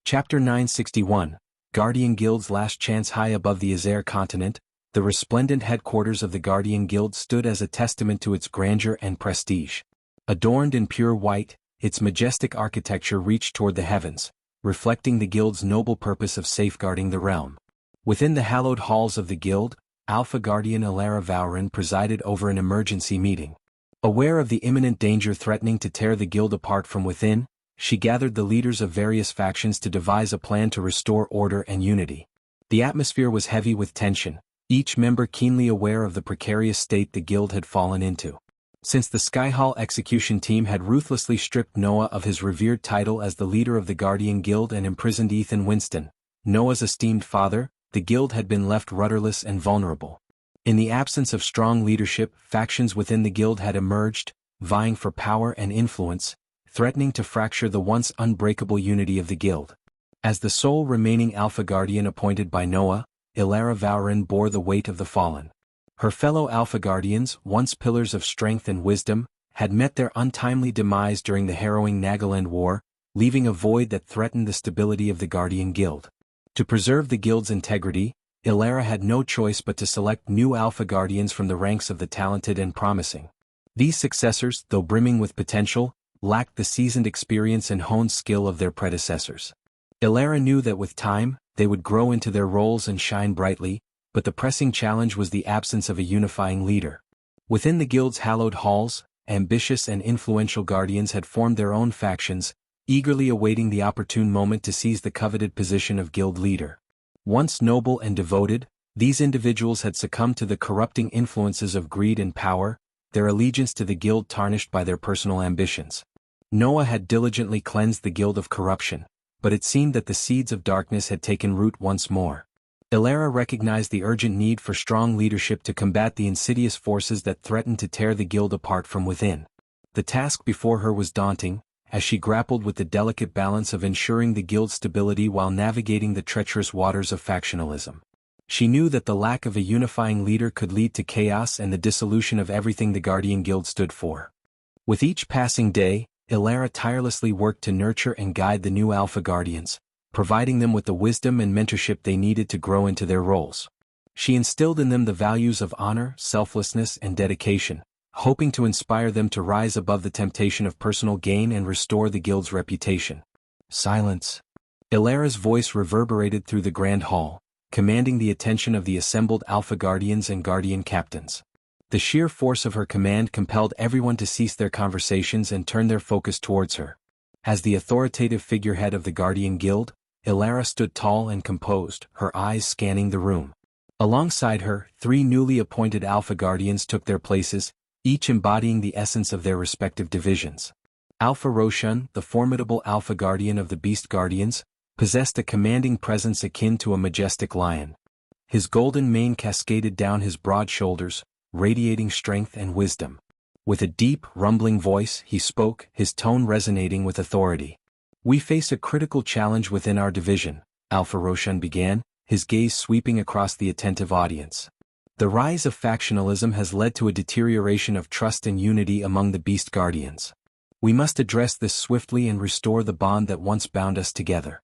Chapter 961, Guardian Guild's Last Chance. High above the Azare continent, the resplendent headquarters of the Guardian Guild stood as a testament to its grandeur and prestige. Adorned in pure white, its majestic architecture reached toward the heavens, reflecting the Guild's noble purpose of safeguarding the realm. Within the hallowed halls of the Guild, Alpha Guardian Ilara Vauren presided over an emergency meeting. Aware of the imminent danger threatening to tear the Guild apart from within, she gathered the leaders of various factions to devise a plan to restore order and unity. The atmosphere was heavy with tension, each member keenly aware of the precarious state the Guild had fallen into. Since the Skyhall execution team had ruthlessly stripped Noah of his revered title as the leader of the Guardian Guild and imprisoned Ethan Winston, Noah's esteemed father, the Guild had been left rudderless and vulnerable. In the absence of strong leadership, factions within the Guild had emerged, vying for power and influence, threatening to fracture the once unbreakable unity of the Guild. As the sole remaining Alpha Guardian appointed by Noah, Ilara Vauren bore the weight of the fallen. Her fellow Alpha Guardians, once pillars of strength and wisdom, had met their untimely demise during the harrowing Nagaland War, leaving a void that threatened the stability of the Guardian Guild. To preserve the Guild's integrity, Ilara had no choice but to select new Alpha Guardians from the ranks of the talented and promising. These successors, though brimming with potential, lacked the seasoned experience and honed skill of their predecessors. Ilara knew that with time, they would grow into their roles and shine brightly, but the pressing challenge was the absence of a unifying leader. Within the Guild's hallowed halls, ambitious and influential guardians had formed their own factions, eagerly awaiting the opportune moment to seize the coveted position of Guild leader. Once noble and devoted, these individuals had succumbed to the corrupting influences of greed and power, their allegiance to the Guild tarnished by their personal ambitions. Noah had diligently cleansed the Guild of corruption, but it seemed that the seeds of darkness had taken root once more. Ilara recognized the urgent need for strong leadership to combat the insidious forces that threatened to tear the Guild apart from within. The task before her was daunting, as she grappled with the delicate balance of ensuring the Guild's stability while navigating the treacherous waters of factionalism. She knew that the lack of a unifying leader could lead to chaos and the dissolution of everything the Guardian Guild stood for. With each passing day, Ilara tirelessly worked to nurture and guide the new Alpha Guardians, providing them with the wisdom and mentorship they needed to grow into their roles. She instilled in them the values of honor, selflessness, and dedication, hoping to inspire them to rise above the temptation of personal gain and restore the Guild's reputation. Silence. Ilara's voice reverberated through the Grand Hall, commanding the attention of the assembled Alpha Guardians and Guardian Captains. The sheer force of her command compelled everyone to cease their conversations and turn their focus towards her. As the authoritative figurehead of the Guardian Guild, Ilara stood tall and composed, her eyes scanning the room. Alongside her, 3 newly appointed Alpha Guardians took their places, each embodying the essence of their respective divisions. Alpha Roshan, the formidable Alpha Guardian of the Beast Guardians, possessed a commanding presence akin to a majestic lion. His golden mane cascaded down his broad shoulders, radiating strength and wisdom. With a deep, rumbling voice, he spoke, his tone resonating with authority. "We face a critical challenge within our division," Alpha Roshan began, his gaze sweeping across the attentive audience. "The rise of factionalism has led to a deterioration of trust and unity among the Beast Guardians. We must address this swiftly and restore the bond that once bound us together."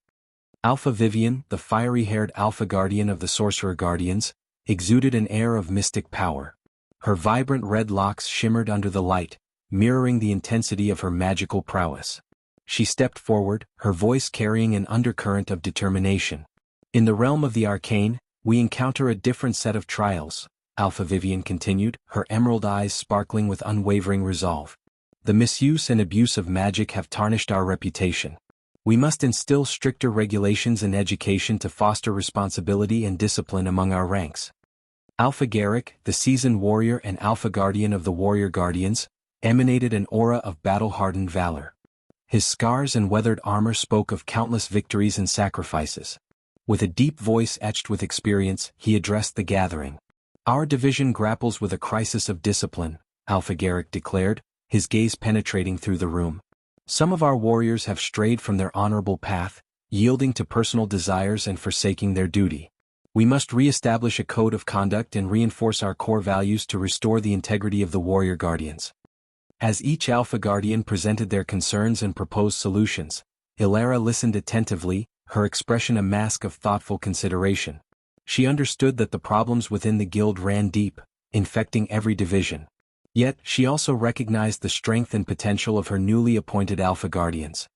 Alpha Vivian, the fiery-haired Alpha Guardian of the Sorcerer Guardians, exuded an air of mystic power. Her vibrant red locks shimmered under the light, mirroring the intensity of her magical prowess. She stepped forward, her voice carrying an undercurrent of determination. "In the realm of the arcane, we encounter a different set of trials," Alpha Vivian continued, her emerald eyes sparkling with unwavering resolve. "The misuse and abuse of magic have tarnished our reputation. We must instill stricter regulations and education to foster responsibility and discipline among our ranks." Alpha Garrick, the seasoned warrior and Alpha Guardian of the Warrior Guardians, emanated an aura of battle-hardened valor. His scars and weathered armor spoke of countless victories and sacrifices. With a deep voice etched with experience, he addressed the gathering. "Our division grapples with a crisis of discipline," Alpha Garrick declared, his gaze penetrating through the room. "Some of our warriors have strayed from their honorable path, yielding to personal desires and forsaking their duty. We must re-establish a code of conduct and reinforce our core values to restore the integrity of the Warrior Guardians." As each Alpha Guardian presented their concerns and proposed solutions, Ilara listened attentively, her expression a mask of thoughtful consideration. She understood that the problems within the guild ran deep, infecting every division. Yet, she also recognized the strength and potential of her newly appointed Alpha Guardians.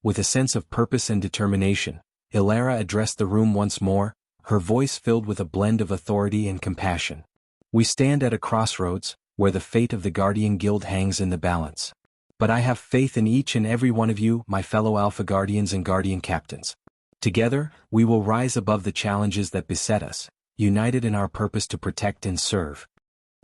With a sense of purpose and determination, Ilara addressed the room once more, her voice filled with a blend of authority and compassion. We stand at a crossroads, where the fate of the Guardian Guild hangs in the balance. But I have faith in each and every one of you, my fellow Alpha Guardians and Guardian Captains. Together, we will rise above the challenges that beset us, united in our purpose to protect and serve.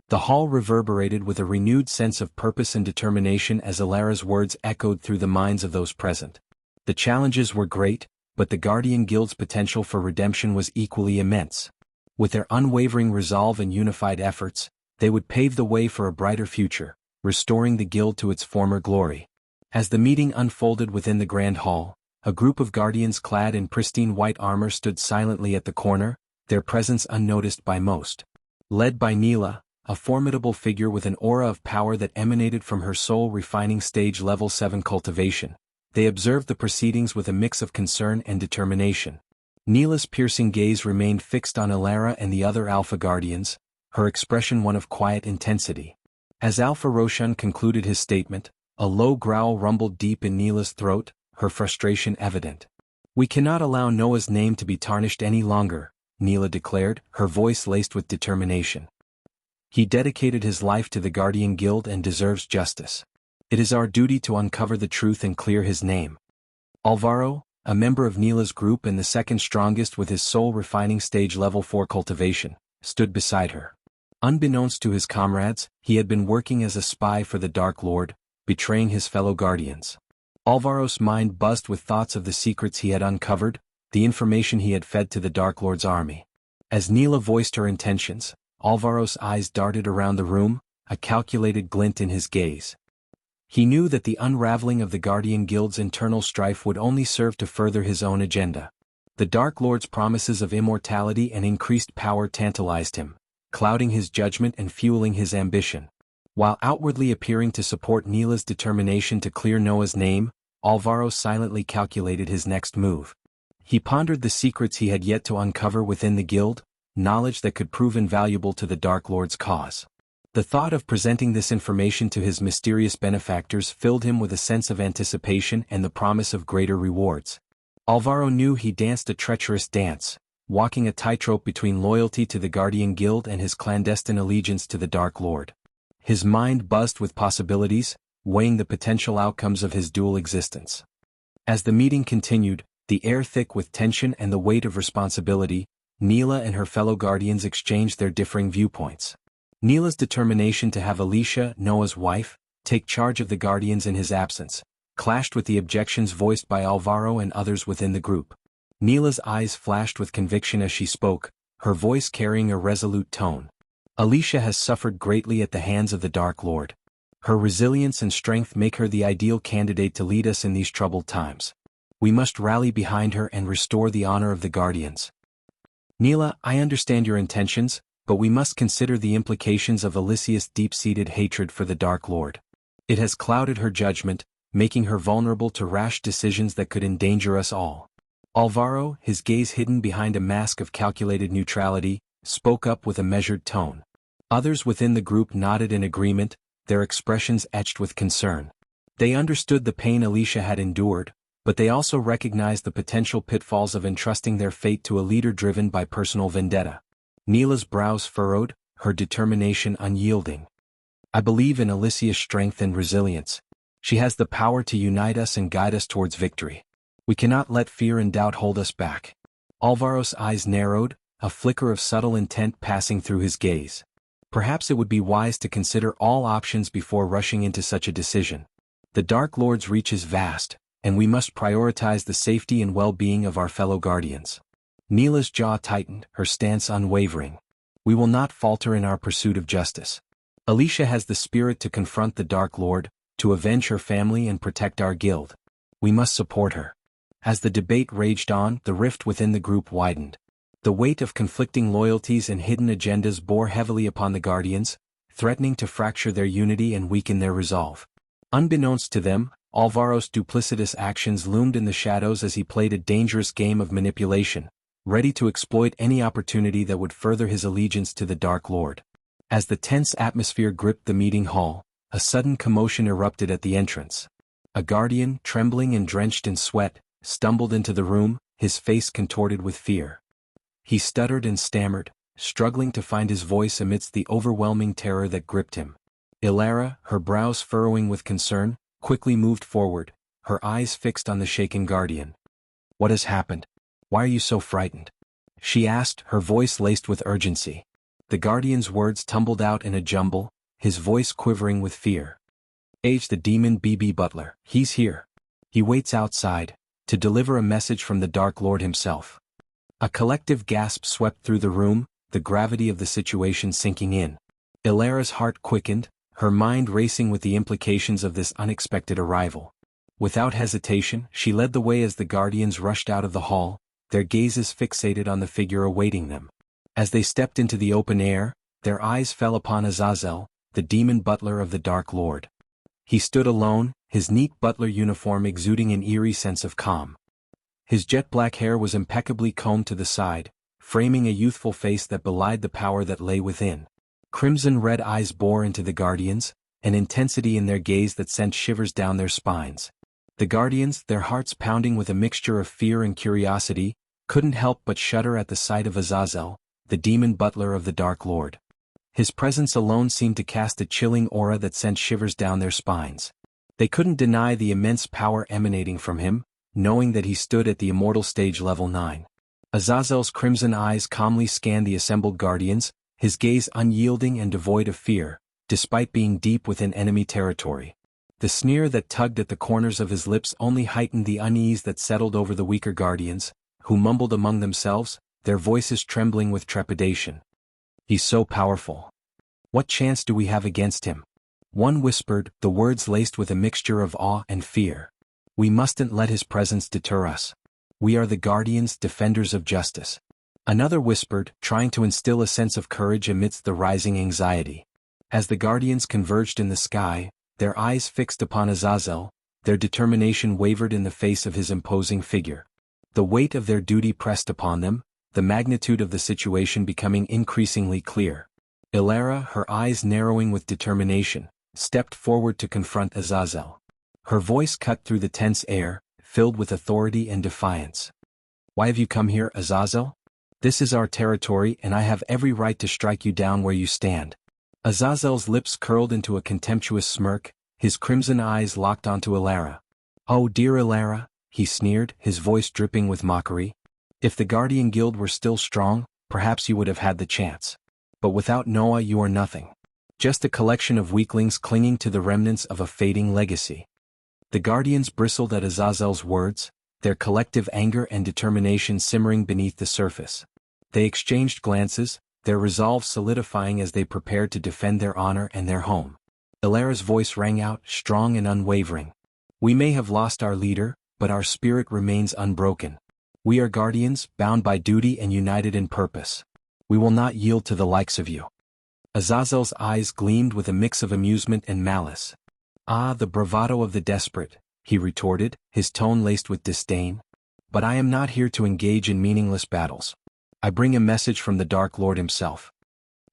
The hall reverberated with a renewed sense of purpose and determination as Ilara's words echoed through the minds of those present. The challenges were great, but the Guardian Guild's potential for redemption was equally immense. With their unwavering resolve and unified efforts, they would pave the way for a brighter future, restoring the guild to its former glory. As the meeting unfolded within the Grand Hall, a group of guardians clad in pristine white armor stood silently at the corner, their presence unnoticed by most. Led by Neela, a formidable figure with an aura of power that emanated from her soul refining stage level 7 cultivation, they observed the proceedings with a mix of concern and determination. Neela's piercing gaze remained fixed on Ilara and the other Alpha Guardians, her expression one of quiet intensity. As Alpha Roshan concluded his statement, a low growl rumbled deep in Neela's throat, her frustration evident. "We cannot allow Noah's name to be tarnished any longer," Neela declared, her voice laced with determination. "He dedicated his life to the Guardian Guild and deserves justice. It is our duty to uncover the truth and clear his name." Alvaro, a member of Neela's group and the second strongest with his soul refining stage level 4 cultivation, stood beside her. Unbeknownst to his comrades, he had been working as a spy for the Dark Lord, betraying his fellow guardians. Alvaro's mind buzzed with thoughts of the secrets he had uncovered, the information he had fed to the Dark Lord's army. As Neela voiced her intentions, Alvaro's eyes darted around the room, a calculated glint in his gaze. He knew that the unraveling of the Guardian Guild's internal strife would only serve to further his own agenda. The Dark Lord's promises of immortality and increased power tantalized him, clouding his judgment and fueling his ambition. While outwardly appearing to support Neela's determination to clear Noah's name, Alvaro silently calculated his next move. He pondered the secrets he had yet to uncover within the guild, knowledge that could prove invaluable to the Dark Lord's cause. The thought of presenting this information to his mysterious benefactors filled him with a sense of anticipation and the promise of greater rewards. Alvaro knew he danced a treacherous dance, walking a tightrope between loyalty to the Guardian Guild and his clandestine allegiance to the Dark Lord. His mind buzzed with possibilities, weighing the potential outcomes of his dual existence. As the meeting continued, the air thick with tension and the weight of responsibility, Neela and her fellow guardians exchanged their differing viewpoints. Neela's determination to have Alicia, Noah's wife, take charge of the guardians in his absence, clashed with the objections voiced by Alvaro and others within the group. Neela's eyes flashed with conviction as she spoke, her voice carrying a resolute tone. "Alicia has suffered greatly at the hands of the Dark Lord. Her resilience and strength make her the ideal candidate to lead us in these troubled times. We must rally behind her and restore the honor of the Guardians." "Neela, I understand your intentions, but we must consider the implications of Alicia's deep-seated hatred for the Dark Lord. It has clouded her judgment, making her vulnerable to rash decisions that could endanger us all." Alvaro, his gaze hidden behind a mask of calculated neutrality, spoke up with a measured tone. Others within the group nodded in agreement, their expressions etched with concern. They understood the pain Alicia had endured, but they also recognized the potential pitfalls of entrusting their fate to a leader driven by personal vendetta. Neela's brows furrowed, her determination unyielding. "I believe in Alicia's strength and resilience. She has the power to unite us and guide us towards victory. We cannot let fear and doubt hold us back." Alvaro's eyes narrowed, a flicker of subtle intent passing through his gaze. Perhaps it would be wise to consider all options before rushing into such a decision. The Dark Lord's reach is vast, and we must prioritize the safety and well-being of our fellow guardians. Neela's jaw tightened, her stance unwavering. "We will not falter in our pursuit of justice. Alicia has the spirit to confront the Dark Lord, to avenge her family and protect our guild. We must support her." As the debate raged on, the rift within the group widened. The weight of conflicting loyalties and hidden agendas bore heavily upon the Guardians, threatening to fracture their unity and weaken their resolve. Unbeknownst to them, Alvaro's duplicitous actions loomed in the shadows as he played a dangerous game of manipulation, ready to exploit any opportunity that would further his allegiance to the Dark Lord. As the tense atmosphere gripped the meeting hall, a sudden commotion erupted at the entrance. A guardian, trembling and drenched in sweat, stumbled into the room, his face contorted with fear. He stuttered and stammered, struggling to find his voice amidst the overwhelming terror that gripped him. Ilara, her brows furrowing with concern, quickly moved forward, her eyes fixed on the shaken guardian. "What has happened? Why are you so frightened?" she asked, her voice laced with urgency. The guardian's words tumbled out in a jumble, his voice quivering with fear. "H. the demon BB Butler, he's here. He waits outside, to deliver a message from the Dark Lord himself." A collective gasp swept through the room, the gravity of the situation sinking in. Ilara's heart quickened, her mind racing with the implications of this unexpected arrival. Without hesitation, she led the way as the guardians rushed out of the hall, their gazes fixated on the figure awaiting them. As they stepped into the open air, their eyes fell upon Azazel, the demon butler of the Dark Lord. He stood alone, his neat butler uniform exuding an eerie sense of calm. His jet-black hair was impeccably combed to the side, framing a youthful face that belied the power that lay within. Crimson-red eyes bore into the guardians, an intensity in their gaze that sent shivers down their spines. The guardians, their hearts pounding with a mixture of fear and curiosity, couldn't help but shudder at the sight of Azazel, the demon butler of the Dark Lord. His presence alone seemed to cast a chilling aura that sent shivers down their spines. They couldn't deny the immense power emanating from him, knowing that he stood at the Immortal stage level 9. Azazel's crimson eyes calmly scanned the assembled guardians, his gaze unyielding and devoid of fear, despite being deep within enemy territory. The sneer that tugged at the corners of his lips only heightened the unease that settled over the weaker guardians, who mumbled among themselves, their voices trembling with trepidation. "He's so powerful. What chance do we have against him?" One whispered, the words laced with a mixture of awe and fear. "We mustn't let his presence deter us. We are the guardians, defenders of justice." Another whispered, trying to instill a sense of courage amidst the rising anxiety. As the guardians converged in the sky, their eyes fixed upon Azazel, their determination wavered in the face of his imposing figure. The weight of their duty pressed upon them, the magnitude of the situation becoming increasingly clear. Ilara, her eyes narrowing with determination, stepped forward to confront Azazel. Her voice cut through the tense air, filled with authority and defiance. "Why have you come here, Azazel? This is our territory and I have every right to strike you down where you stand." Azazel's lips curled into a contemptuous smirk, his crimson eyes locked onto Ilara. "Oh dear Ilara," he sneered, his voice dripping with mockery. "If the Guardian Guild were still strong, perhaps you would have had the chance. But without Noah you are nothing. Just a collection of weaklings clinging to the remnants of a fading legacy." The Guardians bristled at Azazel's words, their collective anger and determination simmering beneath the surface. They exchanged glances, their resolve solidifying as they prepared to defend their honor and their home. Ilara's voice rang out, strong and unwavering. "We may have lost our leader, but our spirit remains unbroken. We are guardians, bound by duty and united in purpose. We will not yield to the likes of you." Azazel's eyes gleamed with a mix of amusement and malice. "Ah, the bravado of the desperate," he retorted, his tone laced with disdain. "But I am not here to engage in meaningless battles. I bring a message from the Dark Lord himself."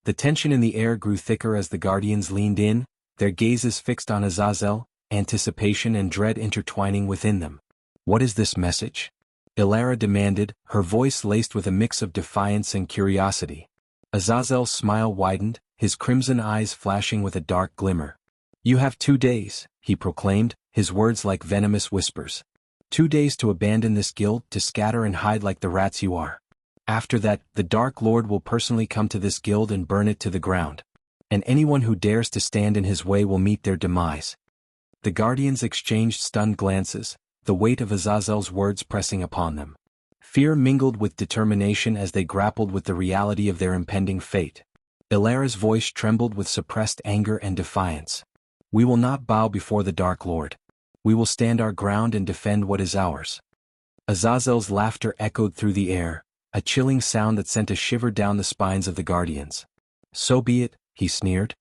The tension in the air grew thicker as the Guardians leaned in, their gazes fixed on Azazel, anticipation and dread intertwining within them. "What is this message?" Ilara demanded, her voice laced with a mix of defiance and curiosity. Azazel's smile widened, his crimson eyes flashing with a dark glimmer. "You have 2 days, he proclaimed, his words like venomous whispers. 2 days to abandon this guild, to scatter and hide like the rats you are. After that, the Dark Lord will personally come to this guild and burn it to the ground. And anyone who dares to stand in his way will meet their demise." The Guardians exchanged stunned glances, the weight of Azazel's words pressing upon them. Fear mingled with determination as they grappled with the reality of their impending fate. Ilara's voice trembled with suppressed anger and defiance. "We will not bow before the Dark Lord. We will stand our ground and defend what is ours." Azazel's laughter echoed through the air, a chilling sound that sent a shiver down the spines of the Guardians. "So be it," he sneered.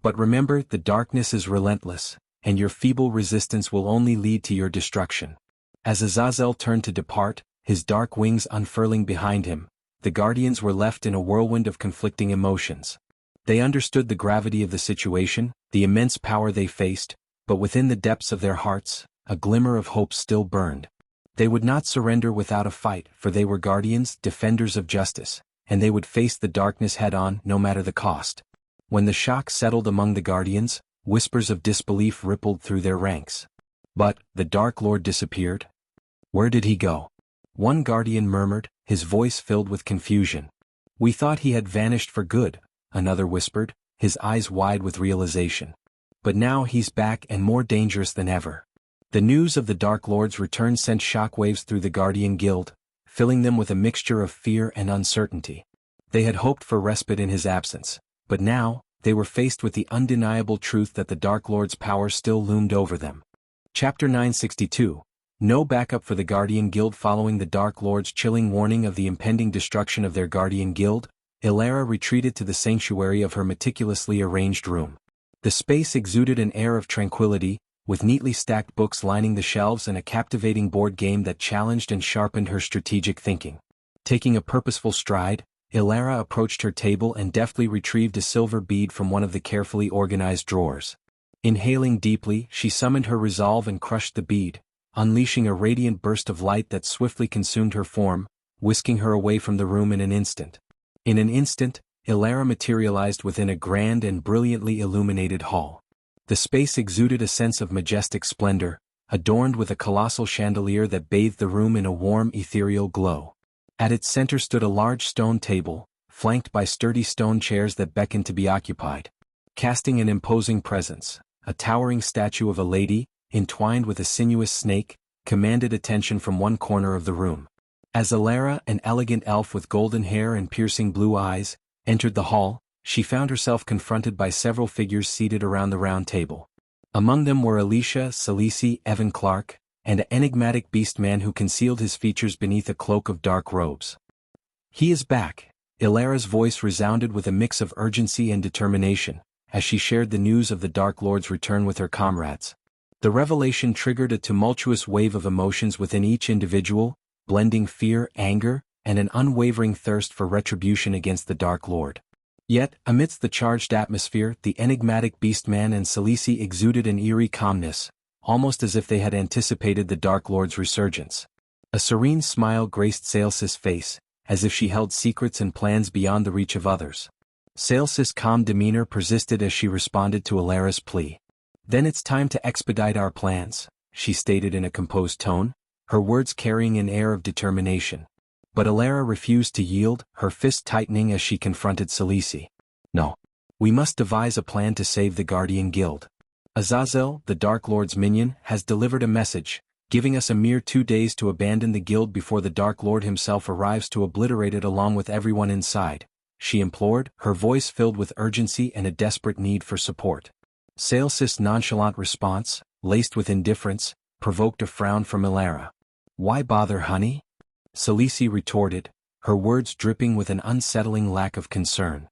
"But remember, the darkness is relentless. and your feeble resistance will only lead to your destruction. As Azazel turned to depart, his dark wings unfurling behind him, the Guardians were left in a whirlwind of conflicting emotions. They understood the gravity of the situation, the immense power they faced, but within the depths of their hearts, a glimmer of hope still burned. They would not surrender without a fight, for they were Guardians, defenders of justice, and they would face the darkness head-on no matter the cost. When the shock settled among the Guardians, whispers of disbelief rippled through their ranks. But, the Dark Lord disappeared? Where did he go? One Guardian murmured, his voice filled with confusion. We thought he had vanished for good, another whispered, his eyes wide with realization. But now he's back and more dangerous than ever. The news of the Dark Lord's return sent shockwaves through the Guardian Guild, filling them with a mixture of fear and uncertainty. They had hoped for respite in his absence, but now, they were faced with the undeniable truth that the Dark Lord's power still loomed over them. Chapter 962. No backup for the Guardian Guild. Following the Dark Lord's chilling warning of the impending destruction of their Guardian Guild, Ilara retreated to the sanctuary of her meticulously arranged room. The space exuded an air of tranquility, with neatly stacked books lining the shelves and a captivating board game that challenged and sharpened her strategic thinking. Taking a purposeful stride, Ilara approached her table and deftly retrieved a silver bead from one of the carefully organized drawers. Inhaling deeply, she summoned her resolve and crushed the bead, unleashing a radiant burst of light that swiftly consumed her form, whisking her away from the room in an instant. In an instant, Ilara materialized within a grand and brilliantly illuminated hall. The space exuded a sense of majestic splendor, adorned with a colossal chandelier that bathed the room in a warm ethereal glow. At its center stood a large stone table, flanked by sturdy stone chairs that beckoned to be occupied. Casting an imposing presence, a towering statue of a lady, entwined with a sinuous snake, commanded attention from one corner of the room. As Ilara, an elegant elf with golden hair and piercing blue eyes, entered the hall, she found herself confronted by several figures seated around the round table. Among them were Alicia, Celici, Evan Clark, and an enigmatic beast man who concealed his features beneath a cloak of dark robes. He is back. Ilara's voice resounded with a mix of urgency and determination, as she shared the news of the Dark Lord's return with her comrades. The revelation triggered a tumultuous wave of emotions within each individual, blending fear, anger, and an unwavering thirst for retribution against the Dark Lord. Yet, amidst the charged atmosphere, the enigmatic beastman and Celici exuded an eerie calmness, almost as if they had anticipated the Dark Lord's resurgence. A serene smile graced Saelsis' face, as if she held secrets and plans beyond the reach of others. Saelsis' calm demeanor persisted as she responded to Ilara's plea. Then it's time to expedite our plans, she stated in a composed tone, her words carrying an air of determination. But Ilara refused to yield, her fist tightening as she confronted Celici. No. We must devise a plan to save the Guardian Guild. Azazel, the Dark Lord's minion, has delivered a message, giving us a mere 2 days to abandon the guild before the Dark Lord himself arrives to obliterate it along with everyone inside, she implored, her voice filled with urgency and a desperate need for support. Saelsis' nonchalant response, laced with indifference, provoked a frown from Ilara. Why bother, honey? Celici retorted, her words dripping with an unsettling lack of concern.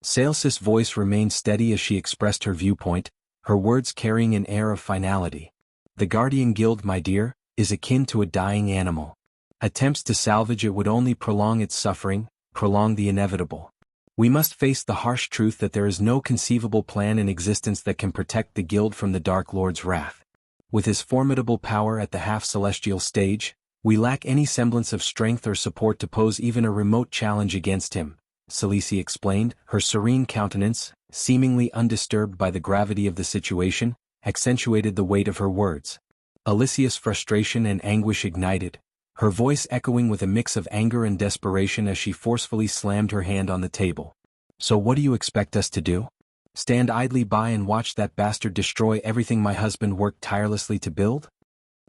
Saelsis' voice remained steady as she expressed her viewpoint, her words carrying an air of finality. The Guardian Guild, my dear, is akin to a dying animal. Attempts to salvage it would only prolong its suffering, prolong the inevitable. We must face the harsh truth that there is no conceivable plan in existence that can protect the Guild from the Dark Lord's wrath. With his formidable power at the half-celestial stage, we lack any semblance of strength or support to pose even a remote challenge against him, Celici explained, her serene countenance, seemingly undisturbed by the gravity of the situation, accentuated the weight of her words. Alicia's frustration and anguish ignited, her voice echoing with a mix of anger and desperation as she forcefully slammed her hand on the table. So what do you expect us to do? Stand idly by and watch that bastard destroy everything my husband worked tirelessly to build?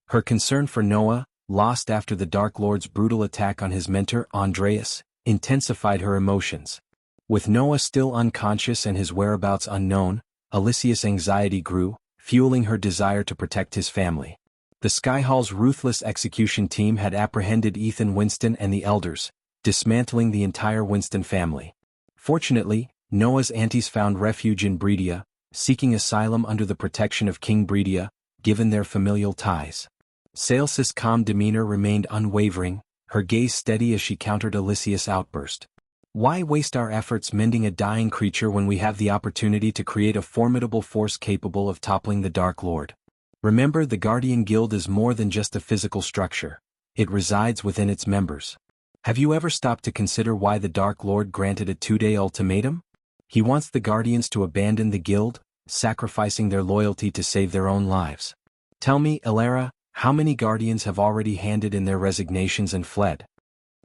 Her concern for Noah, lost after the Dark Lord's brutal attack on his mentor, Andreas, intensified her emotions. With Noah still unconscious and his whereabouts unknown, Alicia's anxiety grew, fueling her desire to protect his family. The Skyhall's ruthless execution team had apprehended Ethan Winston and the elders, dismantling the entire Winston family. Fortunately, Noah's aunties found refuge in Breedia, seeking asylum under the protection of King Bredia, given their familial ties. Saelsis' calm demeanor remained unwavering, her gaze steady as she countered Alicia's outburst. Why waste our efforts mending a dying creature when we have the opportunity to create a formidable force capable of toppling the Dark Lord? Remember, the Guardian Guild is more than just a physical structure. It resides within its members. Have you ever stopped to consider why the Dark Lord granted a 2-day ultimatum? He wants the Guardians to abandon the guild, sacrificing their loyalty to save their own lives. Tell me, Elara, how many Guardians have already handed in their resignations and fled?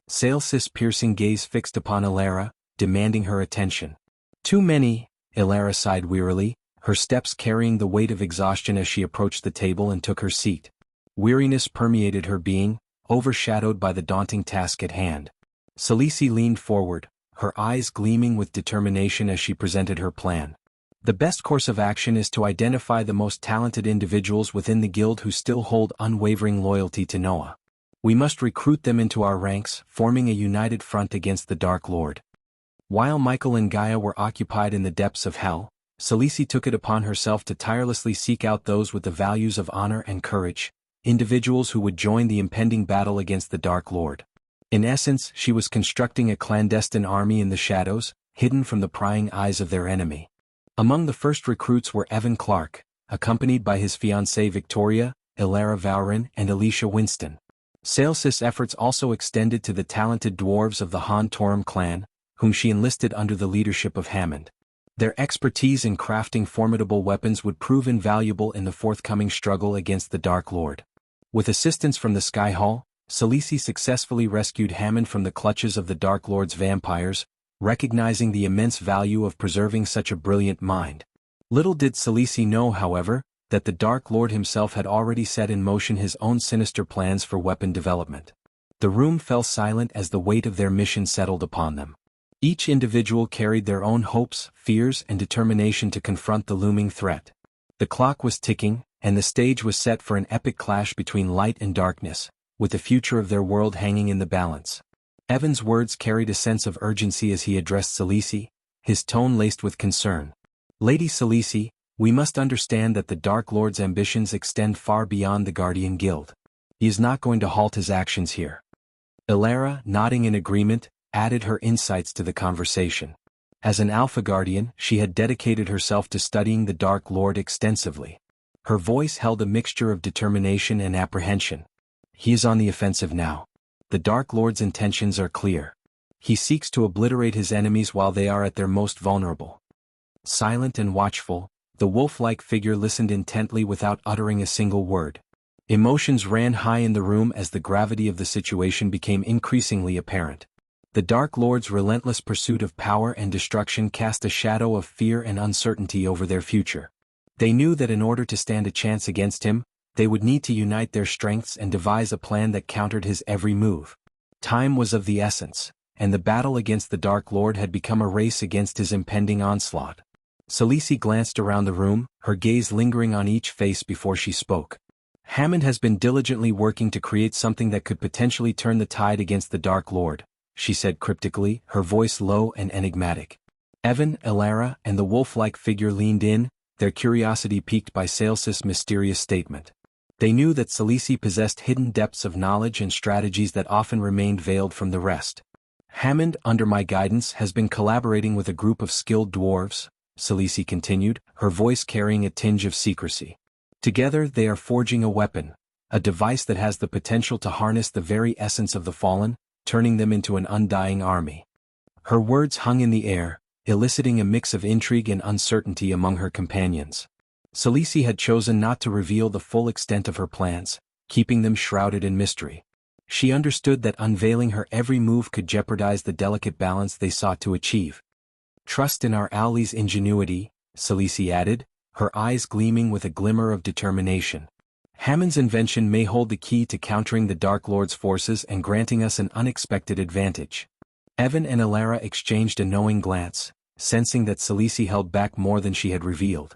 Saelsis' piercing gaze fixed upon Elara, demanding her attention. Too many, Elara sighed wearily, her steps carrying the weight of exhaustion as she approached the table and took her seat. Weariness permeated her being, overshadowed by the daunting task at hand. Salisi leaned forward, her eyes gleaming with determination as she presented her plan. The best course of action is to identify the most talented individuals within the guild who still hold unwavering loyalty to Noah. We must recruit them into our ranks, forming a united front against the Dark Lord. While Michael and Gaia were occupied in the depths of hell, Salisi took it upon herself to tirelessly seek out those with the values of honor and courage, individuals who would join the impending battle against the Dark Lord. In essence, she was constructing a clandestine army in the shadows, hidden from the prying eyes of their enemy. Among the first recruits were Evan Clark, accompanied by his fiancée Victoria, Elara Vaurin, and Alicia Winston. Saelsis' efforts also extended to the talented dwarves of the Han Torum clan, whom she enlisted under the leadership of Hammond. Their expertise in crafting formidable weapons would prove invaluable in the forthcoming struggle against the Dark Lord. With assistance from the Sky Hall, Salisi successfully rescued Hammond from the clutches of the Dark Lord's vampires, recognizing the immense value of preserving such a brilliant mind. Little did Salisi know, however, that the Dark Lord himself had already set in motion his own sinister plans for weapon development. The room fell silent as the weight of their mission settled upon them. Each individual carried their own hopes, fears, and determination to confront the looming threat. The clock was ticking, and the stage was set for an epic clash between light and darkness, with the future of their world hanging in the balance. Evan's words carried a sense of urgency as he addressed Salisi, his tone laced with concern. Lady Salisi, we must understand that the Dark Lord's ambitions extend far beyond the Guardian Guild. He is not going to halt his actions here. Elara, nodding in agreement, added her insights to the conversation. As an Alpha Guardian, she had dedicated herself to studying the Dark Lord extensively. Her voice held a mixture of determination and apprehension. He is on the offensive now. The Dark Lord's intentions are clear. He seeks to obliterate his enemies while they are at their most vulnerable. Silent and watchful, the wolf-like figure listened intently without uttering a single word. Emotions ran high in the room as the gravity of the situation became increasingly apparent. The Dark Lord's relentless pursuit of power and destruction cast a shadow of fear and uncertainty over their future. They knew that in order to stand a chance against him, they would need to unite their strengths and devise a plan that countered his every move. Time was of the essence, and the battle against the Dark Lord had become a race against his impending onslaught. Salisi glanced around the room, her gaze lingering on each face before she spoke. Hammond has been diligently working to create something that could potentially turn the tide against the Dark Lord, she said cryptically, her voice low and enigmatic. Evan, Elara, and the wolf-like figure leaned in, their curiosity piqued by Saelsis' mysterious statement. They knew that Salisi possessed hidden depths of knowledge and strategies that often remained veiled from the rest. Hammond, under my guidance, has been collaborating with a group of skilled dwarves, Salisi continued, her voice carrying a tinge of secrecy. Together they are forging a weapon, a device that has the potential to harness the very essence of the fallen, turning them into an undying army. Her words hung in the air, eliciting a mix of intrigue and uncertainty among her companions. Salisi had chosen not to reveal the full extent of her plans, keeping them shrouded in mystery. She understood that unveiling her every move could jeopardize the delicate balance they sought to achieve. Trust in our Owlie's ingenuity, Salisi added, her eyes gleaming with a glimmer of determination. Hammond's invention may hold the key to countering the Dark Lord's forces and granting us an unexpected advantage. Evan and Elara exchanged a knowing glance, sensing that Salisi held back more than she had revealed.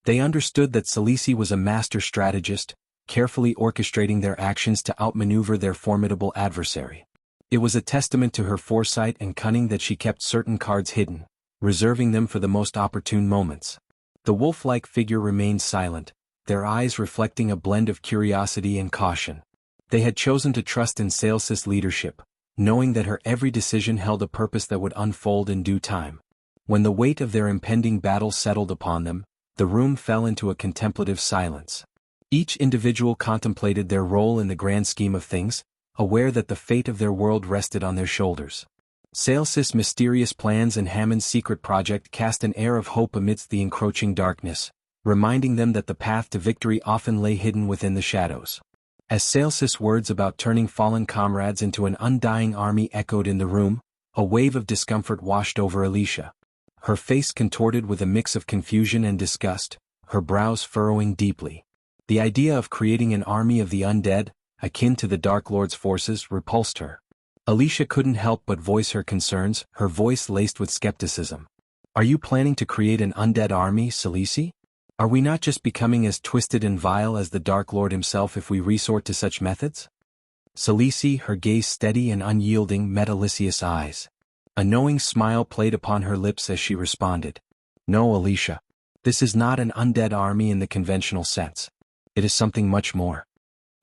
They understood that Salisi was a master strategist, carefully orchestrating their actions to outmaneuver their formidable adversary. It was a testament to her foresight and cunning that she kept certain cards hidden, reserving them for the most opportune moments. The wolf-like figure remained silent, their eyes reflecting a blend of curiosity and caution. They had chosen to trust in Xianxia's leadership, knowing that her every decision held a purpose that would unfold in due time. When the weight of their impending battle settled upon them, the room fell into a contemplative silence. Each individual contemplated their role in the grand scheme of things, aware that the fate of their world rested on their shoulders. Xianxia's mysterious plans and Hammond's secret project cast an air of hope amidst the encroaching darkness, reminding them that the path to victory often lay hidden within the shadows. As Xianxia's words about turning fallen comrades into an undying army echoed in the room, a wave of discomfort washed over Alicia. Her face contorted with a mix of confusion and disgust, her brows furrowing deeply. The idea of creating an army of the undead, akin to the Dark Lord's forces, repulsed her. Alicia couldn't help but voice her concerns, her voice laced with skepticism. "Are you planning to create an undead army, Xianxia? Are we not just becoming as twisted and vile as the Dark Lord himself if we resort to such methods?" Xianxia, her gaze steady and unyielding, met Alicia's eyes. A knowing smile played upon her lips as she responded. "No, Alicia. This is not an undead army in the conventional sense. It is something much more."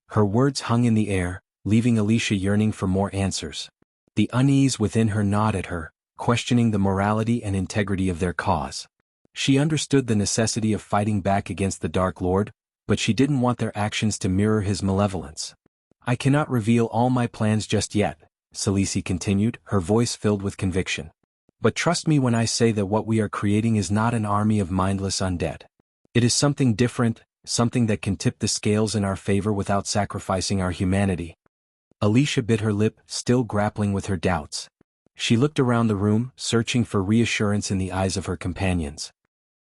Her words hung in the air, leaving Alicia yearning for more answers. The unease within her gnawed at her, questioning the morality and integrity of their cause. She understood the necessity of fighting back against the Dark Lord, but she didn't want their actions to mirror his malevolence. "I cannot reveal all my plans just yet," Xianxia continued, her voice filled with conviction. "But trust me when I say that what we are creating is not an army of mindless undead. It is something different, something that can tip the scales in our favor without sacrificing our humanity." Alicia bit her lip, still grappling with her doubts. She looked around the room, searching for reassurance in the eyes of her companions.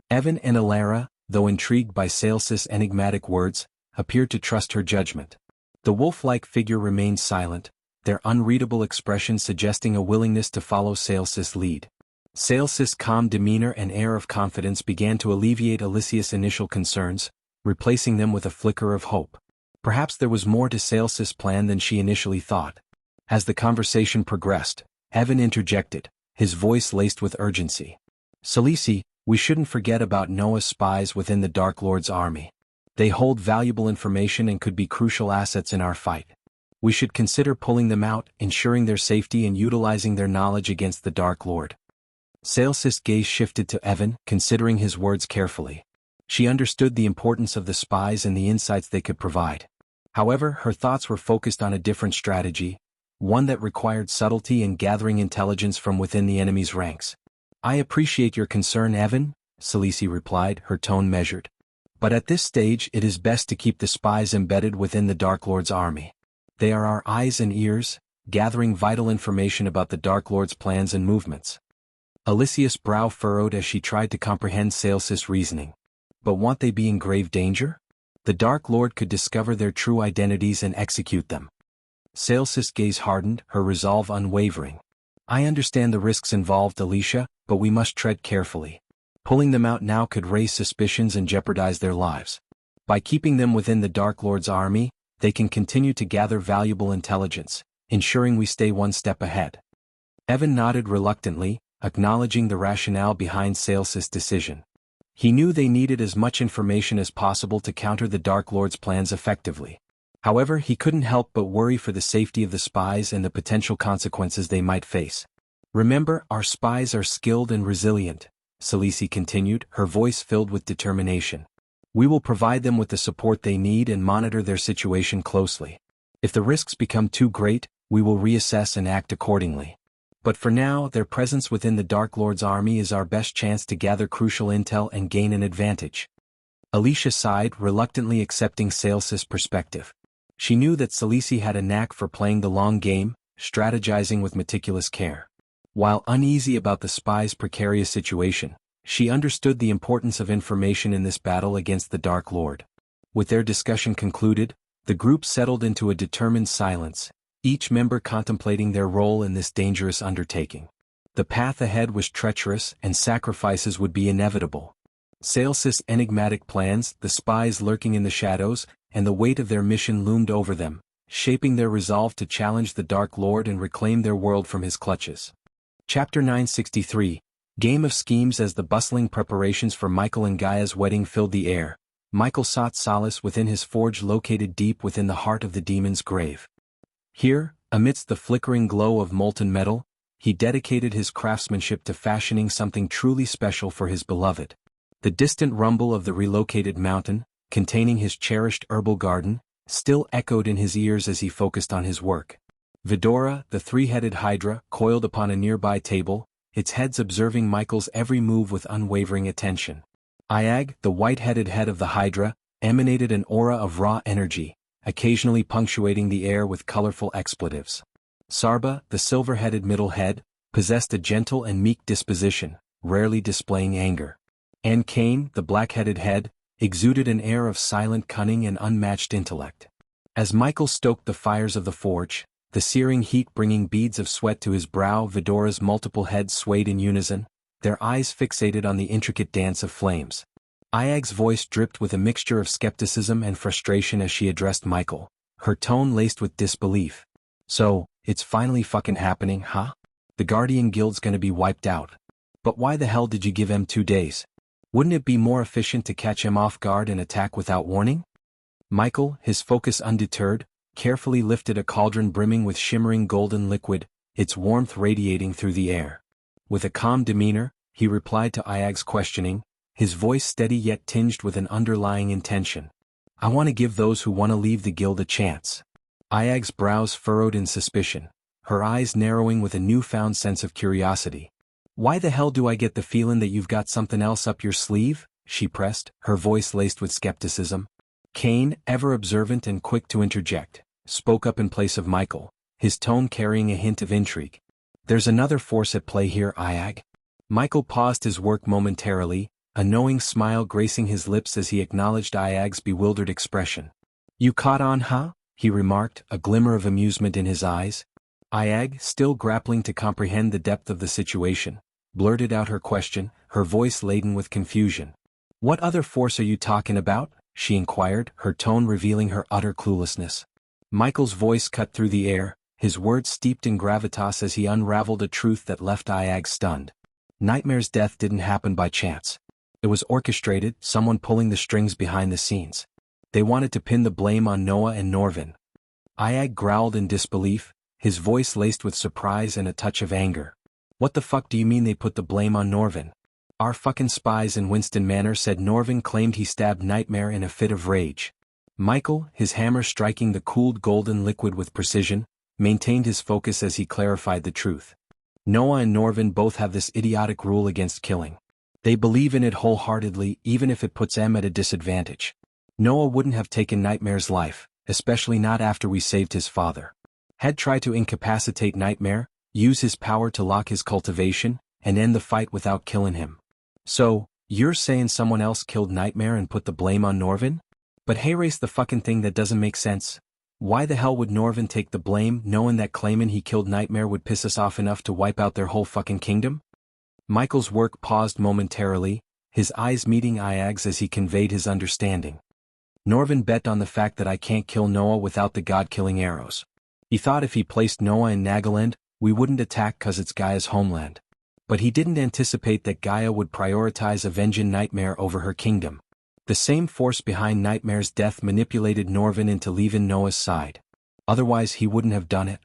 Evan and Alara, though intrigued by Xianxia's enigmatic words, appeared to trust her judgment. The wolf-like figure remained silent, their unreadable expression suggesting a willingness to follow Xianxia's lead. Xianxia's calm demeanor and air of confidence began to alleviate Alicia's initial concerns, replacing them with a flicker of hope. Perhaps there was more to Xianxia's plan than she initially thought. As the conversation progressed, Evan interjected, his voice laced with urgency. "Xianxia, we shouldn't forget about Noah's spies within the Dark Lord's army. They hold valuable information and could be crucial assets in our fight. We should consider pulling them out, ensuring their safety and utilizing their knowledge against the Dark Lord." Xianxia's gaze shifted to Evan, considering his words carefully. She understood the importance of the spies and the insights they could provide. However, her thoughts were focused on a different strategy, one that required subtlety and gathering intelligence from within the enemy's ranks. "I appreciate your concern, Evan," Xianxia replied, her tone measured. "But at this stage it is best to keep the spies embedded within the Dark Lord's army. They are our eyes and ears, gathering vital information about the Dark Lord's plans and movements." Alicia's brow furrowed as she tried to comprehend Xianxia's reasoning. But won't they be in grave danger? The Dark Lord could discover their true identities and execute them. Xianxia's gaze hardened, her resolve unwavering. "I understand the risks involved, Alicia, but we must tread carefully. Pulling them out now could raise suspicions and jeopardize their lives. By keeping them within the Dark Lord's army, they can continue to gather valuable intelligence, ensuring we stay one step ahead." Evan nodded reluctantly, acknowledging the rationale behind Xianxia's decision. He knew they needed as much information as possible to counter the Dark Lord's plans effectively. However, he couldn't help but worry for the safety of the spies and the potential consequences they might face. "Remember, our spies are skilled and resilient," Xianxia continued, her voice filled with determination. "We will provide them with the support they need and monitor their situation closely. If the risks become too great, we will reassess and act accordingly. But for now, their presence within the Dark Lord's army is our best chance to gather crucial intel and gain an advantage." Alicia sighed, reluctantly accepting Xianxia's perspective. She knew that Xianxia had a knack for playing the long game, strategizing with meticulous care. While uneasy about the spy's precarious situation, she understood the importance of information in this battle against the Dark Lord. With their discussion concluded, the group settled into a determined silence, each member contemplating their role in this dangerous undertaking. The path ahead was treacherous and sacrifices would be inevitable. Xianxia's enigmatic plans, the spies lurking in the shadows, and the weight of their mission loomed over them, shaping their resolve to challenge the Dark Lord and reclaim their world from his clutches. Chapter 963, Game of schemes. As the bustling preparations for Michael and Gaia's wedding filled the air, Michael sought solace within his forge located deep within the heart of the demon's grave. Here, amidst the flickering glow of molten metal, he dedicated his craftsmanship to fashioning something truly special for his beloved. The distant rumble of the relocated mountain, containing his cherished herbal garden, still echoed in his ears as he focused on his work. Vidora, the three-headed hydra, coiled upon a nearby table, its heads observing Michael's every move with unwavering attention. Iag, the white-headed head of the hydra, emanated an aura of raw energy, occasionally punctuating the air with colorful expletives. Sarba, the silver-headed middle head, possessed a gentle and meek disposition, rarely displaying anger. And Cain, the black-headed head, exuded an air of silent cunning and unmatched intellect. As Michael stoked the fires of the forge, the searing heat bringing beads of sweat to his brow, Vidora's multiple heads swayed in unison, their eyes fixated on the intricate dance of flames. Iag's voice dripped with a mixture of skepticism and frustration as she addressed Michael, her tone laced with disbelief. So, it's finally fucking happening, huh? The Guardian Guild's gonna be wiped out. But why the hell did you give him 2 days? Wouldn't it be more efficient to catch him off guard and attack without warning? Michael, his focus undeterred, carefully lifted a cauldron brimming with shimmering golden liquid, its warmth radiating through the air. With a calm demeanor, he replied to Iag's questioning, his voice steady yet tinged with an underlying intention. I want to give those who want to leave the guild a chance. Iag's brows furrowed in suspicion, her eyes narrowing with a newfound sense of curiosity. Why the hell do I get the feeling that you've got something else up your sleeve? She pressed, her voice laced with skepticism. Cain, ever observant and quick to interject, spoke up in place of Michael, his tone carrying a hint of intrigue. There's another force at play here, Iag. Michael paused his work momentarily, a knowing smile gracing his lips as he acknowledged Iag's bewildered expression. You caught on, huh? He remarked, a glimmer of amusement in his eyes. Iag, still grappling to comprehend the depth of the situation, blurted out her question, her voice laden with confusion. What other force are you talking about? She inquired, her tone revealing her utter cluelessness. Michael's voice cut through the air, his words steeped in gravitas as he unraveled a truth that left Iag stunned. Nightmare's death didn't happen by chance. It was orchestrated, someone pulling the strings behind the scenes. They wanted to pin the blame on Noah and Norvin. Iag growled in disbelief, his voice laced with surprise and a touch of anger. What the fuck do you mean they put the blame on Norvin? Our fucking spies in Winston Manor said Norvin claimed he stabbed Nightmare in a fit of rage. Michael, his hammer striking the cooled golden liquid with precision, maintained his focus as he clarified the truth. Noah and Norvin both have this idiotic rule against killing. They believe in it wholeheartedly even if it puts them at a disadvantage. Noah wouldn't have taken Nightmare's life, especially not after we saved his father. Had tried to incapacitate Nightmare, use his power to lock his cultivation, and end the fight without killing him. So, you're saying someone else killed Nightmare and put the blame on Norvin? But hey, race the fucking thing that doesn't make sense. Why the hell would Norvin take the blame knowing that claiming he killed Nightmare would piss us off enough to wipe out their whole fucking kingdom? Michael's work paused momentarily, his eyes meeting Iag's as he conveyed his understanding. Norvin bet on the fact that I can't kill Noah without the god-killing arrows. He thought if he placed Noah in Nagaland, we wouldn't attack cause it's Gaia's homeland. But he didn't anticipate that Gaia would prioritize avenging Nightmare over her kingdom. The same force behind Nightmare's death manipulated Norvin into leaving Noah's side. Otherwise he wouldn't have done it.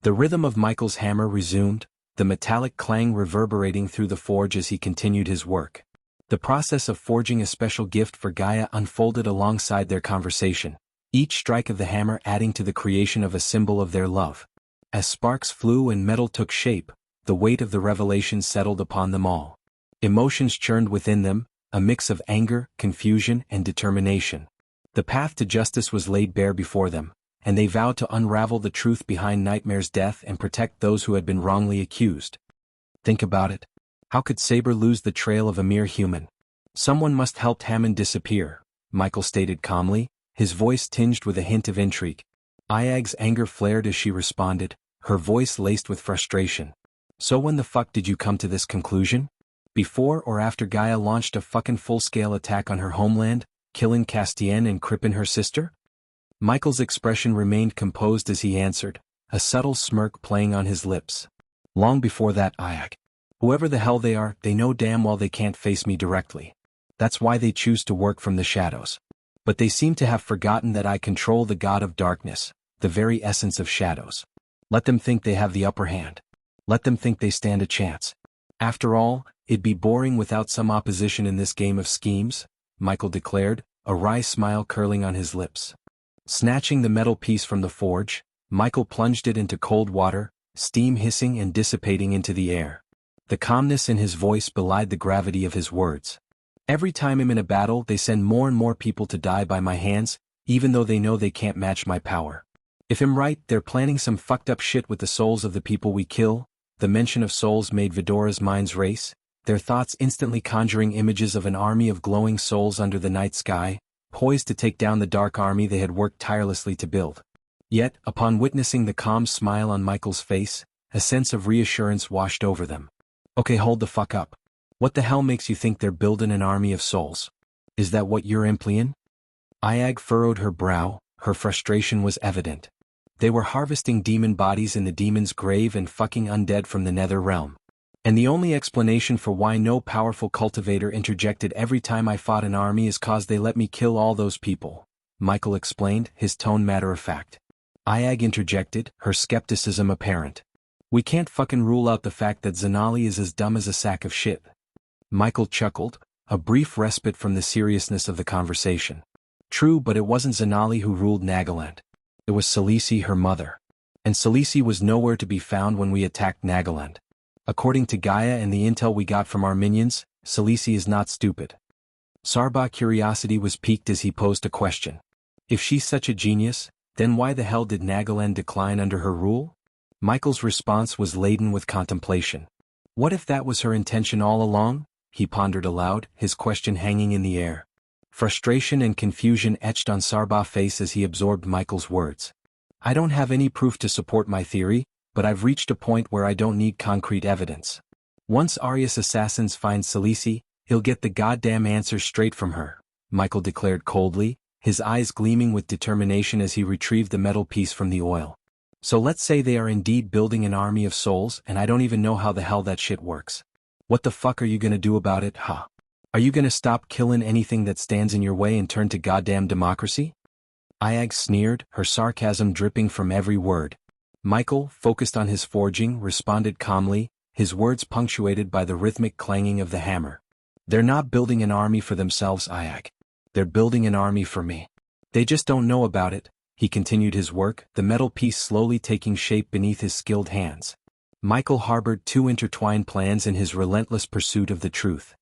The rhythm of Michael's hammer resumed, the metallic clang reverberating through the forge as he continued his work. The process of forging a special gift for Gaia unfolded alongside their conversation, each strike of the hammer adding to the creation of a symbol of their love. As sparks flew and metal took shape, the weight of the revelation settled upon them all. Emotions churned within them, a mix of anger, confusion, and determination. The path to justice was laid bare before them, and they vowed to unravel the truth behind Nightmare's death and protect those who had been wrongly accused. Think about it. How could Saber lose the trail of a mere human? Someone must help Hammond disappear, Michael stated calmly, his voice tinged with a hint of intrigue. Iag's anger flared as she responded, her voice laced with frustration. So when the fuck did you come to this conclusion? Before or after Gaia launched a fucking full-scale attack on her homeland, killing Castienne and cripping her sister? Michael's expression remained composed as he answered, a subtle smirk playing on his lips. Long before that, Iag. Whoever the hell they are, they know damn well they can't face me directly. That's why they choose to work from the shadows. But they seem to have forgotten that I control the god of darkness, the very essence of shadows. Let them think they have the upper hand. Let them think they stand a chance. After all, it'd be boring without some opposition in this game of schemes, Michael declared, a wry smile curling on his lips. Snatching the metal piece from the forge, Michael plunged it into cold water, steam hissing and dissipating into the air. The calmness in his voice belied the gravity of his words. Every time I'm in a battle, they send more and more people to die by my hands, even though they know they can't match my power. If I'm right, they're planning some fucked up shit with the souls of the people we kill. The mention of souls made Vidora's minds race, their thoughts instantly conjuring images of an army of glowing souls under the night sky, poised to take down the dark army they had worked tirelessly to build. Yet, upon witnessing the calm smile on Michael's face, a sense of reassurance washed over them. Okay, hold the fuck up. What the hell makes you think they're building an army of souls? Is that what you're implying? Iag furrowed her brow, her frustration was evident. They were harvesting demon bodies in the demon's grave and fucking undead from the nether realm. And the only explanation for why no powerful cultivator interjected every time I fought an army is cause they let me kill all those people, Michael explained, his tone matter-of-fact. Iag interjected, her skepticism apparent. We can't fucking rule out the fact that Zanali is as dumb as a sack of shit. Michael chuckled, a brief respite from the seriousness of the conversation. True, but it wasn't Zanali who ruled Nagaland. It was Salisi, her mother. And Salisi was nowhere to be found when we attacked Nagaland. According to Gaia and the intel we got from our minions, Salisi is not stupid. Sarba's curiosity was piqued as he posed a question. If she's such a genius, then why the hell did Nagaland decline under her rule? Michael's response was laden with contemplation. What if that was her intention all along? He pondered aloud, his question hanging in the air. Frustration and confusion etched on Sarba's face as he absorbed Michael's words. I don't have any proof to support my theory, but I've reached a point where I don't need concrete evidence. Once Arius assassins find Salisi, he'll get the goddamn answers straight from her, Michael declared coldly, his eyes gleaming with determination as he retrieved the metal piece from the oil. So let's say they are indeed building an army of souls and I don't even know how the hell that shit works. What the fuck are you gonna do about it, huh? Are you gonna stop killing anything that stands in your way and turn to goddamn democracy? Iag sneered, her sarcasm dripping from every word. Michael, focused on his forging, responded calmly, his words punctuated by the rhythmic clanging of the hammer. They're not building an army for themselves, Iag. They're building an army for me. They just don't know about it. He continued his work, the metal piece slowly taking shape beneath his skilled hands. Michael harbored two intertwined plans in his relentless pursuit of the truth.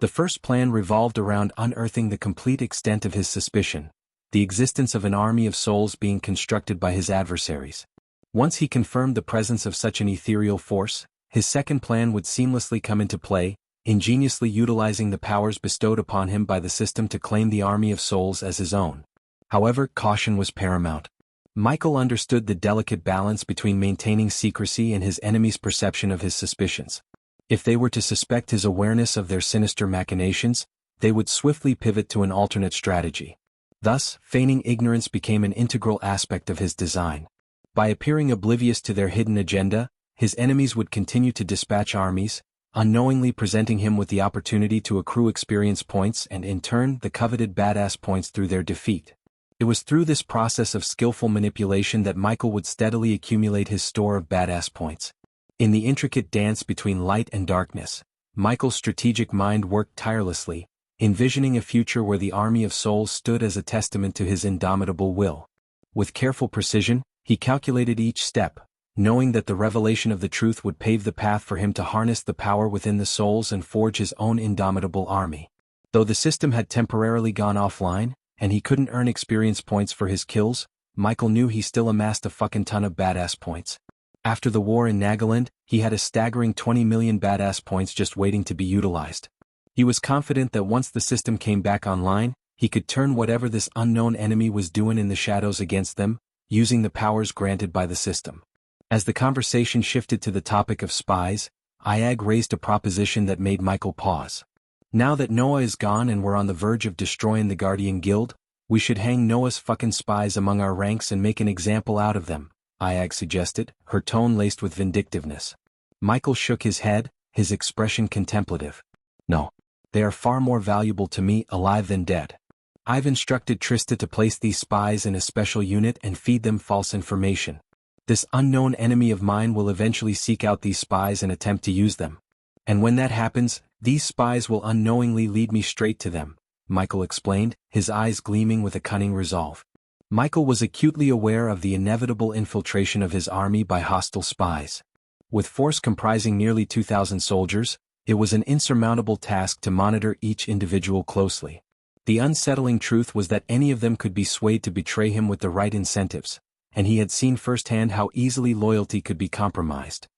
The first plan revolved around unearthing the complete extent of his suspicion, the existence of an army of souls being constructed by his adversaries. Once he confirmed the presence of such an ethereal force, his second plan would seamlessly come into play, ingeniously utilizing the powers bestowed upon him by the system to claim the army of souls as his own. However, caution was paramount. Michael understood the delicate balance between maintaining secrecy and his enemy's perception of his suspicions. If they were to suspect his awareness of their sinister machinations, they would swiftly pivot to an alternate strategy. Thus, feigning ignorance became an integral aspect of his design. By appearing oblivious to their hidden agenda, his enemies would continue to dispatch armies, unknowingly presenting him with the opportunity to accrue experience points and in turn the coveted badass points through their defeat. It was through this process of skillful manipulation that Michael would steadily accumulate his store of badass points. In the intricate dance between light and darkness, Michael's strategic mind worked tirelessly, envisioning a future where the army of souls stood as a testament to his indomitable will. With careful precision, he calculated each step, knowing that the revelation of the truth would pave the path for him to harness the power within the souls and forge his own indomitable army. Though the system had temporarily gone offline, and he couldn't earn experience points for his kills, Michael knew he still amassed a fucking ton of badass points. After the war in Nagaland, he had a staggering 20 million badass points just waiting to be utilized. He was confident that once the system came back online, he could turn whatever this unknown enemy was doing in the shadows against them, using the powers granted by the system. As the conversation shifted to the topic of spies, Iag raised a proposition that made Michael pause. Now that Noah is gone and we're on the verge of destroying the Guardian Guild, we should hang Noah's fucking spies among our ranks and make an example out of them, Iag suggested, her tone laced with vindictiveness. Michael shook his head, his expression contemplative. "No. They are far more valuable to me alive than dead. I've instructed Trista to place these spies in a special unit and feed them false information. This unknown enemy of mine will eventually seek out these spies and attempt to use them. And when that happens, these spies will unknowingly lead me straight to them," Michael explained, his eyes gleaming with a cunning resolve. Michael was acutely aware of the inevitable infiltration of his army by hostile spies. With force comprising nearly 2,000 soldiers, it was an insurmountable task to monitor each individual closely. The unsettling truth was that any of them could be swayed to betray him with the right incentives, and he had seen firsthand how easily loyalty could be compromised.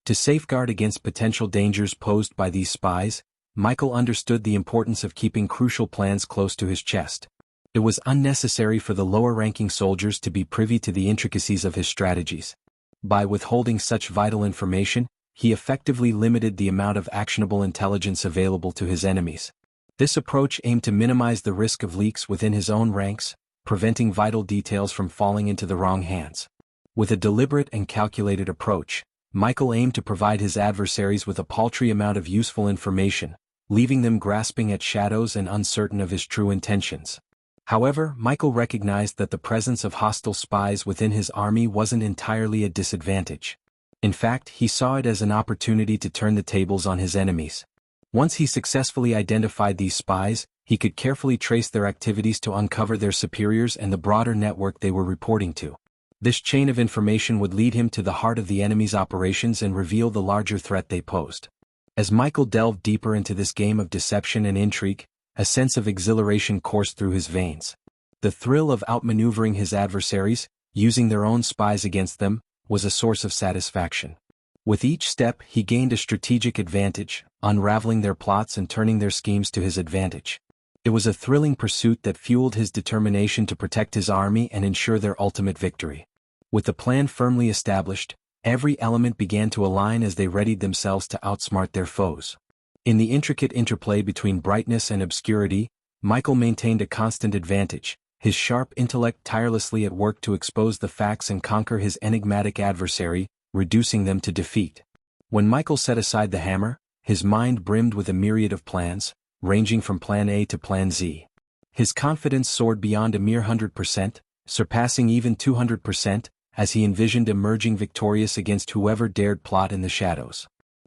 To safeguard against potential dangers posed by these spies, Michael understood the importance of keeping crucial plans close to his chest. It was unnecessary for the lower-ranking soldiers to be privy to the intricacies of his strategies. By withholding such vital information, he effectively limited the amount of actionable intelligence available to his enemies. This approach aimed to minimize the risk of leaks within his own ranks, preventing vital details from falling into the wrong hands. With a deliberate and calculated approach, Michael aimed to provide his adversaries with a paltry amount of useful information, leaving them grasping at shadows and uncertain of his true intentions. However, Michael recognized that the presence of hostile spies within his army wasn't entirely a disadvantage. In fact, he saw it as an opportunity to turn the tables on his enemies. Once he successfully identified these spies, he could carefully trace their activities to uncover their superiors and the broader network they were reporting to. This chain of information would lead him to the heart of the enemy's operations and reveal the larger threat they posed. As Michael delved deeper into this game of deception and intrigue, a sense of exhilaration coursed through his veins. The thrill of outmaneuvering his adversaries, using their own spies against them, was a source of satisfaction. With each step he gained a strategic advantage, unraveling their plots and turning their schemes to his advantage. It was a thrilling pursuit that fueled his determination to protect his army and ensure their ultimate victory. With the plan firmly established, every element began to align as they readied themselves to outsmart their foes. In the intricate interplay between brightness and obscurity, Michael maintained a constant advantage, his sharp intellect tirelessly at work to expose the facts and conquer his enigmatic adversary, reducing them to defeat. When Michael set aside the hammer, his mind brimmed with a myriad of plans, ranging from Plan A to Plan Z. His confidence soared beyond a mere 100%, surpassing even 200%, as he envisioned emerging victorious against whoever dared plot in the shadows.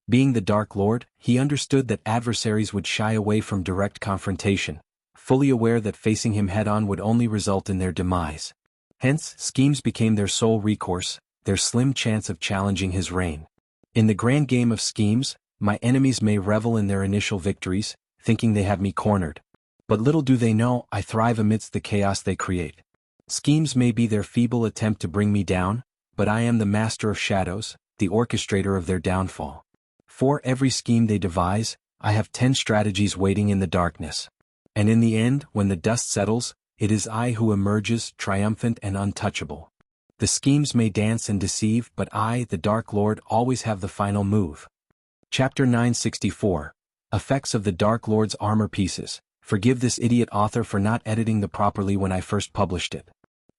Being the Dark Lord, he understood that adversaries would shy away from direct confrontation, fully aware that facing him head-on would only result in their demise. Hence, schemes became their sole recourse, their slim chance of challenging his reign. In the grand game of schemes, my enemies may revel in their initial victories, thinking they have me cornered. But little do they know I thrive amidst the chaos they create. Schemes may be their feeble attempt to bring me down, but I am the master of shadows, the orchestrator of their downfall. For every scheme they devise, I have 10 strategies waiting in the darkness. And in the end, when the dust settles, it is I who emerges triumphant and untouchable. The schemes may dance and deceive, but I, the Dark Lord, always have the final move. Chapter 964. Effects of the Dark Lord's Armor Pieces. Forgive this idiot author for not editing the properly when I first published it.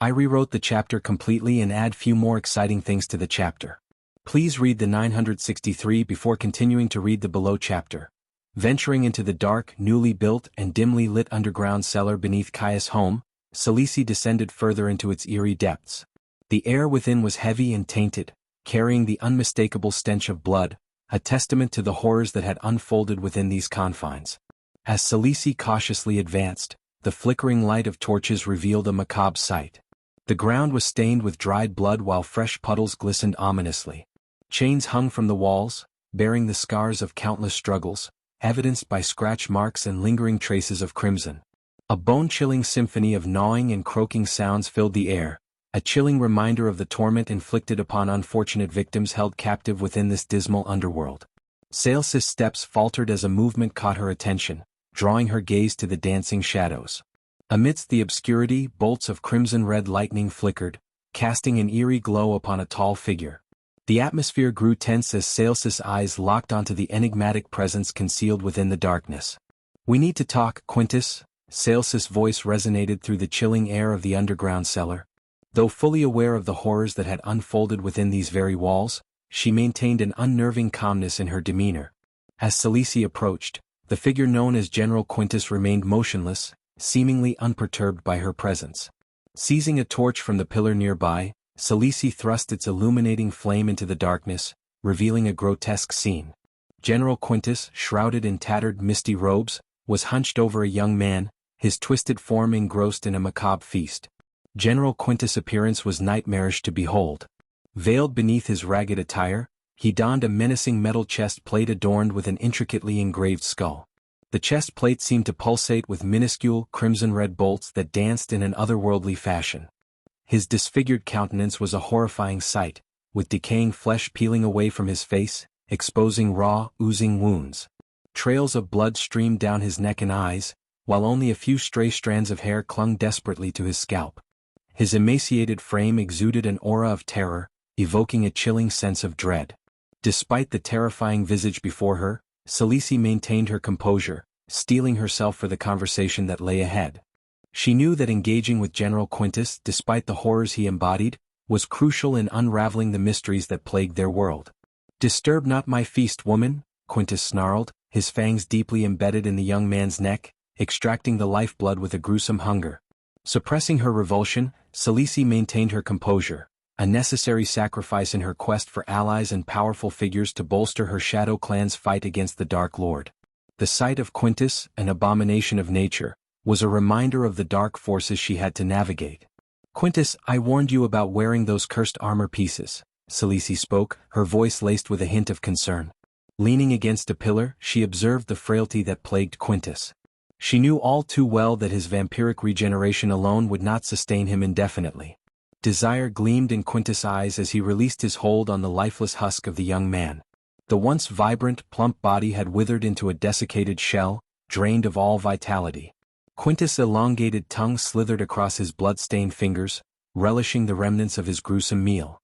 I rewrote the chapter completely and add few more exciting things to the chapter. Please read the 963 before continuing to read the below chapter. Venturing into the dark, newly built and dimly lit underground cellar beneath Kaya's home, Celici descended further into its eerie depths. The air within was heavy and tainted, carrying the unmistakable stench of blood, a testament to the horrors that had unfolded within these confines. As Celici cautiously advanced, the flickering light of torches revealed a macabre sight. The ground was stained with dried blood while fresh puddles glistened ominously. Chains hung from the walls, bearing the scars of countless struggles, evidenced by scratch marks and lingering traces of crimson. A bone-chilling symphony of gnawing and croaking sounds filled the air, a chilling reminder of the torment inflicted upon unfortunate victims held captive within this dismal underworld. Xianxia's steps faltered as a movement caught her attention, drawing her gaze to the dancing shadows. Amidst the obscurity, bolts of crimson-red lightning flickered, casting an eerie glow upon a tall figure. The atmosphere grew tense as Xianxia's eyes locked onto the enigmatic presence concealed within the darkness. "We need to talk, Quintus," Xianxia's voice resonated through the chilling air of the underground cellar. Though fully aware of the horrors that had unfolded within these very walls, she maintained an unnerving calmness in her demeanor. As Celici approached, the figure known as General Quintus remained motionless, seemingly unperturbed by her presence. Seizing a torch from the pillar nearby, Celici thrust its illuminating flame into the darkness, revealing a grotesque scene. General Quintus, shrouded in tattered misty robes, was hunched over a young man, his twisted form engrossed in a macabre feast. General Quintus' appearance was nightmarish to behold. Veiled beneath his ragged attire, he donned a menacing metal chest plate adorned with an intricately engraved skull. The chest plate seemed to pulsate with minuscule, crimson-red bolts that danced in an otherworldly fashion. His disfigured countenance was a horrifying sight, with decaying flesh peeling away from his face, exposing raw, oozing wounds. Trails of blood streamed down his neck and eyes, while only a few stray strands of hair clung desperately to his scalp. His emaciated frame exuded an aura of terror, evoking a chilling sense of dread. Despite the terrifying visage before her, Celici maintained her composure, steeling herself for the conversation that lay ahead. She knew that engaging with General Quintus, despite the horrors he embodied, was crucial in unraveling the mysteries that plagued their world. "Disturb not my feast, woman," Quintus snarled, his fangs deeply embedded in the young man's neck, extracting the lifeblood with a gruesome hunger. Suppressing her revulsion, Celici maintained her composure, a necessary sacrifice in her quest for allies and powerful figures to bolster her Shadow Clan's fight against the Dark Lord. The sight of Quintus, an abomination of nature, was a reminder of the dark forces she had to navigate. "Quintus, I warned you about wearing those cursed armor pieces," Celici spoke, her voice laced with a hint of concern. Leaning against a pillar, she observed the frailty that plagued Quintus. She knew all too well that his vampiric regeneration alone would not sustain him indefinitely. Desire gleamed in Quintus' eyes as he released his hold on the lifeless husk of the young man. The once vibrant, plump body had withered into a desiccated shell, drained of all vitality. Quintus' elongated tongue slithered across his blood-stained fingers, relishing the remnants of his gruesome meal.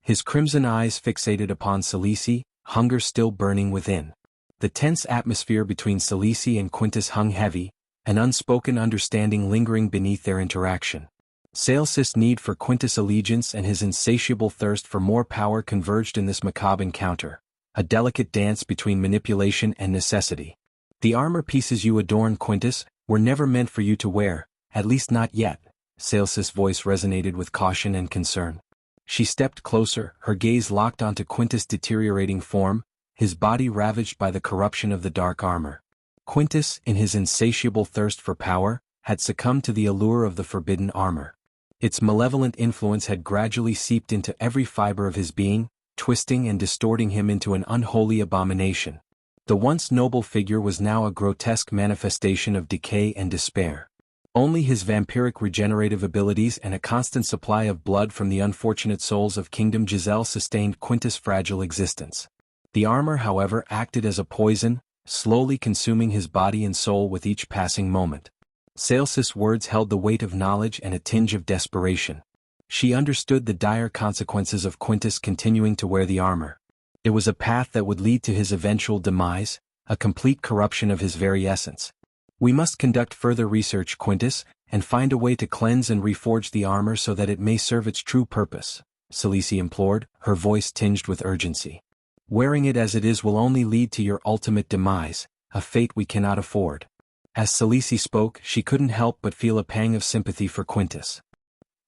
His crimson eyes fixated upon Celici, hunger still burning within. The tense atmosphere between Celici and Quintus hung heavy, an unspoken understanding lingering beneath their interaction. Celicis' need for Quintus' allegiance and his insatiable thirst for more power converged in this macabre encounter, a delicate dance between manipulation and necessity. "The armor pieces you adorn, Quintus, were never meant for you to wear, at least not yet," Celicis' voice resonated with caution and concern. She stepped closer, her gaze locked onto Quintus' deteriorating form, his body ravaged by the corruption of the dark armor. Quintus, in his insatiable thirst for power, had succumbed to the allure of the forbidden armor. Its malevolent influence had gradually seeped into every fiber of his being, twisting and distorting him into an unholy abomination. The once noble figure was now a grotesque manifestation of decay and despair. Only his vampiric regenerative abilities and a constant supply of blood from the unfortunate souls of Kingdom Giselle sustained Quintus' fragile existence. The armor, however, acted as a poison, slowly consuming his body and soul with each passing moment. Celicis' words held the weight of knowledge and a tinge of desperation. She understood the dire consequences of Quintus continuing to wear the armor. It was a path that would lead to his eventual demise, a complete corruption of his very essence. "We must conduct further research, Quintus, and find a way to cleanse and reforge the armor so that it may serve its true purpose," Celici implored, her voice tinged with urgency. "Wearing it as it is will only lead to your ultimate demise, a fate we cannot afford." As Celici spoke, she couldn't help but feel a pang of sympathy for Quintus.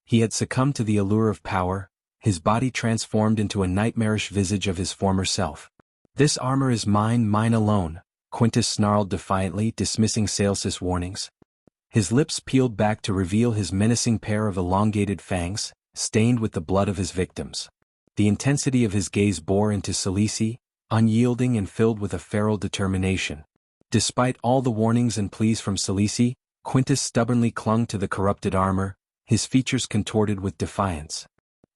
He had succumbed to the allure of power, his body transformed into a nightmarish visage of his former self. "This armor is mine, mine alone," Quintus snarled defiantly, dismissing Celicis' warnings. His lips peeled back to reveal his menacing pair of elongated fangs, stained with the blood of his victims. The intensity of his gaze bore into Celici, unyielding and filled with a feral determination. Despite all the warnings and pleas from Celici, Quintus stubbornly clung to the corrupted armor, his features contorted with defiance.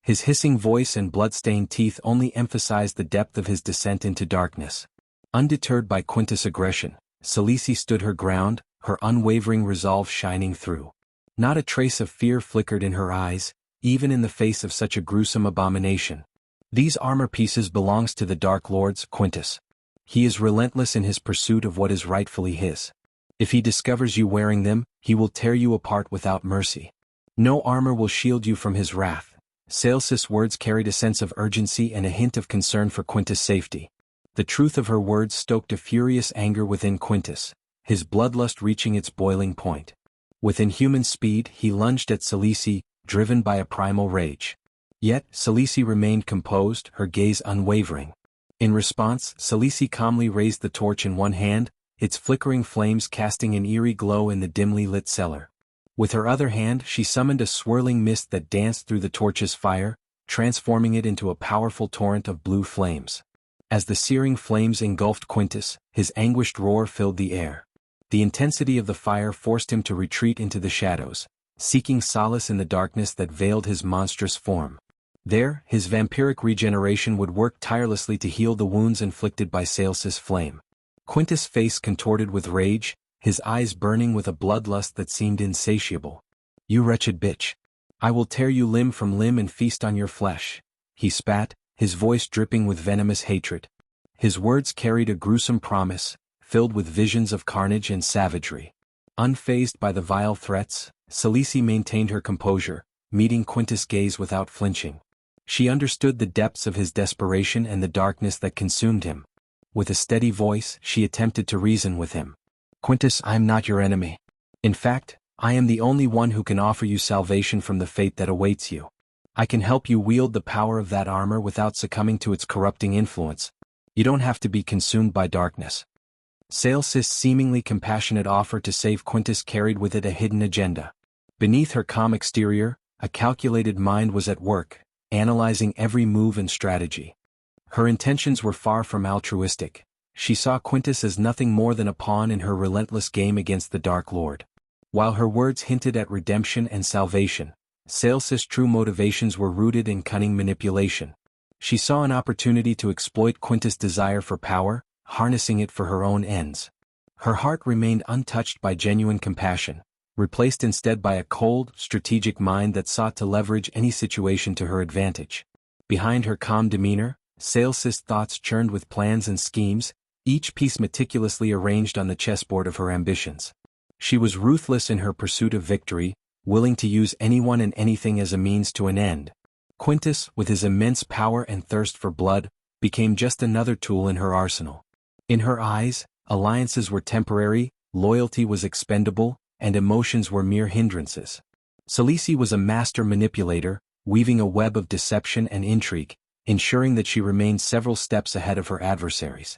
His hissing voice and blood-stained teeth only emphasized the depth of his descent into darkness. Undeterred by Quintus' aggression, Celici stood her ground, her unwavering resolve shining through. Not a trace of fear flickered in her eyes, even in the face of such a gruesome abomination. "These armor pieces belongs to the Dark Lords, Quintus. He is relentless in his pursuit of what is rightfully his. If he discovers you wearing them, he will tear you apart without mercy. No armor will shield you from his wrath." Celicis' words carried a sense of urgency and a hint of concern for Quintus' safety. The truth of her words stoked a furious anger within Quintus, his bloodlust reaching its boiling point. With inhuman speed he lunged at Celici, driven by a primal rage. Yet, Celici remained composed, her gaze unwavering. In response, Celici calmly raised the torch in one hand, its flickering flames casting an eerie glow in the dimly lit cellar. With her other hand she summoned a swirling mist that danced through the torch's fire, transforming it into a powerful torrent of blue flames. As the searing flames engulfed Quintus, his anguished roar filled the air. The intensity of the fire forced him to retreat into the shadows, seeking solace in the darkness that veiled his monstrous form. There, his vampiric regeneration would work tirelessly to heal the wounds inflicted by Saelsis' flame. Quintus' face contorted with rage, his eyes burning with a bloodlust that seemed insatiable. "You wretched bitch! I will tear you limb from limb and feast on your flesh," he spat, his voice dripping with venomous hatred. His words carried a gruesome promise, filled with visions of carnage and savagery. Unfazed by the vile threats, Celici maintained her composure, meeting Quintus' gaze without flinching. She understood the depths of his desperation and the darkness that consumed him. With a steady voice, she attempted to reason with him. "Quintus, I am not your enemy. In fact, I am the only one who can offer you salvation from the fate that awaits you. I can help you wield the power of that armor without succumbing to its corrupting influence. You don't have to be consumed by darkness." Saelsis' seemingly compassionate offer to save Quintus carried with it a hidden agenda. Beneath her calm exterior, a calculated mind was at work, analyzing every move and strategy. Her intentions were far from altruistic. She saw Quintus as nothing more than a pawn in her relentless game against the Dark Lord. While her words hinted at redemption and salvation, Saelsis' true motivations were rooted in cunning manipulation. She saw an opportunity to exploit Quintus' desire for power, harnessing it for her own ends. Her heart remained untouched by genuine compassion, replaced instead by a cold, strategic mind that sought to leverage any situation to her advantage. Behind her calm demeanor, Saelsis' thoughts churned with plans and schemes, each piece meticulously arranged on the chessboard of her ambitions. She was ruthless in her pursuit of victory, willing to use anyone and anything as a means to an end. Quintus, with his immense power and thirst for blood, became just another tool in her arsenal. In her eyes, alliances were temporary, loyalty was expendable, and emotions were mere hindrances. Celici was a master manipulator, weaving a web of deception and intrigue, ensuring that she remained several steps ahead of her adversaries.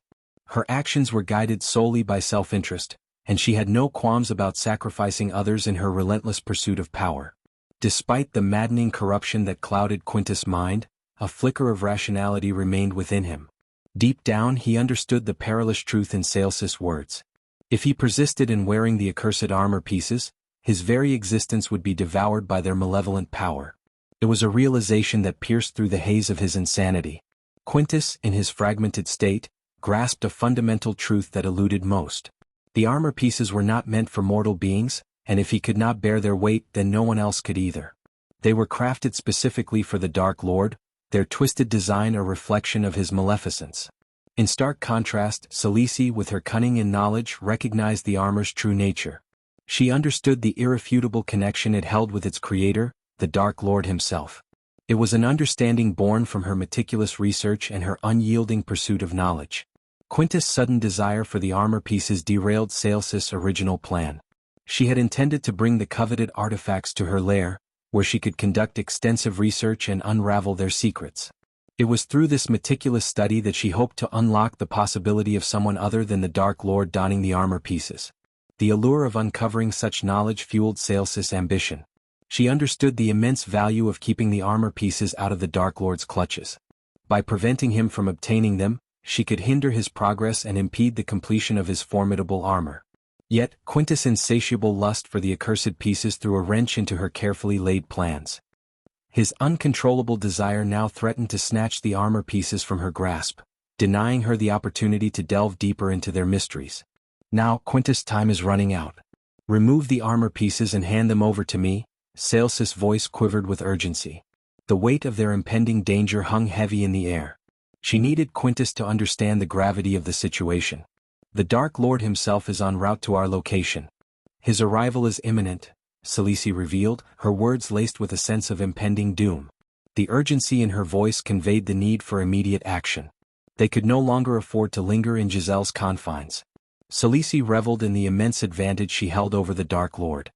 Her actions were guided solely by self-interest, and she had no qualms about sacrificing others in her relentless pursuit of power. Despite the maddening corruption that clouded Quintus' mind, a flicker of rationality remained within him. Deep down he understood the perilous truth in Saelsis' words. If he persisted in wearing the accursed armor pieces, his very existence would be devoured by their malevolent power. It was a realization that pierced through the haze of his insanity. Quintus, in his fragmented state, grasped a fundamental truth that eluded most. The armor pieces were not meant for mortal beings, and if he could not bear their weight then no one else could either. They were crafted specifically for the Dark Lord, their twisted design a reflection of his maleficence. In stark contrast, Celici, with her cunning and knowledge, recognized the armor's true nature. She understood the irrefutable connection it held with its creator, the Dark Lord himself. It was an understanding born from her meticulous research and her unyielding pursuit of knowledge. Quintus' sudden desire for the armor pieces derailed Saelsis' original plan. She had intended to bring the coveted artifacts to her lair, where she could conduct extensive research and unravel their secrets. It was through this meticulous study that she hoped to unlock the possibility of someone other than the Dark Lord donning the armor pieces. The allure of uncovering such knowledge fueled Saelsis' ambition. She understood the immense value of keeping the armor pieces out of the Dark Lord's clutches. By preventing him from obtaining them, she could hinder his progress and impede the completion of his formidable armor. Yet, Quintus' insatiable lust for the accursed pieces threw a wrench into her carefully laid plans. His uncontrollable desire now threatened to snatch the armor pieces from her grasp, denying her the opportunity to delve deeper into their mysteries. "Now, Quintus, time is running out. Remove the armor pieces and hand them over to me." Saelsis' voice quivered with urgency. The weight of their impending danger hung heavy in the air. She needed Quintus to understand the gravity of the situation. "The Dark Lord himself is en route to our location. His arrival is imminent," Celici revealed, her words laced with a sense of impending doom. The urgency in her voice conveyed the need for immediate action. They could no longer afford to linger in Giselle's confines. Celici reveled in the immense advantage she held over the Dark Lord.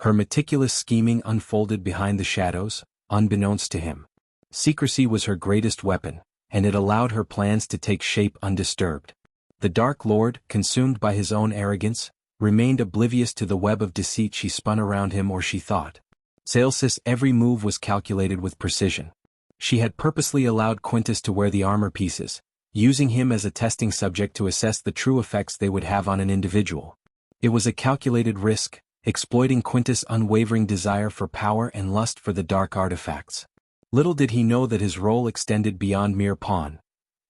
Her meticulous scheming unfolded behind the shadows, unbeknownst to him. Secrecy was her greatest weapon, and it allowed her plans to take shape undisturbed. The Dark Lord, consumed by his own arrogance, remained oblivious to the web of deceit she spun around him, or she thought. Xianxia's every move was calculated with precision. She had purposely allowed Quintus to wear the armor pieces, using him as a testing subject to assess the true effects they would have on an individual. It was a calculated risk, exploiting Quintus' unwavering desire for power and lust for the dark artifacts. Little did he know that his role extended beyond mere pawn.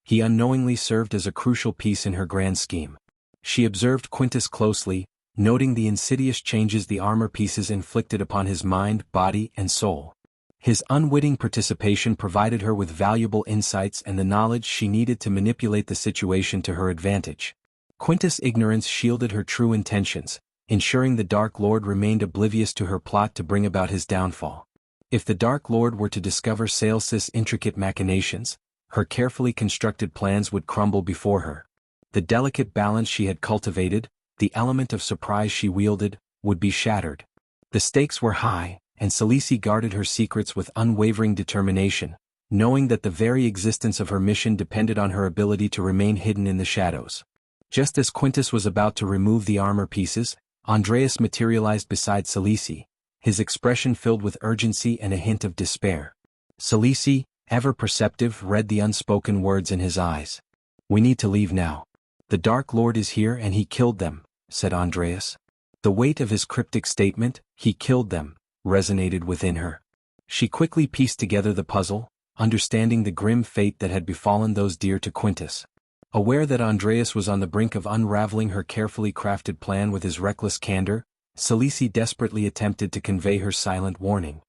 He unknowingly served as a crucial piece in her grand scheme. She observed Quintus closely, noting the insidious changes the armor pieces inflicted upon his mind, body, and soul. His unwitting participation provided her with valuable insights and the knowledge she needed to manipulate the situation to her advantage. Quintus' ignorance shielded her true intentions, ensuring the Dark Lord remained oblivious to her plot to bring about his downfall. If the Dark Lord were to discover Xianxia's intricate machinations, her carefully constructed plans would crumble before her. The delicate balance she had cultivated, the element of surprise she wielded, would be shattered. The stakes were high, and Celici guarded her secrets with unwavering determination, knowing that the very existence of her mission depended on her ability to remain hidden in the shadows. Just as Quintus was about to remove the armor pieces, Andreas materialized beside Celici, his expression filled with urgency and a hint of despair. Celici, ever perceptive, read the unspoken words in his eyes. "We need to leave now. The Dark Lord is here and he killed them," said Andreas. The weight of his cryptic statement, "he killed them," resonated within her. She quickly pieced together the puzzle, understanding the grim fate that had befallen those dear to Quintus. Aware that Andreas was on the brink of unraveling her carefully crafted plan with his reckless candor, Celici desperately attempted to convey her silent warning.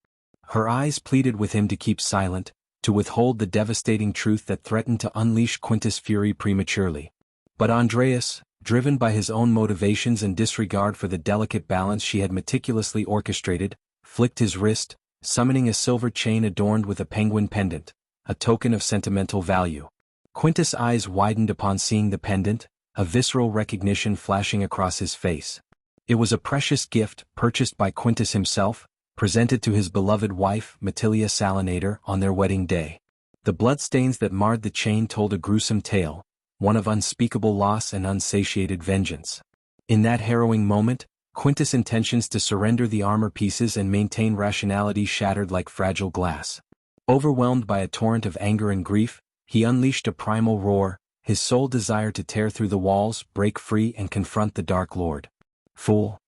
Her eyes pleaded with him to keep silent, to withhold the devastating truth that threatened to unleash Quintus' fury prematurely. But Andreas, driven by his own motivations and disregard for the delicate balance she had meticulously orchestrated, flicked his wrist, summoning a silver chain adorned with a penguin pendant, a token of sentimental value. Quintus' eyes widened upon seeing the pendant, a visceral recognition flashing across his face. It was a precious gift, purchased by Quintus himself, presented to his beloved wife, Matilia Salinator, on their wedding day. The bloodstains that marred the chain told a gruesome tale, one of unspeakable loss and unsatiated vengeance. In that harrowing moment, Quintus' intentions to surrender the armor pieces and maintain rationality shattered like fragile glass. Overwhelmed by a torrent of anger and grief, he unleashed a primal roar, his sole desire to tear through the walls, break free and confront the Dark Lord. "Fool!"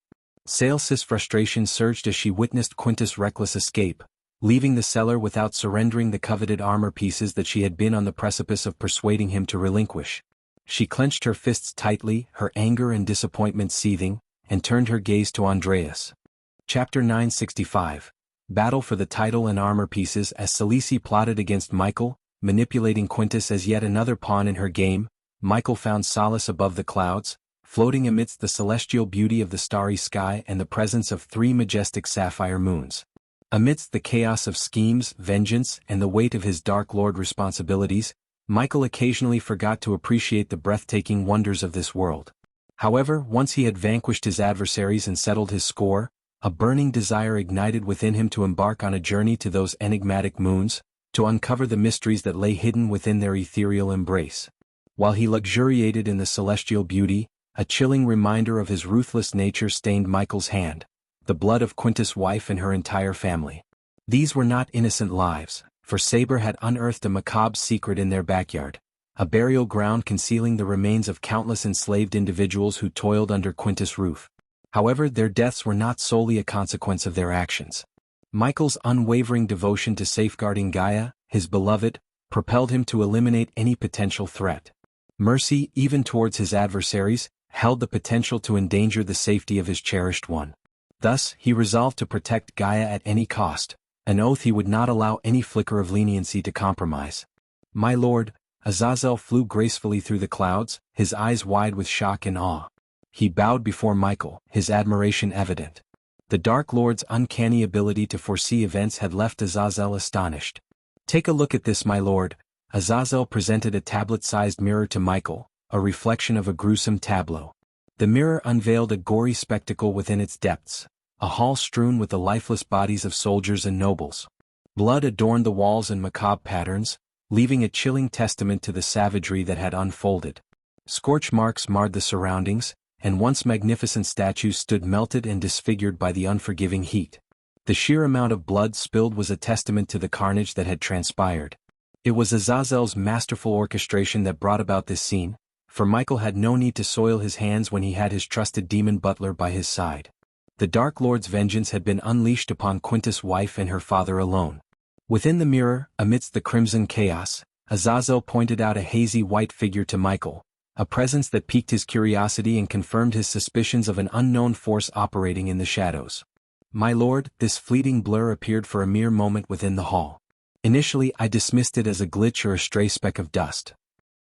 Xianxia's frustration surged as she witnessed Quintus' reckless escape, leaving the cellar without surrendering the coveted armor pieces that she had been on the precipice of persuading him to relinquish. She clenched her fists tightly, her anger and disappointment seething, and turned her gaze to Andreas. Chapter 965. Battle for the title and armor pieces. As Celici plotted against Michael, manipulating Quintus as yet another pawn in her game, Michael found solace above the clouds, floating amidst the celestial beauty of the starry sky and the presence of 3 majestic sapphire moons. Amidst the chaos of schemes, vengeance, and the weight of his Dark Lord responsibilities, Michael occasionally forgot to appreciate the breathtaking wonders of this world. However, once he had vanquished his adversaries and settled his score, a burning desire ignited within him to embark on a journey to those enigmatic moons, to uncover the mysteries that lay hidden within their ethereal embrace. While he luxuriated in the celestial beauty, a chilling reminder of his ruthless nature stained Michael's hand, the blood of Quintus' wife and her entire family. These were not innocent lives, for Saber had unearthed a macabre secret in their backyard, a burial ground concealing the remains of countless enslaved individuals who toiled under Quintus' roof. However, their deaths were not solely a consequence of their actions. Michael's unwavering devotion to safeguarding Gaia, his beloved, propelled him to eliminate any potential threat. Mercy, even towards his adversaries, held the potential to endanger the safety of his cherished one. Thus, he resolved to protect Gaia at any cost, an oath he would not allow any flicker of leniency to compromise. "My lord," Azazel flew gracefully through the clouds, his eyes wide with shock and awe. He bowed before Michael, his admiration evident. The Dark Lord's uncanny ability to foresee events had left Azazel astonished. "Take a look at this, my lord," Azazel presented a tablet-sized mirror to Michael, a reflection of a gruesome tableau. The mirror unveiled a gory spectacle within its depths, a hall strewn with the lifeless bodies of soldiers and nobles. Blood adorned the walls in macabre patterns, leaving a chilling testament to the savagery that had unfolded. Scorch marks marred the surroundings, and once magnificent statues stood melted and disfigured by the unforgiving heat. The sheer amount of blood spilled was a testament to the carnage that had transpired. It was Azazel's masterful orchestration that brought about this scene, for Michael had no need to soil his hands when he had his trusted demon butler by his side. The Dark Lord's vengeance had been unleashed upon Quintus' wife and her father alone. Within the mirror, amidst the crimson chaos, Azazel pointed out a hazy white figure to Michael, a presence that piqued his curiosity and confirmed his suspicions of an unknown force operating in the shadows. "My lord," this fleeting blur appeared for a mere moment within the hall. "Initially I dismissed it as a glitch or a stray speck of dust.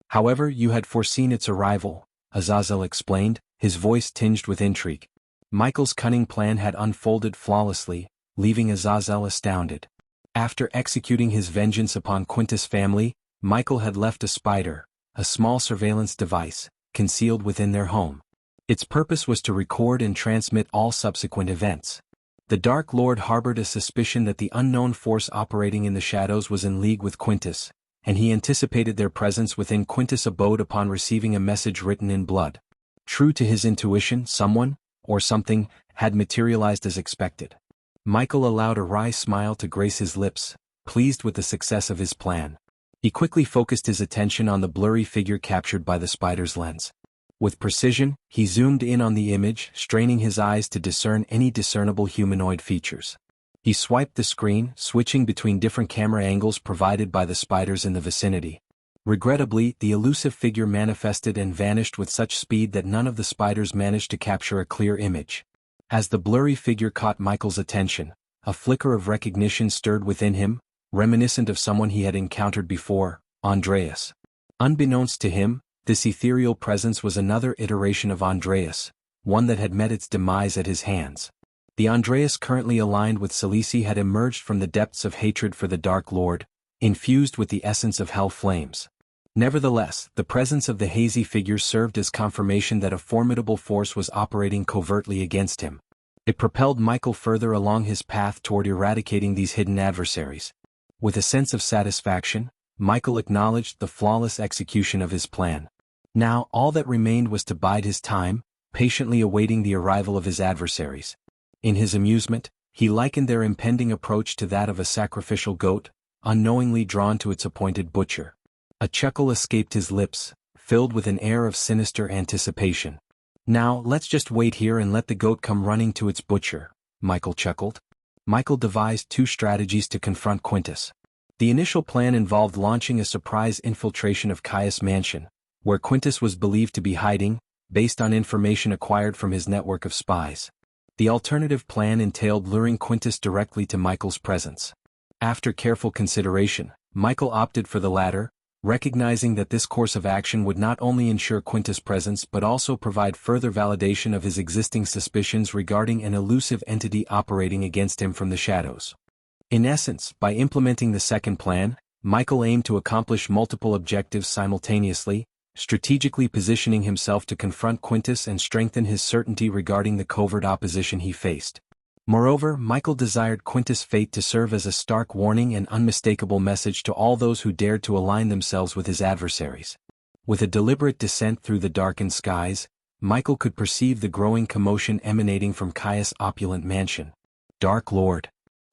However, you had foreseen its arrival," Azazel explained, his voice tinged with intrigue. Michael's cunning plan had unfolded flawlessly, leaving Azazel astounded. After executing his vengeance upon Quintus' family, Michael had left a spider, a small surveillance device, concealed within their home. Its purpose was to record and transmit all subsequent events. The Dark Lord harbored a suspicion that the unknown force operating in the shadows was in league with Quintus, and he anticipated their presence within Quintus' abode upon receiving a message written in blood. True to his intuition, someone, or something, had materialized as expected. Michael allowed a wry smile to grace his lips, pleased with the success of his plan. He quickly focused his attention on the blurry figure captured by the spider's lens. With precision, he zoomed in on the image, straining his eyes to discern any discernible humanoid features. He swiped the screen, switching between different camera angles provided by the spiders in the vicinity. Regrettably, the elusive figure manifested and vanished with such speed that none of the spiders managed to capture a clear image. As the blurry figure caught Michael's attention, a flicker of recognition stirred within him, reminiscent of someone he had encountered before, Andreas. Unbeknownst to him, this ethereal presence was another iteration of Andreas, one that had met its demise at his hands. The Andreas currently aligned with Cilici had emerged from the depths of hatred for the Dark Lord, infused with the essence of hell flames. Nevertheless, the presence of the hazy figure served as confirmation that a formidable force was operating covertly against him. It propelled Michael further along his path toward eradicating these hidden adversaries. With a sense of satisfaction, Michael acknowledged the flawless execution of his plan. Now, all that remained was to bide his time, patiently awaiting the arrival of his adversaries. In his amusement, he likened their impending approach to that of a sacrificial goat, unknowingly drawn to its appointed butcher. A chuckle escaped his lips, filled with an air of sinister anticipation. "Now, let's just wait here and let the goat come running to its butcher," Michael chuckled. Michael devised two strategies to confront Quintus. The initial plan involved launching a surprise infiltration of Caius' mansion, where Quintus was believed to be hiding, based on information acquired from his network of spies. The alternative plan entailed luring Quintus directly to Michael's presence. After careful consideration, Michael opted for the latter, recognizing that this course of action would not only ensure Quintus' presence but also provide further validation of his existing suspicions regarding an elusive entity operating against him from the shadows. In essence, by implementing the second plan, Michael aimed to accomplish multiple objectives simultaneously, strategically positioning himself to confront Quintus and strengthen his certainty regarding the covert opposition he faced. Moreover, Michael desired Quintus' fate to serve as a stark warning and unmistakable message to all those who dared to align themselves with his adversaries. With a deliberate descent through the darkened skies, Michael could perceive the growing commotion emanating from Caius' opulent mansion. "Dark Lord."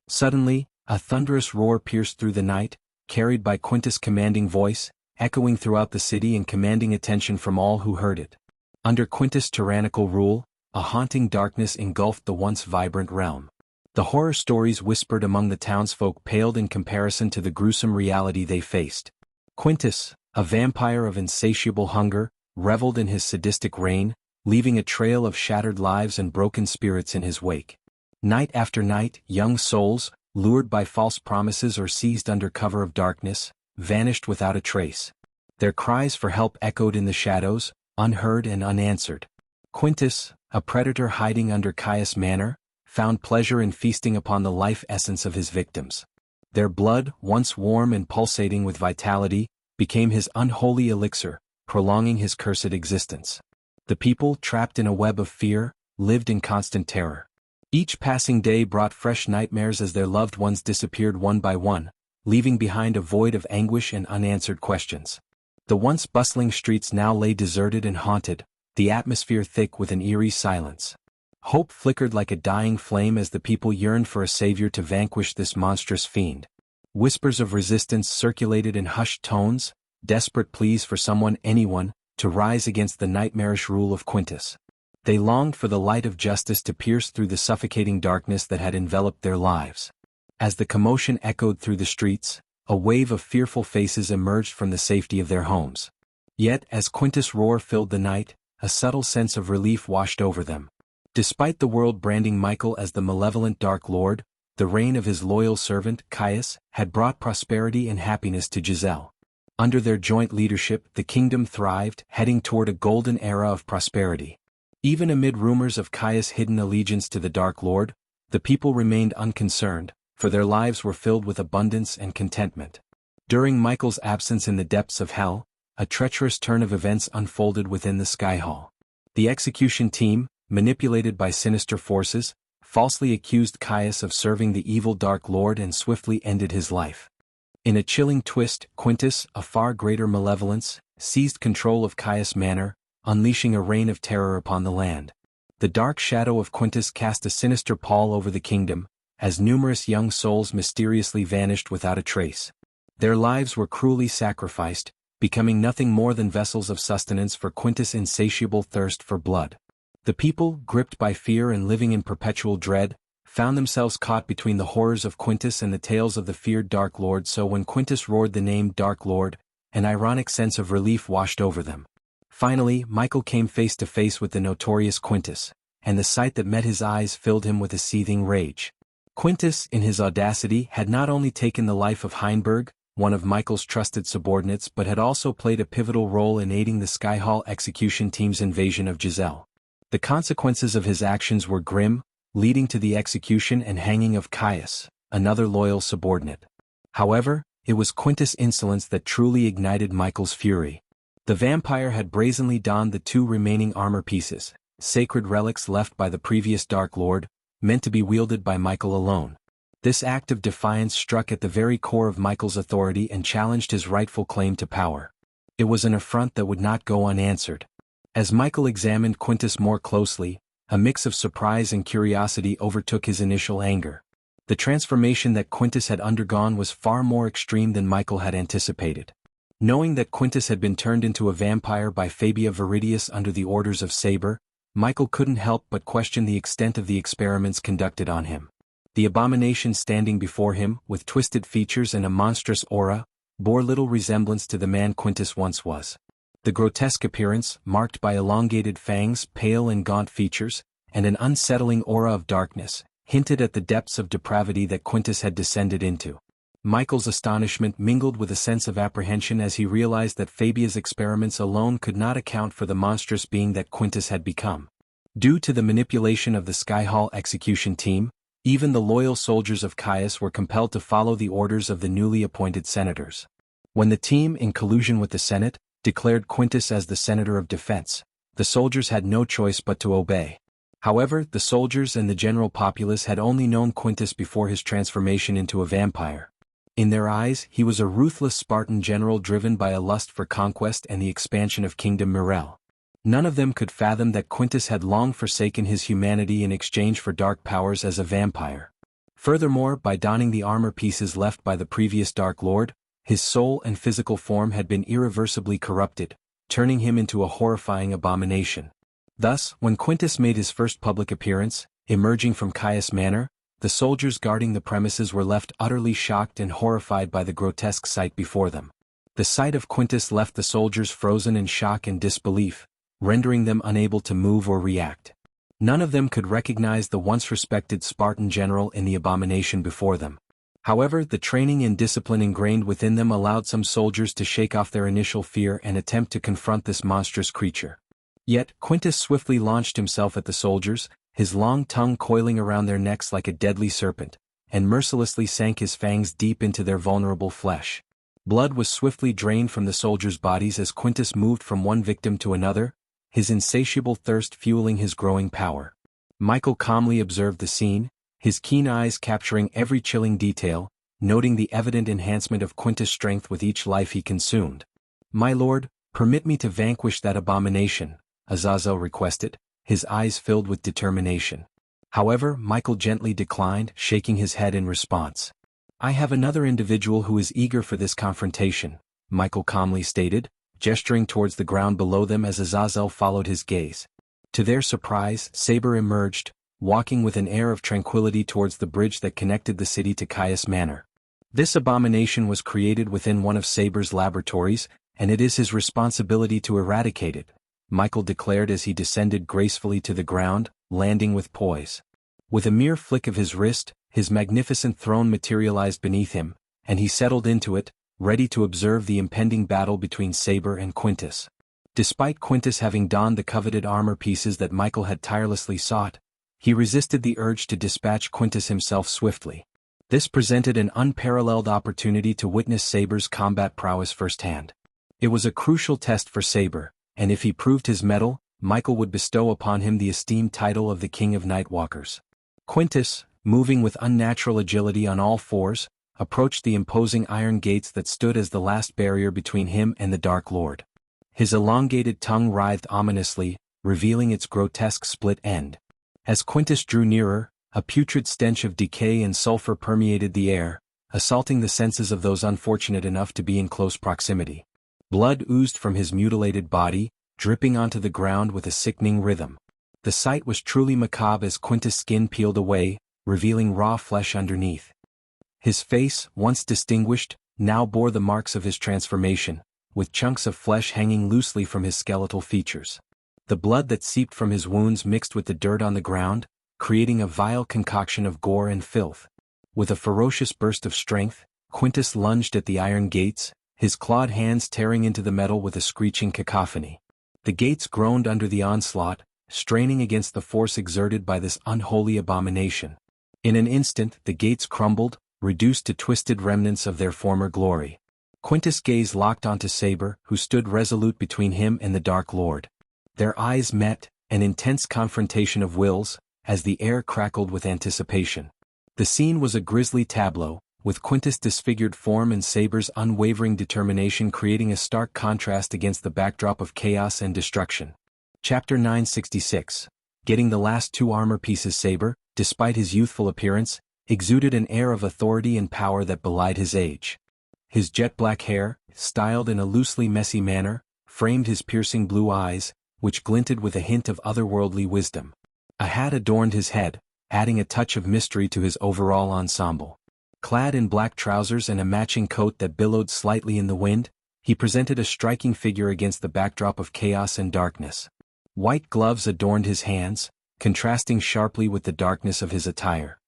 Suddenly, a thunderous roar pierced through the night, carried by Quintus' commanding voice, echoing throughout the city and commanding attention from all who heard it. Under Quintus' tyrannical rule, a haunting darkness engulfed the once vibrant realm. The horror stories whispered among the townsfolk paled in comparison to the gruesome reality they faced. Quintus, a vampire of insatiable hunger, reveled in his sadistic reign, leaving a trail of shattered lives and broken spirits in his wake. Night after night, young souls, lured by false promises or seized under cover of darkness, vanished without a trace. Their cries for help echoed in the shadows, unheard and unanswered. Quintus, a predator hiding under Caius' manor, found pleasure in feasting upon the life essence of his victims. Their blood, once warm and pulsating with vitality, became his unholy elixir, prolonging his cursed existence. The people, trapped in a web of fear, lived in constant terror. Each passing day brought fresh nightmares as their loved ones disappeared one by one, leaving behind a void of anguish and unanswered questions. The once bustling streets now lay deserted and haunted, the atmosphere thick with an eerie silence. Hope flickered like a dying flame as the people yearned for a savior to vanquish this monstrous fiend. Whispers of resistance circulated in hushed tones, desperate pleas for anyone, to rise against the nightmarish rule of Quintus. They longed for the light of justice to pierce through the suffocating darkness that had enveloped their lives. As the commotion echoed through the streets, a wave of fearful faces emerged from the safety of their homes. Yet, as Quintus' roar filled the night, a subtle sense of relief washed over them. Despite the world branding Michael as the malevolent Dark Lord, the reign of his loyal servant, Caius, had brought prosperity and happiness to Giselle. Under their joint leadership, the kingdom thrived, heading toward a golden era of prosperity. Even amid rumors of Caius' hidden allegiance to the Dark Lord, the people remained unconcerned, for their lives were filled with abundance and contentment. During Michael's absence in the depths of hell, a treacherous turn of events unfolded within the Sky Hall. The execution team, manipulated by sinister forces, falsely accused Caius of serving the evil Dark Lord and swiftly ended his life. In a chilling twist, Quintus, a far greater malevolence, seized control of Caius Manor, unleashing a reign of terror upon the land. The dark shadow of Quintus cast a sinister pall over the kingdom, as numerous young souls mysteriously vanished without a trace. Their lives were cruelly sacrificed, becoming nothing more than vessels of sustenance for Quintus' insatiable thirst for blood. The people, gripped by fear and living in perpetual dread, found themselves caught between the horrors of Quintus and the tales of the feared Dark Lord. So when Quintus roared the name Dark Lord, an ironic sense of relief washed over them. Finally, Michael came face to face with the notorious Quintus, and the sight that met his eyes filled him with a seething rage. Quintus, in his audacity, had not only taken the life of Heinberg, one of Michael's trusted subordinates, but had also played a pivotal role in aiding the Sky Hall execution team's invasion of Giselle. The consequences of his actions were grim, leading to the execution and hanging of Caius, another loyal subordinate. However, it was Quintus' insolence that truly ignited Michael's fury. The vampire had brazenly donned the two remaining armor pieces, sacred relics left by the previous Dark Lord, meant to be wielded by Michael alone. This act of defiance struck at the very core of Michael's authority and challenged his rightful claim to power. It was an affront that would not go unanswered. As Michael examined Quintus more closely, a mix of surprise and curiosity overtook his initial anger. The transformation that Quintus had undergone was far more extreme than Michael had anticipated. Knowing that Quintus had been turned into a vampire by Fabia Viridius under the orders of Saber, Michael couldn't help but question the extent of the experiments conducted on him. The abomination standing before him, with twisted features and a monstrous aura, bore little resemblance to the man Quintus once was. The grotesque appearance, marked by elongated fangs, pale and gaunt features, and an unsettling aura of darkness, hinted at the depths of depravity that Quintus had descended into. Michael's astonishment mingled with a sense of apprehension as he realized that Fabia's experiments alone could not account for the monstrous being that Quintus had become. Due to the manipulation of the Sky Hall execution team, even the loyal soldiers of Caius were compelled to follow the orders of the newly appointed senators. When the team, in collusion with the Senate, declared Quintus as the senator of defense, the soldiers had no choice but to obey. However, the soldiers and the general populace had only known Quintus before his transformation into a vampire. In their eyes, he was a ruthless Spartan general driven by a lust for conquest and the expansion of Kingdom Mirel. None of them could fathom that Quintus had long forsaken his humanity in exchange for dark powers as a vampire. Furthermore, by donning the armor pieces left by the previous Dark Lord, his soul and physical form had been irreversibly corrupted, turning him into a horrifying abomination. Thus, when Quintus made his first public appearance, emerging from Caius Manor, the soldiers guarding the premises were left utterly shocked and horrified by the grotesque sight before them. The sight of Quintus left the soldiers frozen in shock and disbelief, rendering them unable to move or react. None of them could recognize the once respected Spartan general in the abomination before them. However, the training and discipline ingrained within them allowed some soldiers to shake off their initial fear and attempt to confront this monstrous creature. Yet, Quintus swiftly launched himself at the soldiers, his long tongue coiling around their necks like a deadly serpent, and mercilessly sank his fangs deep into their vulnerable flesh. Blood was swiftly drained from the soldiers' bodies as Quintus moved from one victim to another, his insatiable thirst fueling his growing power. Michael calmly observed the scene, his keen eyes capturing every chilling detail, noting the evident enhancement of Quintus' strength with each life he consumed. "My lord, permit me to vanquish that abomination," Azazel requested, his eyes filled with determination. However, Michael gently declined, shaking his head in response. "I have another individual who is eager for this confrontation," Michael calmly stated, gesturing towards the ground below them as Azazel followed his gaze. To their surprise, Saber emerged, walking with an air of tranquility towards the bridge that connected the city to Caius Manor. "This abomination was created within one of Saber's laboratories, and it is his responsibility to eradicate it," Michael declared as he descended gracefully to the ground, landing with poise. With a mere flick of his wrist, his magnificent throne materialized beneath him, and he settled into it, ready to observe the impending battle between Saber and Quintus. Despite Quintus having donned the coveted armor pieces that Michael had tirelessly sought, he resisted the urge to dispatch Quintus himself swiftly. This presented an unparalleled opportunity to witness Saber's combat prowess firsthand. It was a crucial test for Saber, and if he proved his mettle, Michael would bestow upon him the esteemed title of the King of Nightwalkers. Quintus, moving with unnatural agility on all fours, approached the imposing iron gates that stood as the last barrier between him and the Dark Lord. His elongated tongue writhed ominously, revealing its grotesque split end. As Quintus drew nearer, a putrid stench of decay and sulfur permeated the air, assaulting the senses of those unfortunate enough to be in close proximity. Blood oozed from his mutilated body, dripping onto the ground with a sickening rhythm. The sight was truly macabre as Quintus' skin peeled away, revealing raw flesh underneath. His face, once distinguished, now bore the marks of his transformation, with chunks of flesh hanging loosely from his skeletal features. The blood that seeped from his wounds mixed with the dirt on the ground, creating a vile concoction of gore and filth. With a ferocious burst of strength, Quintus lunged at the iron gates, his clawed hands tearing into the metal with a screeching cacophony. The gates groaned under the onslaught, straining against the force exerted by this unholy abomination. In an instant the gates crumbled, reduced to twisted remnants of their former glory. Quintus' gaze locked onto Saber, who stood resolute between him and the Dark Lord. Their eyes met, an intense confrontation of wills, as the air crackled with anticipation. The scene was a grisly tableau, with Quintus' disfigured form and Saber's unwavering determination creating a stark contrast against the backdrop of chaos and destruction. Chapter 966. Getting the last two armor pieces. Saber, despite his youthful appearance, exuded an air of authority and power that belied his age. His jet-black hair, styled in a loosely messy manner, framed his piercing blue eyes, which glinted with a hint of otherworldly wisdom. A hat adorned his head, adding a touch of mystery to his overall ensemble. Clad in black trousers and a matching coat that billowed slightly in the wind, he presented a striking figure against the backdrop of chaos and darkness. White gloves adorned his hands, contrasting sharply with the darkness of his attire.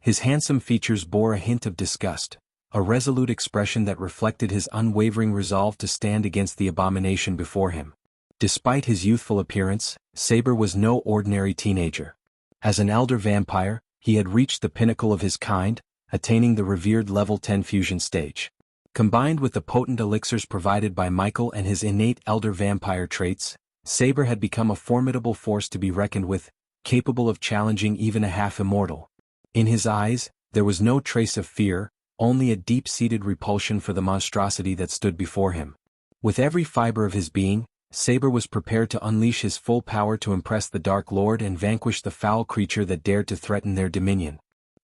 His handsome features bore a hint of disgust, a resolute expression that reflected his unwavering resolve to stand against the abomination before him. Despite his youthful appearance, Saber was no ordinary teenager. As an elder vampire, he had reached the pinnacle of his kind, attaining the revered level 10 fusion stage. Combined with the potent elixirs provided by Michael and his innate elder vampire traits, Saber had become a formidable force to be reckoned with, capable of challenging even a half-immortal. In his eyes, there was no trace of fear, only a deep-seated repulsion for the monstrosity that stood before him. With every fiber of his being, Saber was prepared to unleash his full power to impress the Dark Lord and vanquish the foul creature that dared to threaten their dominion.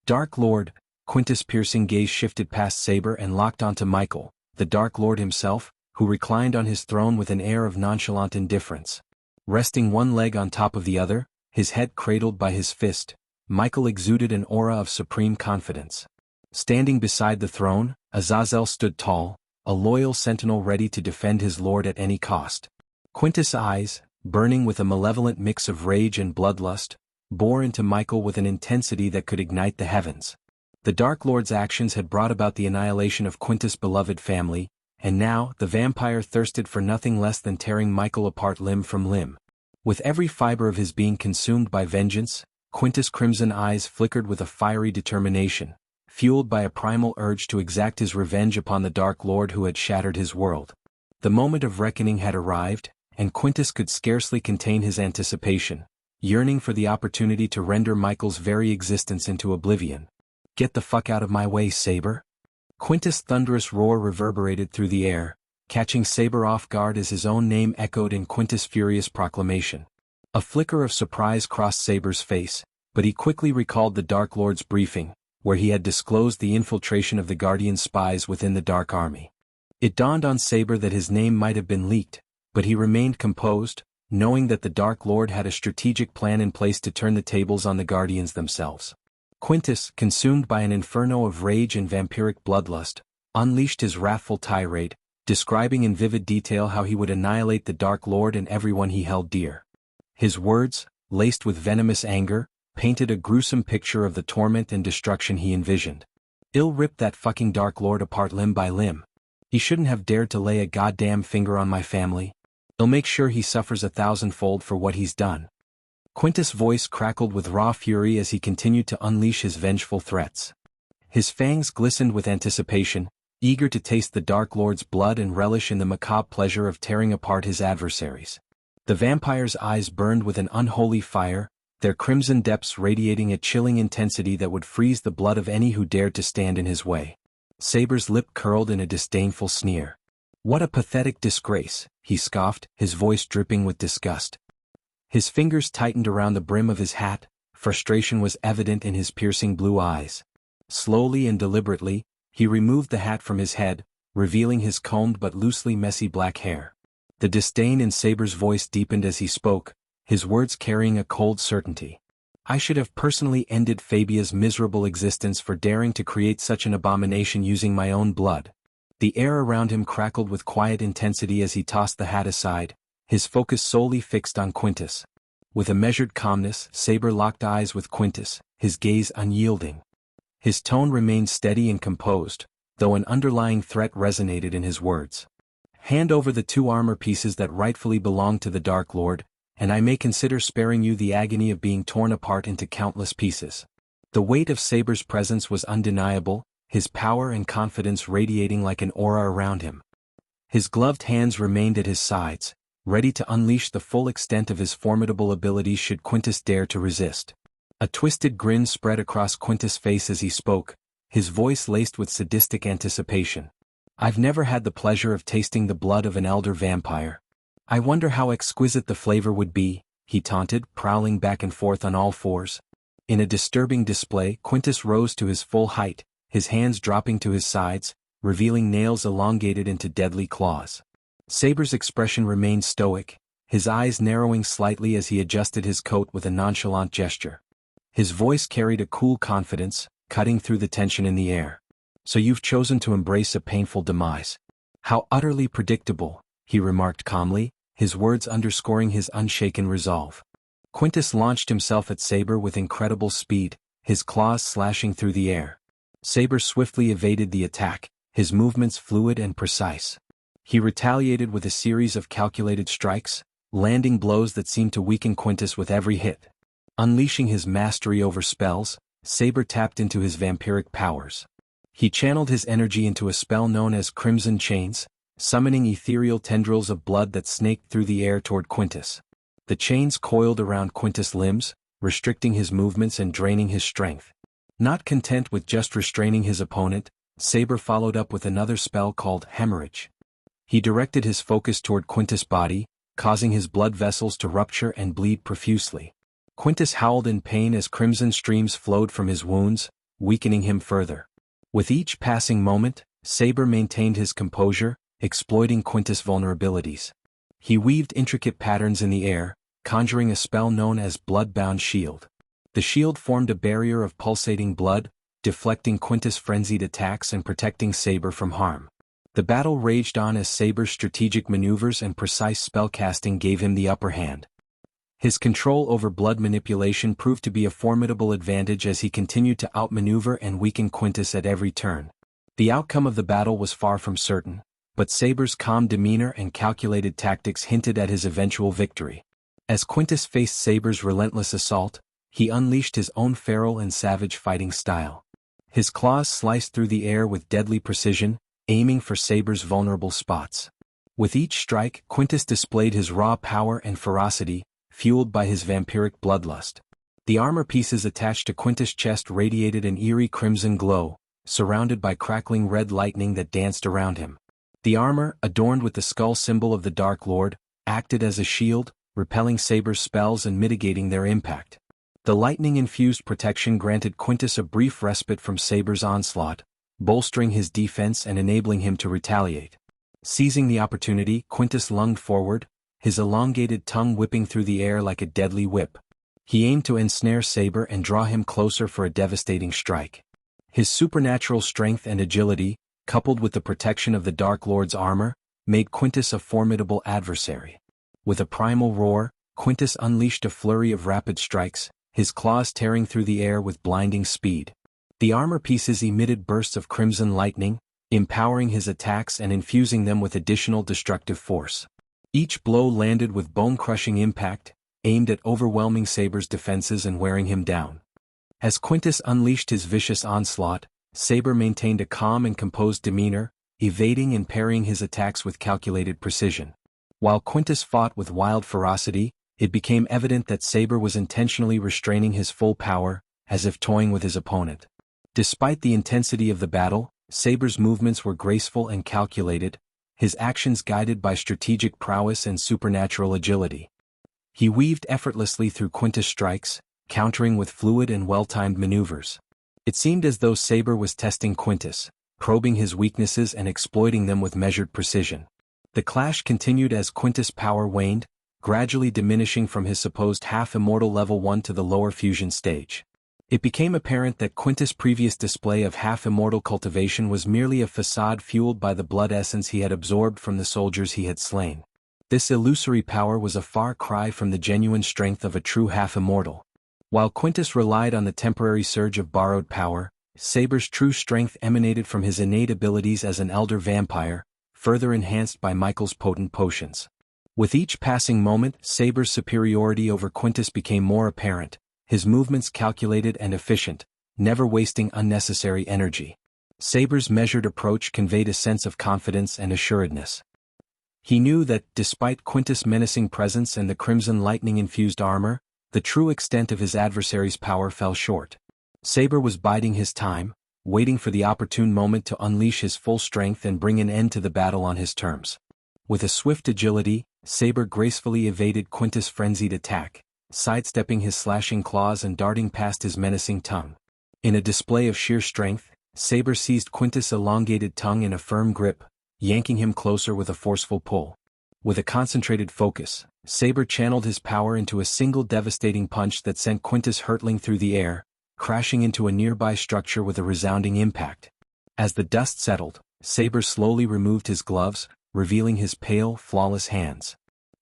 Dark Lord, Quintus' piercing gaze shifted past Saber and locked onto Michael, the Dark Lord himself, who reclined on his throne with an air of nonchalant indifference. Resting one leg on top of the other, his head cradled by his fist, Michael exuded an aura of supreme confidence. Standing beside the throne, Azazel stood tall, a loyal sentinel ready to defend his lord at any cost. Quintus' eyes, burning with a malevolent mix of rage and bloodlust, bore into Michael with an intensity that could ignite the heavens. The Dark Lord's actions had brought about the annihilation of Quintus' beloved family, and now the vampire thirsted for nothing less than tearing Michael apart limb from limb. With every fiber of his being consumed by vengeance, Quintus' crimson eyes flickered with a fiery determination, fueled by a primal urge to exact his revenge upon the Dark Lord who had shattered his world. The moment of reckoning had arrived, and Quintus could scarcely contain his anticipation, yearning for the opportunity to render Michael's very existence into oblivion. "Get the fuck out of my way, Saber!" Quintus' thunderous roar reverberated through the air, catching Saber off guard as his own name echoed in Quintus' furious proclamation. A flicker of surprise crossed Saber's face, but he quickly recalled the Dark Lord's briefing, where he had disclosed the infiltration of the Guardian spies within the Dark Army. It dawned on Saber that his name might have been leaked, but he remained composed, knowing that the Dark Lord had a strategic plan in place to turn the tables on the Guardians themselves. Quintus, consumed by an inferno of rage and vampiric bloodlust, unleashed his wrathful tirade, describing in vivid detail how he would annihilate the Dark Lord and everyone he held dear. His words, laced with venomous anger, painted a gruesome picture of the torment and destruction he envisioned. "I'll rip that fucking Dark Lord apart limb by limb. He shouldn't have dared to lay a goddamn finger on my family. I'll make sure he suffers 1,000-fold for what he's done." Quintus' voice crackled with raw fury as he continued to unleash his vengeful threats. His fangs glistened with anticipation, eager to taste the Dark Lord's blood and relish in the macabre pleasure of tearing apart his adversaries. The vampire's eyes burned with an unholy fire, their crimson depths radiating a chilling intensity that would freeze the blood of any who dared to stand in his way. Saber's lip curled in a disdainful sneer. "What a pathetic disgrace," he scoffed, his voice dripping with disgust. His fingers tightened around the brim of his hat, frustration was evident in his piercing blue eyes. Slowly and deliberately, he removed the hat from his head, revealing his combed but loosely messy black hair. The disdain in Saber's voice deepened as he spoke, his words carrying a cold certainty. "I should have personally ended Fabia's miserable existence for daring to create such an abomination using my own blood." The air around him crackled with quiet intensity as he tossed the hat aside, his focus solely fixed on Quintus. With a measured calmness, Saber locked eyes with Quintus, his gaze unyielding. His tone remained steady and composed, though an underlying threat resonated in his words. "Hand over the 2 armor pieces that rightfully belong to the Dark Lord, and I may consider sparing you the agony of being torn apart into countless pieces." The weight of Saber's presence was undeniable, his power and confidence radiating like an aura around him. His gloved hands remained at his sides, ready to unleash the full extent of his formidable abilities should Quintus dare to resist. A twisted grin spread across Quintus' face as he spoke, his voice laced with sadistic anticipation. "I've never had the pleasure of tasting the blood of an elder vampire. I wonder how exquisite the flavor would be," he taunted, prowling back and forth on all fours. In a disturbing display, Quintus rose to his full height, his hands dropping to his sides, revealing nails elongated into deadly claws. Saber's expression remained stoic, his eyes narrowing slightly as he adjusted his coat with a nonchalant gesture. His voice carried a cool confidence, cutting through the tension in the air. "So you've chosen to embrace a painful demise. How utterly predictable," he remarked calmly, his words underscoring his unshaken resolve. Quintus launched himself at Saber with incredible speed, his claws slashing through the air. Saber swiftly evaded the attack, his movements fluid and precise. He retaliated with a series of calculated strikes, landing blows that seemed to weaken Quintus with every hit. Unleashing his mastery over spells, Saber tapped into his vampiric powers. He channeled his energy into a spell known as Crimson Chains, summoning ethereal tendrils of blood that snaked through the air toward Quintus. The chains coiled around Quintus' limbs, restricting his movements and draining his strength. Not content with just restraining his opponent, Saber followed up with another spell called Hemorrhage. He directed his focus toward Quintus' body, causing his blood vessels to rupture and bleed profusely. Quintus howled in pain as crimson streams flowed from his wounds, weakening him further. With each passing moment, Saber maintained his composure, exploiting Quintus' vulnerabilities. He weaved intricate patterns in the air, conjuring a spell known as Bloodbound Shield. The shield formed a barrier of pulsating blood, deflecting Quintus' frenzied attacks and protecting Saber from harm. The battle raged on as Saber's strategic maneuvers and precise spellcasting gave him the upper hand. His control over blood manipulation proved to be a formidable advantage as he continued to outmaneuver and weaken Quintus at every turn. The outcome of the battle was far from certain, but Saber's calm demeanor and calculated tactics hinted at his eventual victory. As Quintus faced Saber's relentless assault, he unleashed his own feral and savage fighting style. His claws sliced through the air with deadly precision, aiming for Saber's vulnerable spots. With each strike, Quintus displayed his raw power and ferocity, fueled by his vampiric bloodlust. The armor pieces attached to Quintus' chest radiated an eerie crimson glow, surrounded by crackling red lightning that danced around him. The armor, adorned with the skull symbol of the Dark Lord, acted as a shield, repelling Saber's spells and mitigating their impact. The lightning-infused protection granted Quintus a brief respite from Saber's onslaught, bolstering his defense and enabling him to retaliate. Seizing the opportunity, Quintus lunged forward, his elongated tongue whipping through the air like a deadly whip. He aimed to ensnare Saber and draw him closer for a devastating strike. His supernatural strength and agility, coupled with the protection of the Dark Lord's armor, made Quintus a formidable adversary. With a primal roar, Quintus unleashed a flurry of rapid strikes, his claws tearing through the air with blinding speed. The armor pieces emitted bursts of crimson lightning, empowering his attacks and infusing them with additional destructive force. Each blow landed with bone-crushing impact, aimed at overwhelming Saber's defenses and wearing him down. As Quintus unleashed his vicious onslaught, Saber maintained a calm and composed demeanor, evading and parrying his attacks with calculated precision. While Quintus fought with wild ferocity, it became evident that Saber was intentionally restraining his full power, as if toying with his opponent. Despite the intensity of the battle, Saber's movements were graceful and calculated, his actions guided by strategic prowess and supernatural agility. He weaved effortlessly through Quintus' strikes, countering with fluid and well-timed maneuvers. It seemed as though Saber was testing Quintus, probing his weaknesses and exploiting them with measured precision. The clash continued as Quintus' power waned, gradually diminishing from his supposed half-immortal level 1 to the lower fusion stage. It became apparent that Quintus' previous display of half-immortal cultivation was merely a facade fueled by the blood essence he had absorbed from the soldiers he had slain. This illusory power was a far cry from the genuine strength of a true half-immortal. While Quintus relied on the temporary surge of borrowed power, Saber's true strength emanated from his innate abilities as an elder vampire, further enhanced by Michael's potent potions. With each passing moment, Saber's superiority over Quintus became more apparent, his movements calculated and efficient, never wasting unnecessary energy. Saber's measured approach conveyed a sense of confidence and assuredness. He knew that, despite Quintus' menacing presence and the crimson lightning-infused armor, the true extent of his adversary's power fell short. Saber was biding his time, waiting for the opportune moment to unleash his full strength and bring an end to the battle on his terms. With a swift agility, Saber gracefully evaded Quintus' frenzied attack, sidestepping his slashing claws and darting past his menacing tongue. In a display of sheer strength, Saber seized Quintus' elongated tongue in a firm grip, yanking him closer with a forceful pull. With a concentrated focus, Saber channeled his power into a single devastating punch that sent Quintus hurtling through the air, crashing into a nearby structure with a resounding impact. As the dust settled, Saber slowly removed his gloves, revealing his pale, flawless hands.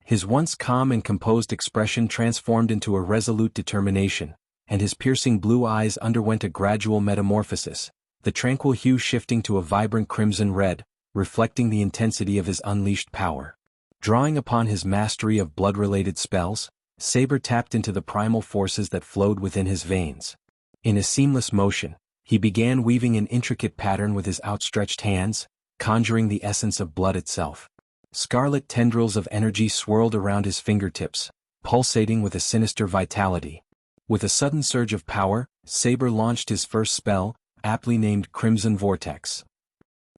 His once calm and composed expression transformed into a resolute determination, and his piercing blue eyes underwent a gradual metamorphosis, the tranquil hue shifting to a vibrant crimson red, reflecting the intensity of his unleashed power. Drawing upon his mastery of blood-related spells, Saber tapped into the primal forces that flowed within his veins. In a seamless motion, he began weaving an intricate pattern with his outstretched hands, conjuring the essence of blood itself. Scarlet tendrils of energy swirled around his fingertips, pulsating with a sinister vitality. With a sudden surge of power, Saber launched his first spell, aptly named Crimson Vortex.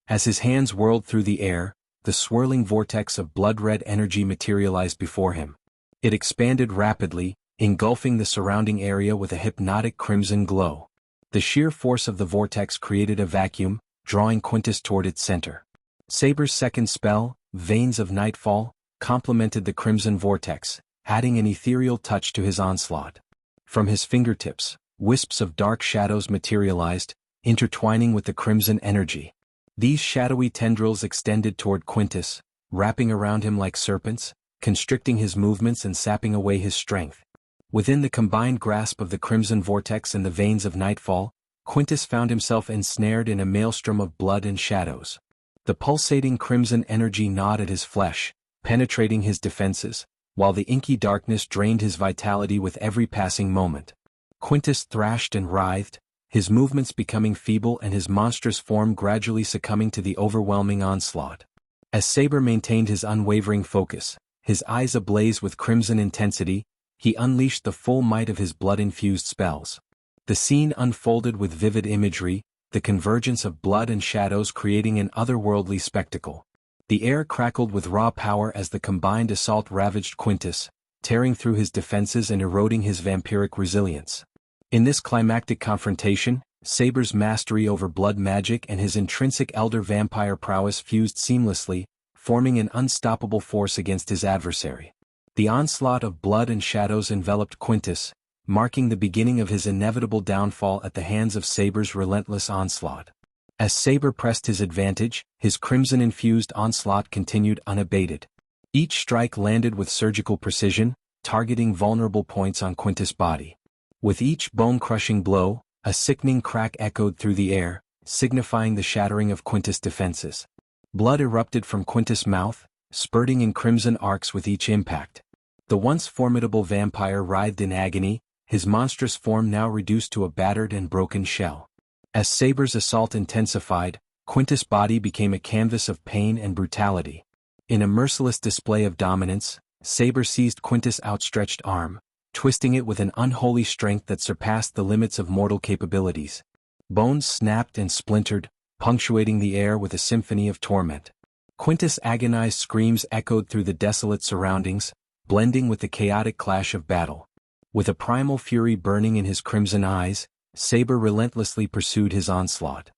As his hands whirled through the air, the swirling vortex of blood-red energy materialized before him. It expanded rapidly, engulfing the surrounding area with a hypnotic crimson glow. The sheer force of the vortex created a vacuum, drawing Quintus toward its center. Saber's second spell, Veins of Nightfall, complemented the crimson vortex, adding an ethereal touch to his onslaught. From his fingertips, wisps of dark shadows materialized, intertwining with the crimson energy. These shadowy tendrils extended toward Quintus, wrapping around him like serpents, constricting his movements and sapping away his strength. Within the combined grasp of the crimson vortex and the veins of nightfall, Quintus found himself ensnared in a maelstrom of blood and shadows. The pulsating crimson energy gnawed at his flesh, penetrating his defenses, while the inky darkness drained his vitality with every passing moment. Quintus thrashed and writhed, his movements becoming feeble and his monstrous form gradually succumbing to the overwhelming onslaught. As Saber maintained his unwavering focus, his eyes ablaze with crimson intensity, he unleashed the full might of his blood-infused spells. The scene unfolded with vivid imagery, the convergence of blood and shadows creating an otherworldly spectacle. The air crackled with raw power as the combined assault ravaged Quintus, tearing through his defenses and eroding his vampiric resilience. In this climactic confrontation, Saber's mastery over blood magic and his intrinsic elder vampire prowess fused seamlessly, forming an unstoppable force against his adversary. The onslaught of blood and shadows enveloped Quintus, marking the beginning of his inevitable downfall at the hands of Saber's relentless onslaught. As Saber pressed his advantage, his crimson-infused onslaught continued unabated. Each strike landed with surgical precision, targeting vulnerable points on Quintus' body. With each bone-crushing blow, a sickening crack echoed through the air, signifying the shattering of Quintus' defenses. Blood erupted from Quintus' mouth, spurting in crimson arcs with each impact. The once formidable vampire writhed in agony, his monstrous form now reduced to a battered and broken shell. As Saber's assault intensified, Quintus' body became a canvas of pain and brutality. In a merciless display of dominance, Saber seized Quintus' outstretched arm, twisting it with an unholy strength that surpassed the limits of mortal capabilities. Bones snapped and splintered, punctuating the air with a symphony of torment. Quintus' agonized screams echoed through the desolate surroundings, blending with the chaotic clash of battle. With a primal fury burning in his crimson eyes, Saber relentlessly pursued his onslaught.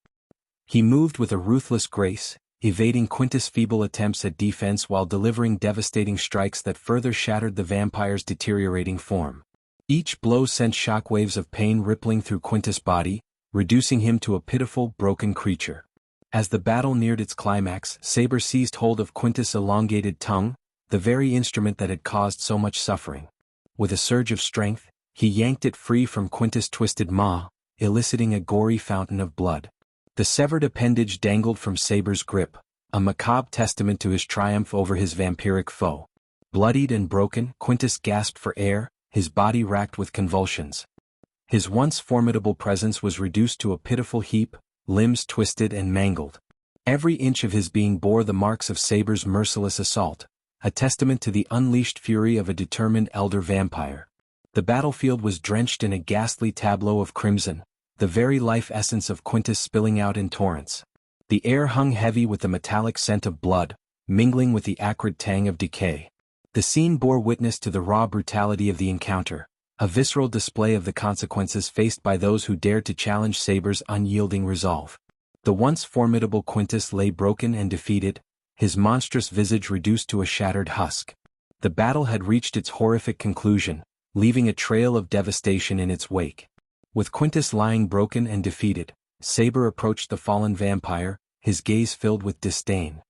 He moved with a ruthless grace, evading Quintus' feeble attempts at defense while delivering devastating strikes that further shattered the vampire's deteriorating form. Each blow sent shockwaves of pain rippling through Quintus' body, reducing him to a pitiful, broken creature. As the battle neared its climax, Saber seized hold of Quintus' elongated tongue, the very instrument that had caused so much suffering. With a surge of strength, he yanked it free from Quintus' twisted maw, eliciting a gory fountain of blood. The severed appendage dangled from Saber's grip, a macabre testament to his triumph over his vampiric foe. Bloodied and broken, Quintus gasped for air, his body racked with convulsions. His once formidable presence was reduced to a pitiful heap, limbs twisted and mangled. Every inch of his being bore the marks of Saber's merciless assault, a testament to the unleashed fury of a determined elder vampire. The battlefield was drenched in a ghastly tableau of crimson, the very life essence of Quintus spilling out in torrents. The air hung heavy with the metallic scent of blood, mingling with the acrid tang of decay. The scene bore witness to the raw brutality of the encounter, a visceral display of the consequences faced by those who dared to challenge Saber's unyielding resolve. The once formidable Quintus lay broken and defeated, his monstrous visage reduced to a shattered husk. The battle had reached its horrific conclusion, leaving a trail of devastation in its wake. With Quintus lying broken and defeated, Saber approached the fallen vampire, his gaze filled with disdain.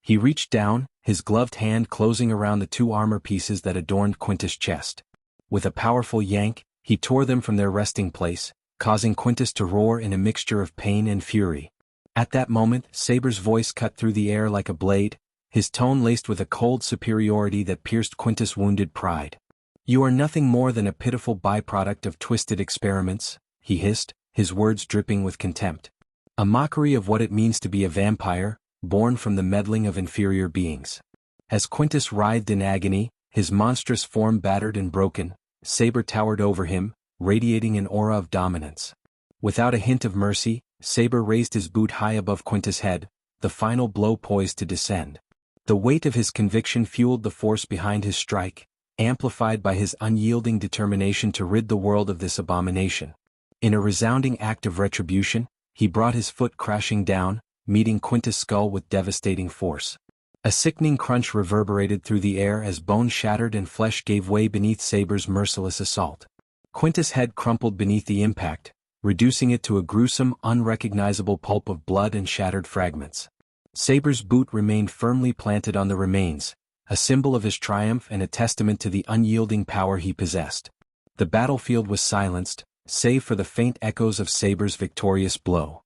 He reached down, his gloved hand closing around the two armor pieces that adorned Quintus' chest. With a powerful yank, he tore them from their resting place, causing Quintus to roar in a mixture of pain and fury. At that moment, Saber's voice cut through the air like a blade, his tone laced with a cold superiority that pierced Quintus' wounded pride. "You are nothing more than a pitiful byproduct of twisted experiments," he hissed, his words dripping with contempt. A mockery of what it means to be a vampire, born from the meddling of inferior beings. As Quintus writhed in agony, his monstrous form battered and broken, Saber towered over him, radiating an aura of dominance. Without a hint of mercy, Saber raised his boot high above Quintus' head, the final blow poised to descend. The weight of his conviction fueled the force behind his strike, amplified by his unyielding determination to rid the world of this abomination. In a resounding act of retribution, he brought his foot crashing down, meeting Quintus' skull with devastating force. A sickening crunch reverberated through the air as bone shattered and flesh gave way beneath Saber's merciless assault. Quintus' head crumpled beneath the impact, reducing it to a gruesome, unrecognizable pulp of blood and shattered fragments. Saber's boot remained firmly planted on the remains, a symbol of his triumph and a testament to the unyielding power he possessed. The battlefield was silenced, save for the faint echoes of Saber's victorious blow.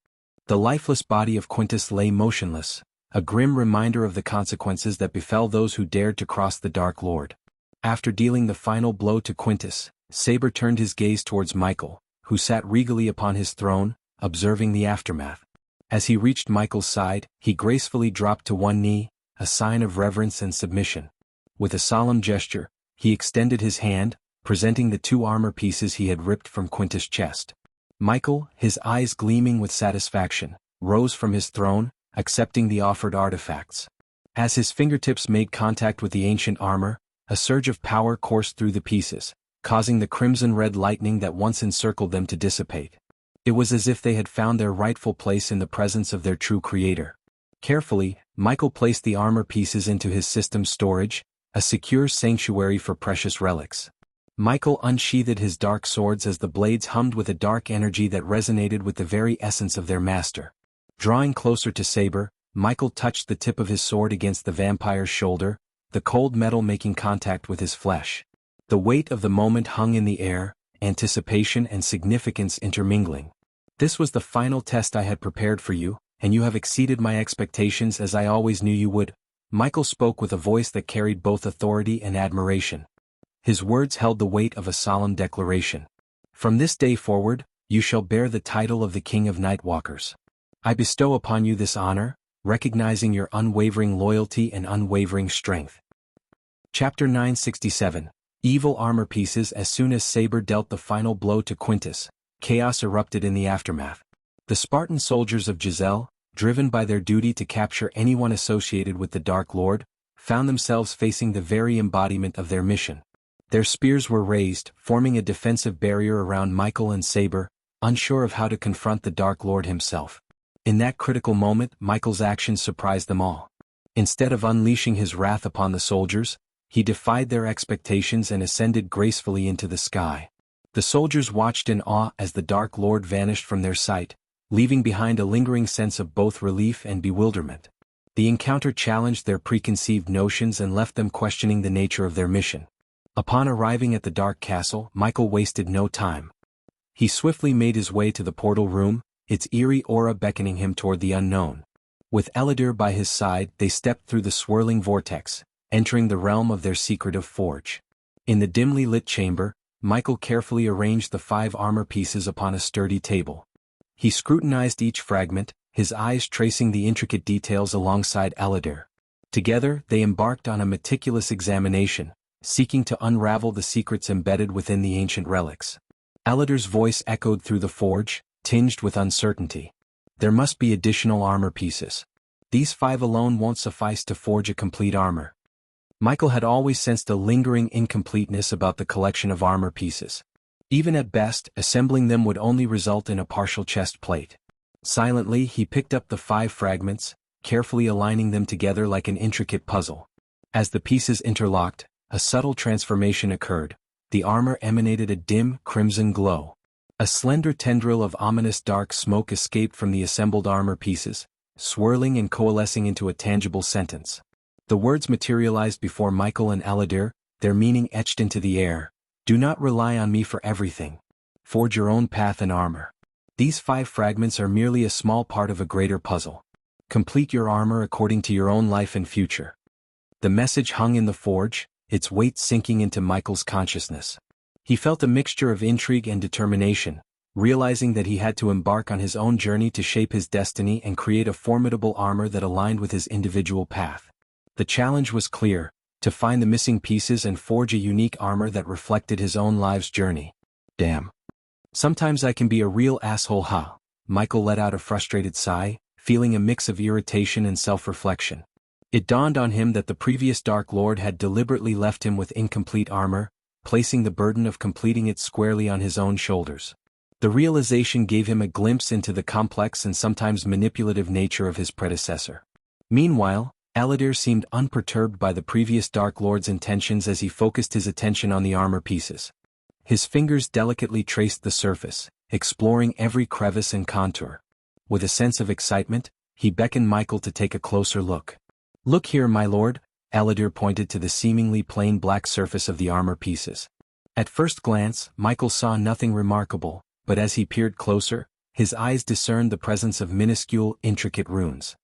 The lifeless body of Quintus lay motionless, a grim reminder of the consequences that befell those who dared to cross the Dark Lord. After dealing the final blow to Quintus, Saber turned his gaze towards Michael, who sat regally upon his throne, observing the aftermath. As he reached Michael's side, he gracefully dropped to one knee, a sign of reverence and submission. With a solemn gesture, he extended his hand, presenting the 2 armor pieces he had ripped from Quintus' chest. Michael, his eyes gleaming with satisfaction, rose from his throne, accepting the offered artifacts. As his fingertips made contact with the ancient armor, a surge of power coursed through the pieces, causing the crimson-red lightning that once encircled them to dissipate. It was as if they had found their rightful place in the presence of their true creator. Carefully, Michael placed the armor pieces into his system's storage, a secure sanctuary for precious relics. Michael unsheathed his dark swords as the blades hummed with a dark energy that resonated with the very essence of their master. Drawing closer to Saber, Michael touched the tip of his sword against the vampire's shoulder, the cold metal making contact with his flesh. The weight of the moment hung in the air, anticipation and significance intermingling. This was the final test I had prepared for you, and you have exceeded my expectations as I always knew you would. Michael spoke with a voice that carried both authority and admiration. His words held the weight of a solemn declaration. From this day forward, you shall bear the title of the King of Nightwalkers. I bestow upon you this honor, recognizing your unwavering loyalty and unwavering strength. Chapter 967. Evil Armor Pieces. As soon as Saber dealt the final blow to Quintus, chaos erupted in the aftermath. The Spartan soldiers of Giselle, driven by their duty to capture anyone associated with the Dark Lord, found themselves facing the very embodiment of their mission. Their spears were raised, forming a defensive barrier around Michael and Saber, unsure of how to confront the Dark Lord himself. In that critical moment, Michael's actions surprised them all. Instead of unleashing his wrath upon the soldiers, he defied their expectations and ascended gracefully into the sky. The soldiers watched in awe as the Dark Lord vanished from their sight, leaving behind a lingering sense of both relief and bewilderment. The encounter challenged their preconceived notions and left them questioning the nature of their mission. Upon arriving at the Dark Castle, Michael wasted no time. He swiftly made his way to the portal room, its eerie aura beckoning him toward the unknown. With Eladir by his side, they stepped through the swirling vortex, entering the realm of their secretive forge. In the dimly lit chamber, Michael carefully arranged the 5 armor pieces upon a sturdy table. He scrutinized each fragment, his eyes tracing the intricate details alongside Eladir. Together, they embarked on a meticulous examination, seeking to unravel the secrets embedded within the ancient relics. Eladir's voice echoed through the forge, tinged with uncertainty. There must be additional armor pieces. These 5 alone won't suffice to forge a complete armor. Michael had always sensed a lingering incompleteness about the collection of armor pieces. Even at best, assembling them would only result in a partial chest plate. Silently, he picked up the 5 fragments, carefully aligning them together like an intricate puzzle. As the pieces interlocked, a subtle transformation occurred. The armor emanated a dim, crimson glow. A slender tendril of ominous dark smoke escaped from the assembled armor pieces, swirling and coalescing into a tangible sentence. The words materialized before Michael and Eladir, their meaning etched into the air. Do not rely on me for everything. Forge your own path and armor. These 5 fragments are merely a small part of a greater puzzle. Complete your armor according to your own life and future. The message hung in the forge, its weight sinking into Michael's consciousness. He felt a mixture of intrigue and determination, realizing that he had to embark on his own journey to shape his destiny and create a formidable armor that aligned with his individual path. The challenge was clear: to find the missing pieces and forge a unique armor that reflected his own life's journey. Damn. Sometimes I can be a real asshole, huh? Michael let out a frustrated sigh, feeling a mix of irritation and self-reflection. It dawned on him that the previous Dark Lord had deliberately left him with incomplete armor, placing the burden of completing it squarely on his own shoulders. The realization gave him a glimpse into the complex and sometimes manipulative nature of his predecessor. Meanwhile, Eladir seemed unperturbed by the previous Dark Lord's intentions as he focused his attention on the armor pieces. His fingers delicately traced the surface, exploring every crevice and contour. With a sense of excitement, he beckoned Michael to take a closer look. Look here, my lord, Eladir pointed to the seemingly plain black surface of the armor pieces. At first glance, Michael saw nothing remarkable, but as he peered closer, his eyes discerned the presence of minuscule, intricate runes.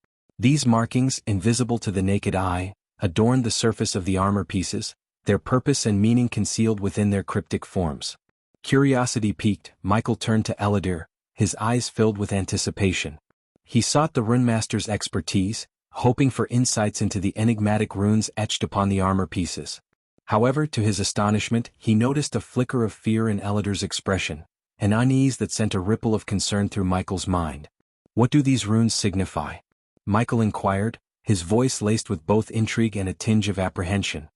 These markings, invisible to the naked eye, adorned the surface of the armor pieces, their purpose and meaning concealed within their cryptic forms. Curiosity piqued, Michael turned to Eladir, his eyes filled with anticipation. He sought the runemaster's expertise, hoping for insights into the enigmatic runes etched upon the armor pieces. However, to his astonishment, he noticed a flicker of fear in Eladir's expression, an unease that sent a ripple of concern through Michael's mind. "What do these runes signify?" Michael inquired, his voice laced with both intrigue and a tinge of apprehension.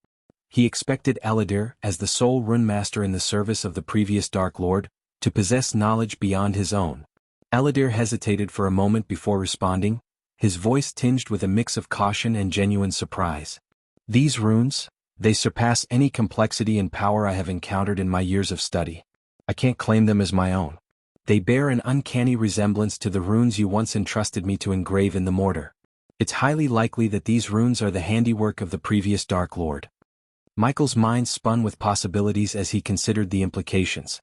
He expected Eladir, as the sole runemaster in the service of the previous Dark Lord, to possess knowledge beyond his own. Eladir hesitated for a moment before responding, his voice tinged with a mix of caution and genuine surprise. "These runes, they surpass any complexity and power I have encountered in my years of study. I can't claim them as my own. They bear an uncanny resemblance to the runes you once entrusted me to engrave in the mortar. It's highly likely that these runes are the handiwork of the previous Dark Lord." Michael's mind spun with possibilities as he considered the implications.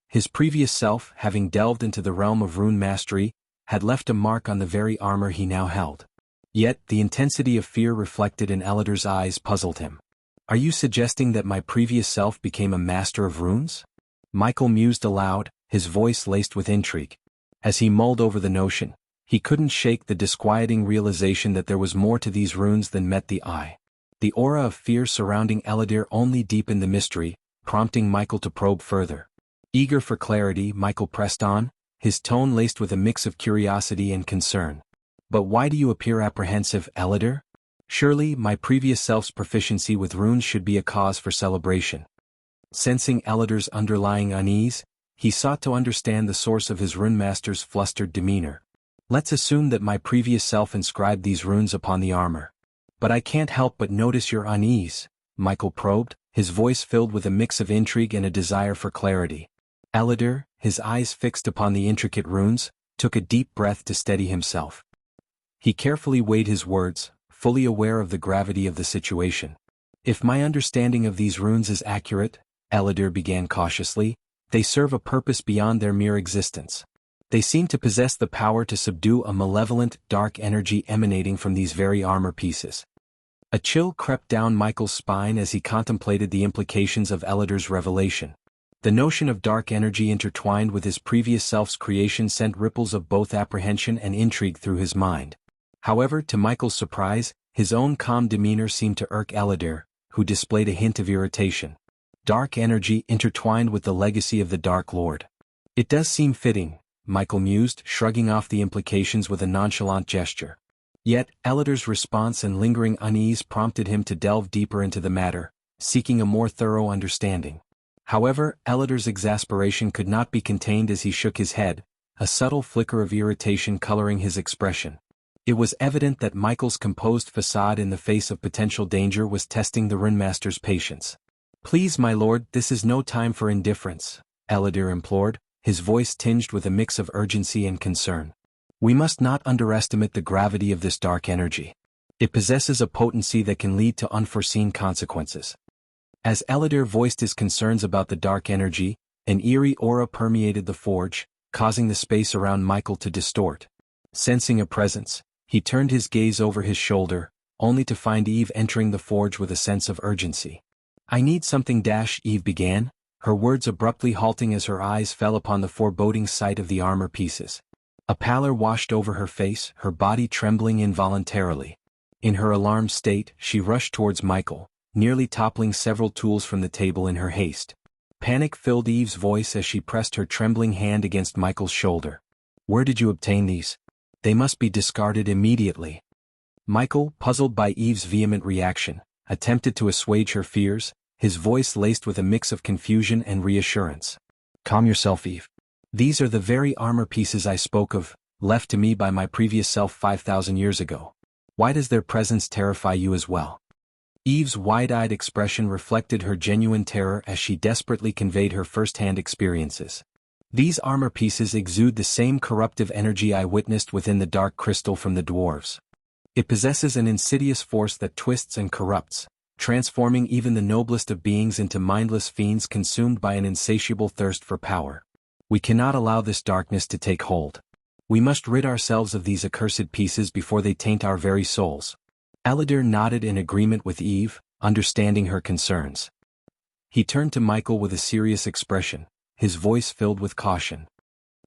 His previous self, having delved into the realm of rune mastery, had left a mark on the very armor he now held. Yet, the intensity of fear reflected in Eladir's eyes puzzled him. "Are you suggesting that my previous self became a master of runes?" Michael mused aloud, his voice laced with intrigue. As he mulled over the notion, he couldn't shake the disquieting realization that there was more to these runes than met the eye. The aura of fear surrounding Eladir only deepened the mystery, prompting Michael to probe further. Eager for clarity, Michael pressed on, his tone laced with a mix of curiosity and concern. "But why do you appear apprehensive, Eladir? Surely, my previous self's proficiency with runes should be a cause for celebration." Sensing Eladir's underlying unease, he sought to understand the source of his runemaster's flustered demeanor. "Let's assume that my previous self inscribed these runes upon the armor. But I can't help but notice your unease," Michael probed, his voice filled with a mix of intrigue and a desire for clarity. Eladir, his eyes fixed upon the intricate runes, took a deep breath to steady himself. He carefully weighed his words, fully aware of the gravity of the situation. "If my understanding of these runes is accurate," Eladir began cautiously, "they serve a purpose beyond their mere existence. They seem to possess the power to subdue a malevolent, dark energy emanating from these very armor pieces." A chill crept down Michael's spine as he contemplated the implications of Eladir's revelation. The notion of dark energy intertwined with his previous self's creation sent ripples of both apprehension and intrigue through his mind. However, to Michael's surprise, his own calm demeanor seemed to irk Eladir, who displayed a hint of irritation. Dark energy intertwined with the legacy of the Dark Lord. "It does seem fitting," Michael mused, shrugging off the implications with a nonchalant gesture. Yet, Eladir's response and lingering unease prompted him to delve deeper into the matter, seeking a more thorough understanding. However, Eladir's exasperation could not be contained as he shook his head, a subtle flicker of irritation coloring his expression. It was evident that Michael's composed facade in the face of potential danger was testing the runemaster's patience. "Please, my lord, this is no time for indifference," Eladir implored, his voice tinged with a mix of urgency and concern. "We must not underestimate the gravity of this dark energy. It possesses a potency that can lead to unforeseen consequences." As Eladir voiced his concerns about the dark energy, an eerie aura permeated the forge, causing the space around Michael to distort. Sensing a presence, he turned his gaze over his shoulder, only to find Eve entering the forge with a sense of urgency. "I need something," Eve began, her words abruptly halting as her eyes fell upon the foreboding sight of the armor pieces. A pallor washed over her face, her body trembling involuntarily. In her alarmed state, she rushed towards Michael, nearly toppling several tools from the table in her haste. Panic filled Eve's voice as she pressed her trembling hand against Michael's shoulder. "Where did you obtain these? They must be discarded immediately." Michael, puzzled by Eve's vehement reaction, attempted to assuage her fears, his voice laced with a mix of confusion and reassurance. "Calm yourself, Eve. These are the very armor pieces I spoke of, left to me by my previous self 5,000 years ago. Why does their presence terrify you as well?" Eve's wide-eyed expression reflected her genuine terror as she desperately conveyed her first-hand experiences. "These armor pieces exude the same corruptive energy I witnessed within the dark crystal from the dwarves. It possesses an insidious force that twists and corrupts, transforming even the noblest of beings into mindless fiends consumed by an insatiable thirst for power. We cannot allow this darkness to take hold. We must rid ourselves of these accursed pieces before they taint our very souls." Eladir nodded in agreement with Eve, understanding her concerns. He turned to Michael with a serious expression, his voice filled with caution.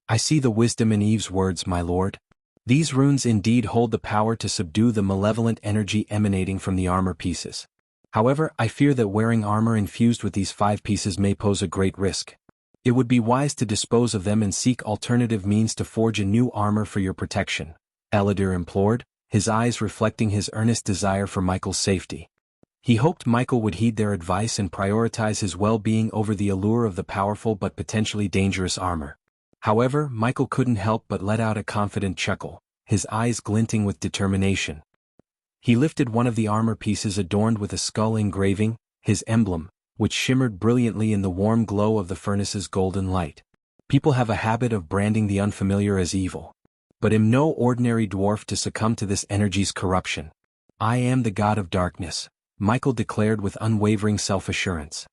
"I see the wisdom in Eve's words, my lord. These runes indeed hold the power to subdue the malevolent energy emanating from the armor pieces. However, I fear that wearing armor infused with these 5 pieces may pose a great risk. It would be wise to dispose of them and seek alternative means to forge a new armor for your protection," Eladir implored, his eyes reflecting his earnest desire for Michael's safety. He hoped Michael would heed their advice and prioritize his well-being over the allure of the powerful but potentially dangerous armor. However, Michael couldn't help but let out a confident chuckle, his eyes glinting with determination. He lifted one of the armor pieces adorned with a skull engraving, his emblem, which shimmered brilliantly in the warm glow of the furnace's golden light. People have a habit of branding the unfamiliar as evil. But am no ordinary dwarf to succumb to this energy's corruption. I am the god of darkness, Michael declared with unwavering self-assurance.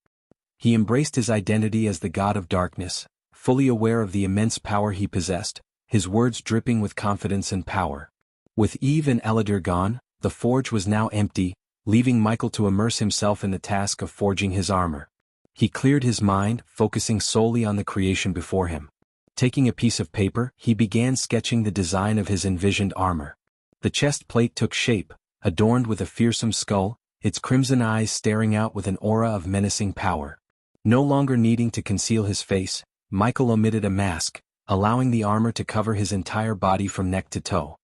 He embraced his identity as the god of darkness, fully aware of the immense power he possessed, his words dripping with confidence and power. With Eve and Eladir gone, the forge was now empty, leaving Michael to immerse himself in the task of forging his armor. He cleared his mind, focusing solely on the creation before him. Taking a piece of paper, he began sketching the design of his envisioned armor. The chest plate took shape, adorned with a fearsome skull, its crimson eyes staring out with an aura of menacing power. No longer needing to conceal his face, Michael omitted a mask, allowing the armor to cover his entire body from neck to toe.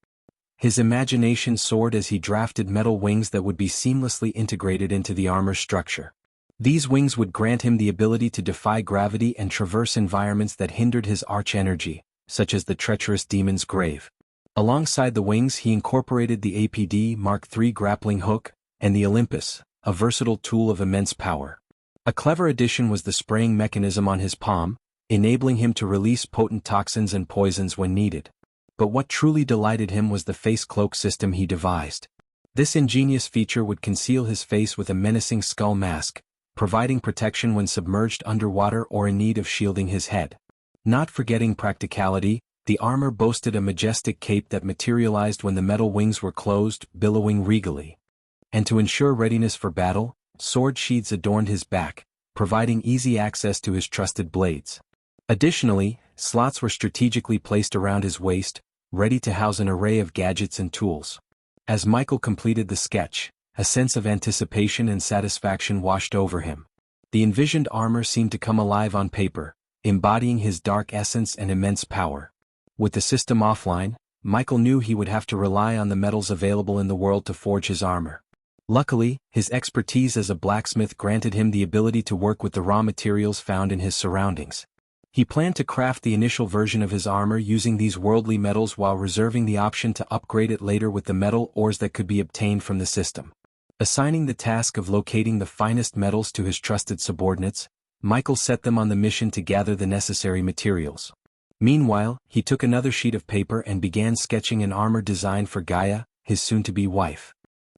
His imagination soared as he drafted metal wings that would be seamlessly integrated into the armor's structure. These wings would grant him the ability to defy gravity and traverse environments that hindered his arch-energy, such as the treacherous demon's grave. Alongside the wings he incorporated the APD Mark III grappling hook, and the Olympus, a versatile tool of immense power. A clever addition was the spraying mechanism on his palm, enabling him to release potent toxins and poisons when needed. But what truly delighted him was the face cloak system he devised. This ingenious feature would conceal his face with a menacing skull mask, providing protection when submerged underwater or in need of shielding his head. Not forgetting practicality, the armor boasted a majestic cape that materialized when the metal wings were closed, billowing regally. And to ensure readiness for battle, sword sheaths adorned his back, providing easy access to his trusted blades. Additionally, slots were strategically placed around his waist, ready to house an array of gadgets and tools. As Michael completed the sketch, a sense of anticipation and satisfaction washed over him. The envisioned armor seemed to come alive on paper, embodying his dark essence and immense power. With the system offline, Michael knew he would have to rely on the metals available in the world to forge his armor. Luckily, his expertise as a blacksmith granted him the ability to work with the raw materials found in his surroundings. He planned to craft the initial version of his armor using these worldly metals while reserving the option to upgrade it later with the metal ores that could be obtained from the system. Assigning the task of locating the finest metals to his trusted subordinates, Michael set them on the mission to gather the necessary materials. Meanwhile, he took another sheet of paper and began sketching an armor design for Gaia, his soon-to-be wife.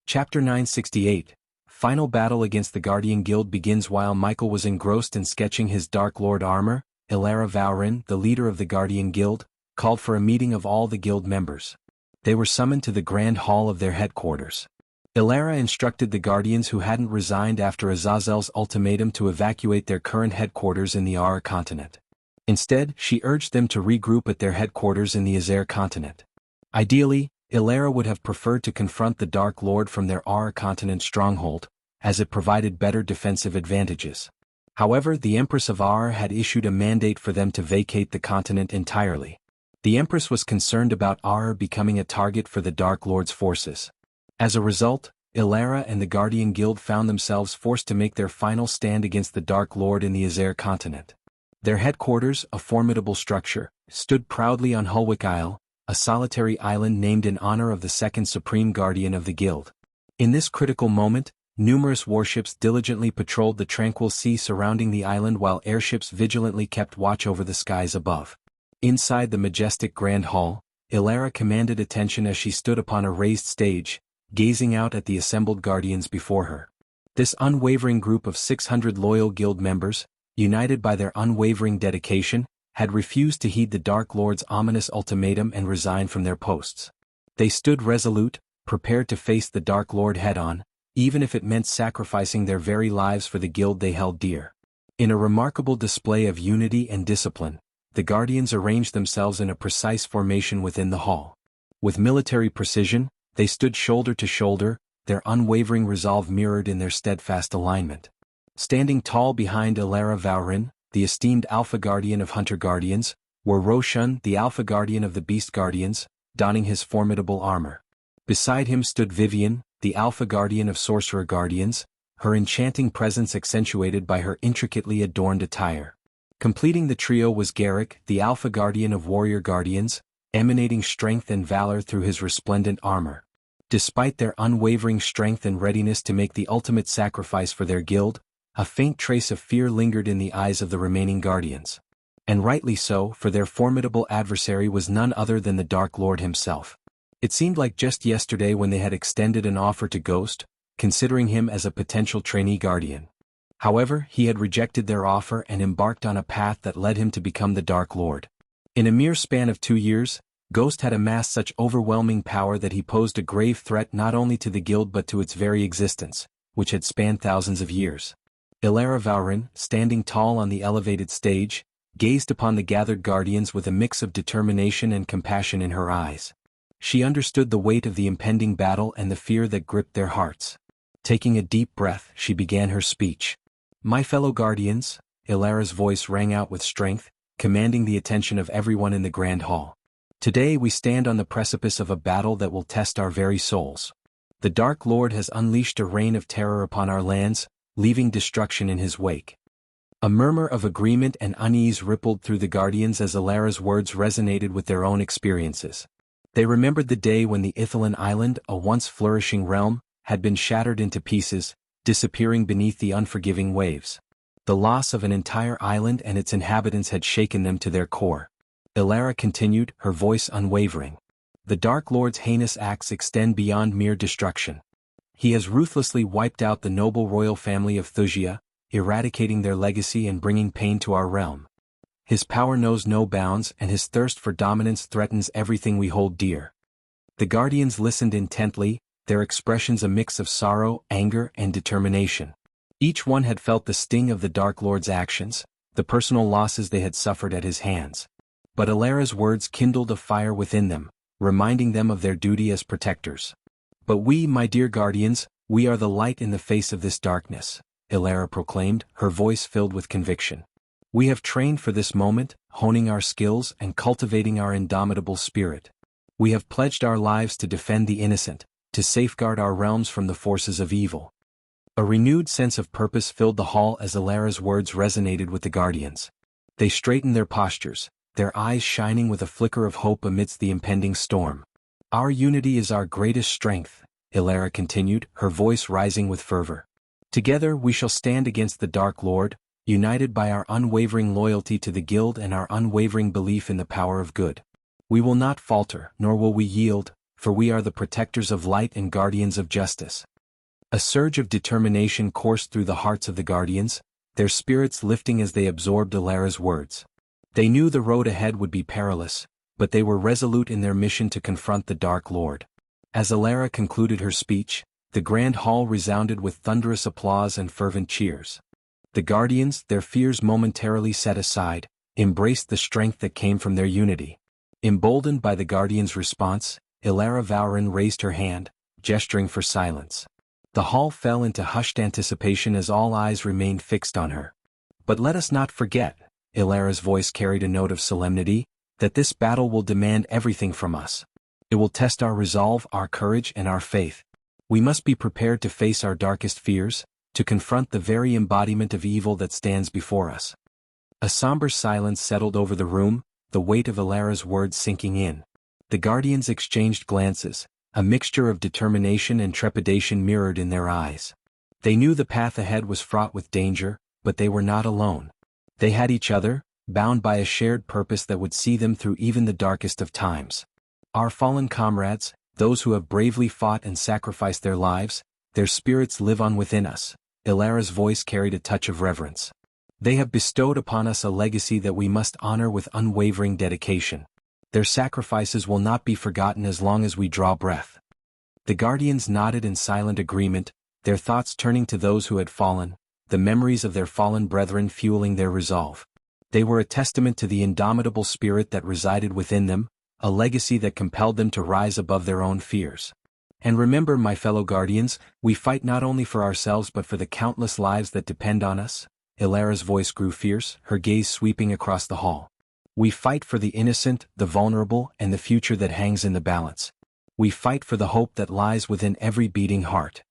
Chapter 968, Final Battle Against the Guardian Guild begins. While Michael was engrossed in sketching his Dark Lord armor, Ilara Vaurin, the leader of the Guardian Guild, called for a meeting of all the guild members. They were summoned to the grand hall of their headquarters. Ilara instructed the Guardians who hadn't resigned after Azazel's ultimatum to evacuate their current headquarters in the Aura continent. Instead, she urged them to regroup at their headquarters in the Azer continent. Ideally, Ilara would have preferred to confront the Dark Lord from their Aura continent stronghold, as it provided better defensive advantages. However, the Empress of Aura had issued a mandate for them to vacate the continent entirely. The Empress was concerned about Aura becoming a target for the Dark Lord's forces. As a result, Ilara and the Guardian Guild found themselves forced to make their final stand against the Dark Lord in the Azer continent. Their headquarters, a formidable structure, stood proudly on Hulwick Isle, a solitary island named in honor of the second Supreme Guardian of the Guild. In this critical moment, numerous warships diligently patrolled the tranquil sea surrounding the island while airships vigilantly kept watch over the skies above. Inside the majestic Grand Hall, Ilara commanded attention as she stood upon a raised stage, gazing out at the assembled guardians before her. This unwavering group of 600 loyal guild members, united by their unwavering dedication, had refused to heed the Dark Lord's ominous ultimatum and resign from their posts. They stood resolute, prepared to face the Dark Lord head-on, even if it meant sacrificing their very lives for the guild they held dear. In a remarkable display of unity and discipline, the Guardians arranged themselves in a precise formation within the hall. With military precision, they stood shoulder to shoulder, their unwavering resolve mirrored in their steadfast alignment. Standing tall behind Ilara Vaurin, the esteemed Alpha Guardian of Hunter Guardians, were Roshan, the Alpha Guardian of the Beast Guardians, donning his formidable armor. Beside him stood Vivian, the Alpha Guardian of Sorcerer Guardians, her enchanting presence accentuated by her intricately adorned attire. Completing the trio was Garrick, the Alpha Guardian of Warrior Guardians, emanating strength and valor through his resplendent armor. Despite their unwavering strength and readiness to make the ultimate sacrifice for their guild, a faint trace of fear lingered in the eyes of the remaining Guardians. And rightly so, for their formidable adversary was none other than the Dark Lord himself. It seemed like just yesterday when they had extended an offer to Ghost, considering him as a potential trainee Guardian. However, he had rejected their offer and embarked on a path that led him to become the Dark Lord. In a mere span of 2 years, Ghost had amassed such overwhelming power that he posed a grave threat not only to the guild but to its very existence, which had spanned thousands of years. Ilara Vaurin, standing tall on the elevated stage, gazed upon the gathered Guardians with a mix of determination and compassion in her eyes. She understood the weight of the impending battle and the fear that gripped their hearts. Taking a deep breath, she began her speech. "My fellow Guardians," Ilara's voice rang out with strength, commanding the attention of everyone in the Grand Hall. "Today we stand on the precipice of a battle that will test our very souls. The Dark Lord has unleashed a reign of terror upon our lands, leaving destruction in his wake." A murmur of agreement and unease rippled through the Guardians as Ilara's words resonated with their own experiences. They remembered the day when the Ithalan Island, a once flourishing realm, had been shattered into pieces, disappearing beneath the unforgiving waves. The loss of an entire island and its inhabitants had shaken them to their core. Ilara continued, her voice unwavering. "The Dark Lord's heinous acts extend beyond mere destruction. He has ruthlessly wiped out the noble royal family of Thusia, eradicating their legacy and bringing pain to our realm. His power knows no bounds and his thirst for dominance threatens everything we hold dear." The Guardians listened intently, their expressions a mix of sorrow, anger, and determination. Each one had felt the sting of the Dark Lord's actions, the personal losses they had suffered at his hands. But Ilara's words kindled a fire within them, reminding them of their duty as protectors. "But we, my dear Guardians, we are the light in the face of this darkness," Ilara proclaimed, her voice filled with conviction. "We have trained for this moment, honing our skills and cultivating our indomitable spirit. We have pledged our lives to defend the innocent, to safeguard our realms from the forces of evil." A renewed sense of purpose filled the hall as Ilara's words resonated with the Guardians. They straightened their postures, their eyes shining with a flicker of hope amidst the impending storm. "Our unity is our greatest strength," Ilara continued, her voice rising with fervor. "Together we shall stand against the Dark Lord, united by our unwavering loyalty to the Guild and our unwavering belief in the power of good. We will not falter, nor will we yield, for we are the protectors of light and guardians of justice." A surge of determination coursed through the hearts of the Guardians, their spirits lifting as they absorbed Ilara's words. They knew the road ahead would be perilous, but they were resolute in their mission to confront the Dark Lord. As Ilara concluded her speech, the Grand Hall resounded with thunderous applause and fervent cheers. The Guardians, their fears momentarily set aside, embraced the strength that came from their unity. Emboldened by the Guardians' response, Ilara Vaurin raised her hand, gesturing for silence. The hall fell into hushed anticipation as all eyes remained fixed on her. "But let us not forget," Ilara's voice carried a note of solemnity, "that this battle will demand everything from us. It will test our resolve, our courage, and our faith. We must be prepared to face our darkest fears, to confront the very embodiment of evil that stands before us." A somber silence settled over the room, the weight of Ilara's words sinking in. The Guardians exchanged glances, a mixture of determination and trepidation mirrored in their eyes. They knew the path ahead was fraught with danger, but they were not alone. They had each other, bound by a shared purpose that would see them through even the darkest of times. "Our fallen comrades, those who have bravely fought and sacrificed their lives, their spirits live on within us," Ilara's voice carried a touch of reverence. "They have bestowed upon us a legacy that we must honor with unwavering dedication. Their sacrifices will not be forgotten as long as we draw breath." The Guardians nodded in silent agreement, their thoughts turning to those who had fallen, the memories of their fallen brethren fueling their resolve. They were a testament to the indomitable spirit that resided within them, a legacy that compelled them to rise above their own fears. And remember, my fellow guardians, we fight not only for ourselves but for the countless lives that depend on us. Ilara's voice grew fierce, her gaze sweeping across the hall. We fight for the innocent, the vulnerable, and the future that hangs in the balance. We fight for the hope that lies within every beating heart.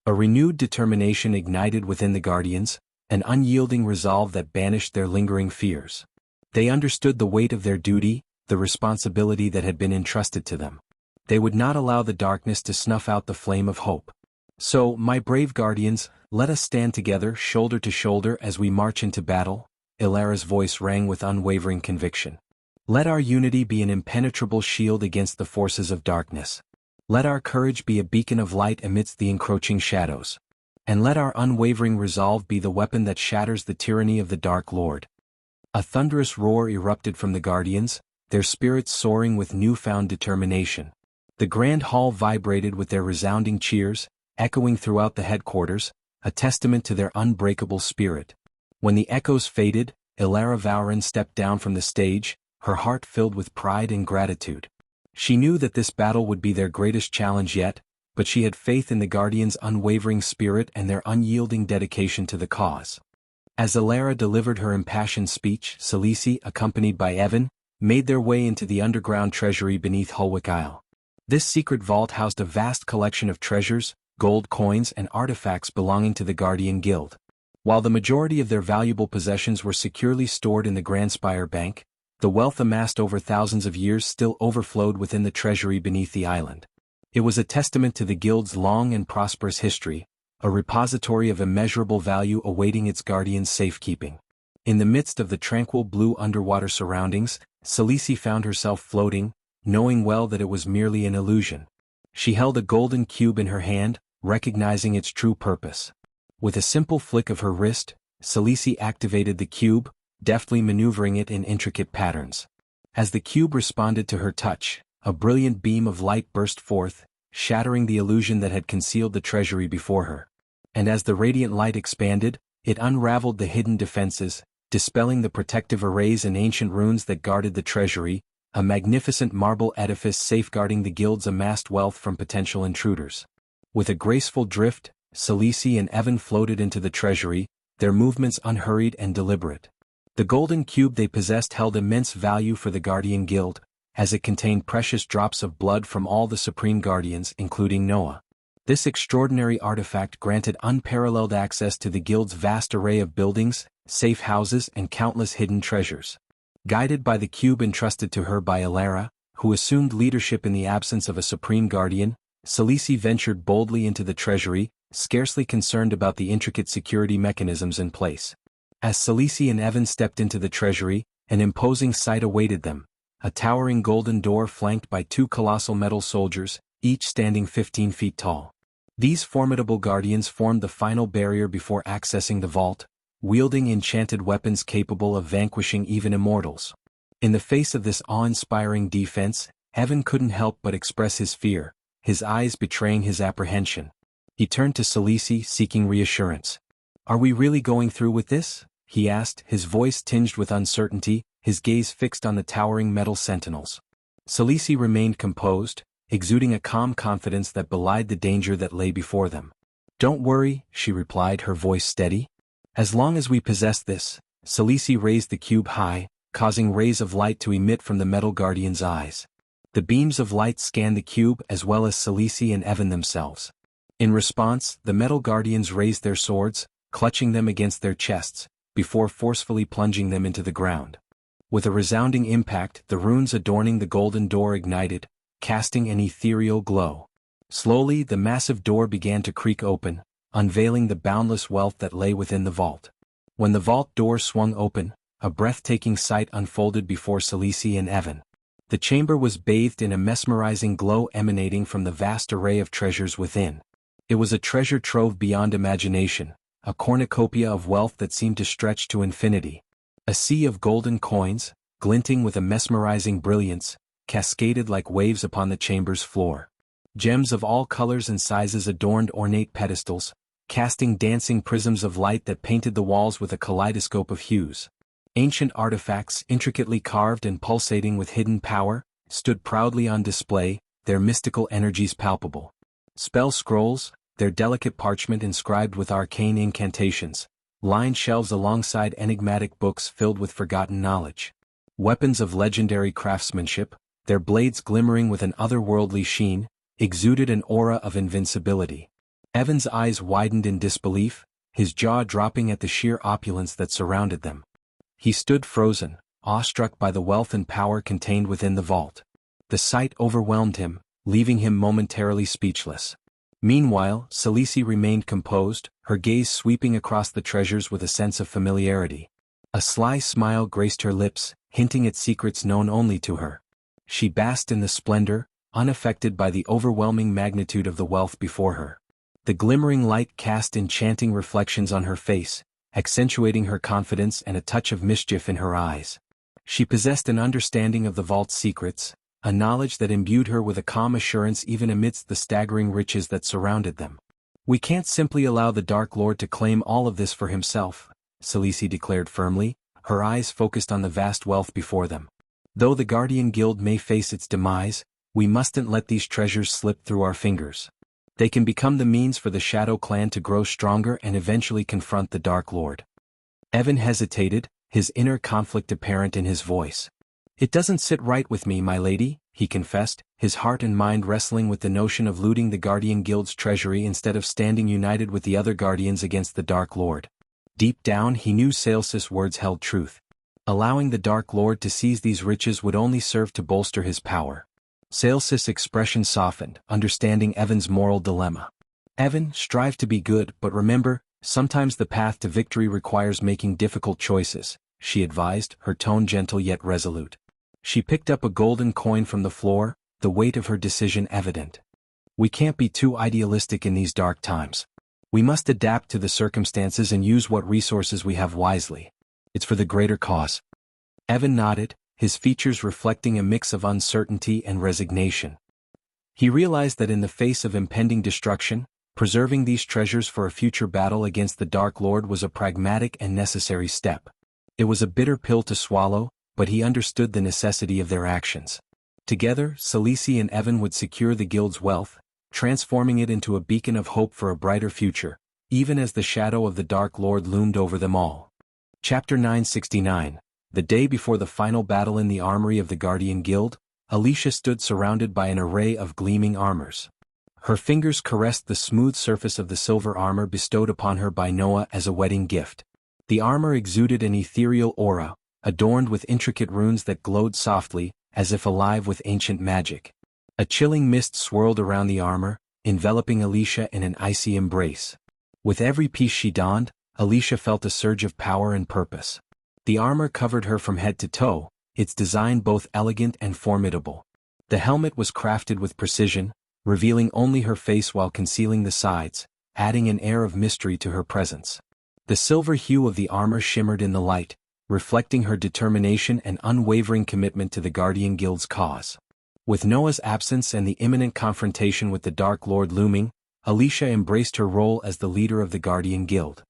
A renewed determination ignited within the guardians, an unyielding resolve that banished their lingering fears. They understood the weight of their duty, the responsibility that had been entrusted to them. They would not allow the darkness to snuff out the flame of hope. So, my brave guardians, let us stand together shoulder to shoulder as we march into battle. Ilara's voice rang with unwavering conviction. Let our unity be an impenetrable shield against the forces of darkness. Let our courage be a beacon of light amidst the encroaching shadows. And let our unwavering resolve be the weapon that shatters the tyranny of the Dark Lord. A thunderous roar erupted from the guardians, their spirits soaring with newfound determination. The grand hall vibrated with their resounding cheers, echoing throughout the headquarters, a testament to their unbreakable spirit. When the echoes faded, Ilara Vauren stepped down from the stage, her heart filled with pride and gratitude. She knew that this battle would be their greatest challenge yet, but she had faith in the Guardians' unwavering spirit and their unyielding dedication to the cause. As Ilara delivered her impassioned speech, Salisi, accompanied by Evan, made their way into the underground treasury beneath Hulwick Isle. This secret vault housed a vast collection of treasures, gold coins and artifacts belonging to the Guardian Guild. While the majority of their valuable possessions were securely stored in the Grandspire Bank, the wealth amassed over thousands of years still overflowed within the treasury beneath the island. It was a testament to the Guild's long and prosperous history, a repository of immeasurable value awaiting its guardians' safekeeping. In the midst of the tranquil blue underwater surroundings, Salisi found herself floating, knowing well that it was merely an illusion. She held a golden cube in her hand, recognizing its true purpose. With a simple flick of her wrist, Salisi activated the cube, deftly maneuvering it in intricate patterns. As the cube responded to her touch, a brilliant beam of light burst forth, shattering the illusion that had concealed the treasury before her. And as the radiant light expanded, it unraveled the hidden defenses, dispelling the protective arrays and ancient runes that guarded the treasury, a magnificent marble edifice safeguarding the Guild's amassed wealth from potential intruders. With a graceful drift, Salisi and Evan floated into the treasury, their movements unhurried and deliberate. The golden cube they possessed held immense value for the Guardian Guild, as it contained precious drops of blood from all the Supreme Guardians, including Noah. This extraordinary artifact granted unparalleled access to the Guild's vast array of buildings, safe houses and countless hidden treasures. Guided by the cube entrusted to her by Ilara, who assumed leadership in the absence of a Supreme Guardian, Salisi ventured boldly into the treasury, scarcely concerned about the intricate security mechanisms in place. As Salisi and Evan stepped into the treasury, an imposing sight awaited them, a towering golden door flanked by two colossal metal soldiers, each standing 15 feet tall. These formidable guardians formed the final barrier before accessing the vault, wielding enchanted weapons capable of vanquishing even immortals. In the face of this awe-inspiring defense, Evan couldn't help but express his fear, his eyes betraying his apprehension. He turned to Salisi, seeking reassurance. "Are we really going through with this?" he asked, his voice tinged with uncertainty, his gaze fixed on the towering metal sentinels. Salisi remained composed, exuding a calm confidence that belied the danger that lay before them. "Don't worry," she replied, her voice steady. "As long as we possess this." Salisi raised the cube high, causing rays of light to emit from the metal guardian's eyes. The beams of light scanned the cube as well as Salisi and Evan themselves. In response, the metal guardians raised their swords, clutching them against their chests, before forcefully plunging them into the ground. With a resounding impact, the runes adorning the golden door ignited, casting an ethereal glow. Slowly, the massive door began to creak open, unveiling the boundless wealth that lay within the vault. When the vault door swung open, a breathtaking sight unfolded before Salisi and Evan. The chamber was bathed in a mesmerizing glow emanating from the vast array of treasures within. It was a treasure trove beyond imagination, a cornucopia of wealth that seemed to stretch to infinity. A sea of golden coins, glinting with a mesmerizing brilliance, cascaded like waves upon the chamber's floor. Gems of all colors and sizes adorned ornate pedestals, casting dancing prisms of light that painted the walls with a kaleidoscope of hues. Ancient artifacts, intricately carved and pulsating with hidden power, stood proudly on display, their mystical energies palpable. Spell scrolls, their delicate parchment inscribed with arcane incantations, lined shelves alongside enigmatic books filled with forgotten knowledge. Weapons of legendary craftsmanship, their blades glimmering with an otherworldly sheen, exuded an aura of invincibility. Evan's eyes widened in disbelief, his jaw dropping at the sheer opulence that surrounded them. He stood frozen, awestruck by the wealth and power contained within the vault. The sight overwhelmed him, leaving him momentarily speechless. Meanwhile, Xianxia remained composed, her gaze sweeping across the treasures with a sense of familiarity. A sly smile graced her lips, hinting at secrets known only to her. She basked in the splendor, unaffected by the overwhelming magnitude of the wealth before her. The glimmering light cast enchanting reflections on her face, accentuating her confidence and a touch of mischief in her eyes. She possessed an understanding of the vault's secrets, a knowledge that imbued her with a calm assurance even amidst the staggering riches that surrounded them. "We can't simply allow the Dark Lord to claim all of this for himself," Xianxia declared firmly, her eyes focused on the vast wealth before them. "Though the Guardian Guild may face its demise, we mustn't let these treasures slip through our fingers. They can become the means for the Shadow Clan to grow stronger and eventually confront the Dark Lord." Evan hesitated, his inner conflict apparent in his voice. "It doesn't sit right with me, my lady," he confessed, his heart and mind wrestling with the notion of looting the Guardian Guild's treasury instead of standing united with the other Guardians against the Dark Lord. Deep down he knew Xianxia's words held truth. Allowing the Dark Lord to seize these riches would only serve to bolster his power. Xianxia's expression softened, understanding Evan's moral dilemma. "Evan, strive to be good, but remember, sometimes the path to victory requires making difficult choices," she advised, her tone gentle yet resolute. She picked up a golden coin from the floor, the weight of her decision evident. "We can't be too idealistic in these dark times. We must adapt to the circumstances and use what resources we have wisely. It's for the greater cause." Evan nodded, his features reflecting a mix of uncertainty and resignation. He realized that in the face of impending destruction, preserving these treasures for a future battle against the Dark Lord was a pragmatic and necessary step. It was a bitter pill to swallow, but he understood the necessity of their actions. Together, Xianxia and Evan would secure the guild's wealth, transforming it into a beacon of hope for a brighter future, even as the shadow of the Dark Lord loomed over them all. Chapter 969. The day before the final battle in the armory of the Guardian Guild, Xianxia stood surrounded by an array of gleaming armors. Her fingers caressed the smooth surface of the silver armor bestowed upon her by Noah as a wedding gift. The armor exuded an ethereal aura, adorned with intricate runes that glowed softly, as if alive with ancient magic. A chilling mist swirled around the armor, enveloping Xianxia in an icy embrace. With every piece she donned, Xianxia felt a surge of power and purpose. The armor covered her from head to toe, its design both elegant and formidable. The helmet was crafted with precision, revealing only her face while concealing the sides, adding an air of mystery to her presence. The silver hue of the armor shimmered in the light, reflecting her determination and unwavering commitment to the Guardian Guild's cause. With Noah's absence and the imminent confrontation with the Dark Lord looming, Xianxia embraced her role as the leader of the Guardian Guild.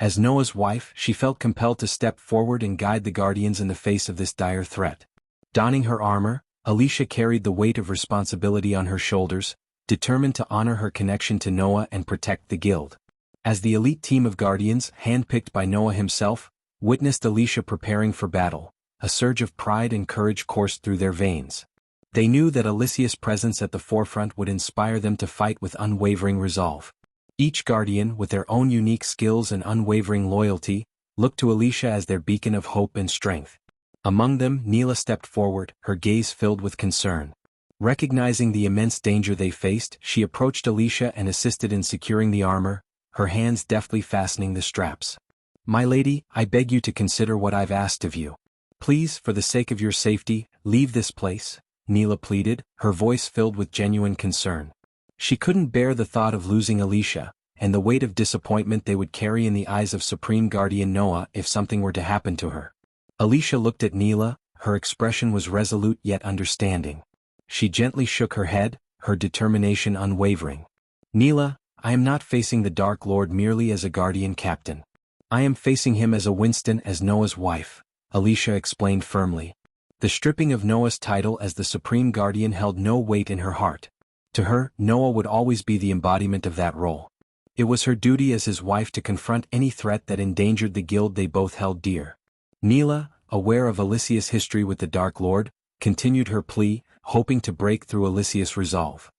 As Noah's wife, she felt compelled to step forward and guide the Guardians in the face of this dire threat. Donning her armor, Xianxia carried the weight of responsibility on her shoulders, determined to honor her connection to Noah and protect the guild. As the elite team of Guardians, handpicked by Noah himself, witnessed Xianxia preparing for battle, a surge of pride and courage coursed through their veins. They knew that Xianxia's presence at the forefront would inspire them to fight with unwavering resolve. Each Guardian, with their own unique skills and unwavering loyalty, looked to Xianxia as their beacon of hope and strength. Among them, Neela stepped forward, her gaze filled with concern. Recognizing the immense danger they faced, she approached Xianxia and assisted in securing the armor, her hands deftly fastening the straps. "My lady, I beg you to consider what I've asked of you. Please, for the sake of your safety, leave this place," Neela pleaded, her voice filled with genuine concern. She couldn't bear the thought of losing Xianxia, and the weight of disappointment they would carry in the eyes of Supreme Guardian Noah if something were to happen to her. Xianxia looked at Neela, her expression was resolute yet understanding. She gently shook her head, her determination unwavering. "Neela, I am not facing the Dark Lord merely as a guardian captain. I am facing him as a Winston, as Noah's wife, Xianxia explained firmly. The stripping of Noah's title as the Supreme Guardian held no weight in her heart. To her, Noah would always be the embodiment of that role. It was her duty as his wife to confront any threat that endangered the guild they both held dear. Neela, aware of Alicia's history with the Dark Lord, continued her plea, hoping to break through Alicia's resolve.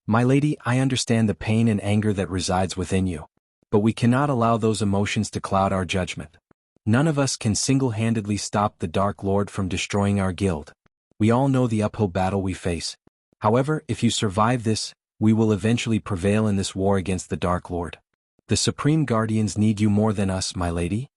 My lady, I understand the pain and anger that resides within you. But we cannot allow those emotions to cloud our judgment. None of us can single-handedly stop the Dark Lord from destroying our guild. We all know the uphill battle we face. However, if you survive this, we will eventually prevail in this war against the Dark Lord. The Supreme Guardians need you more than us, my lady.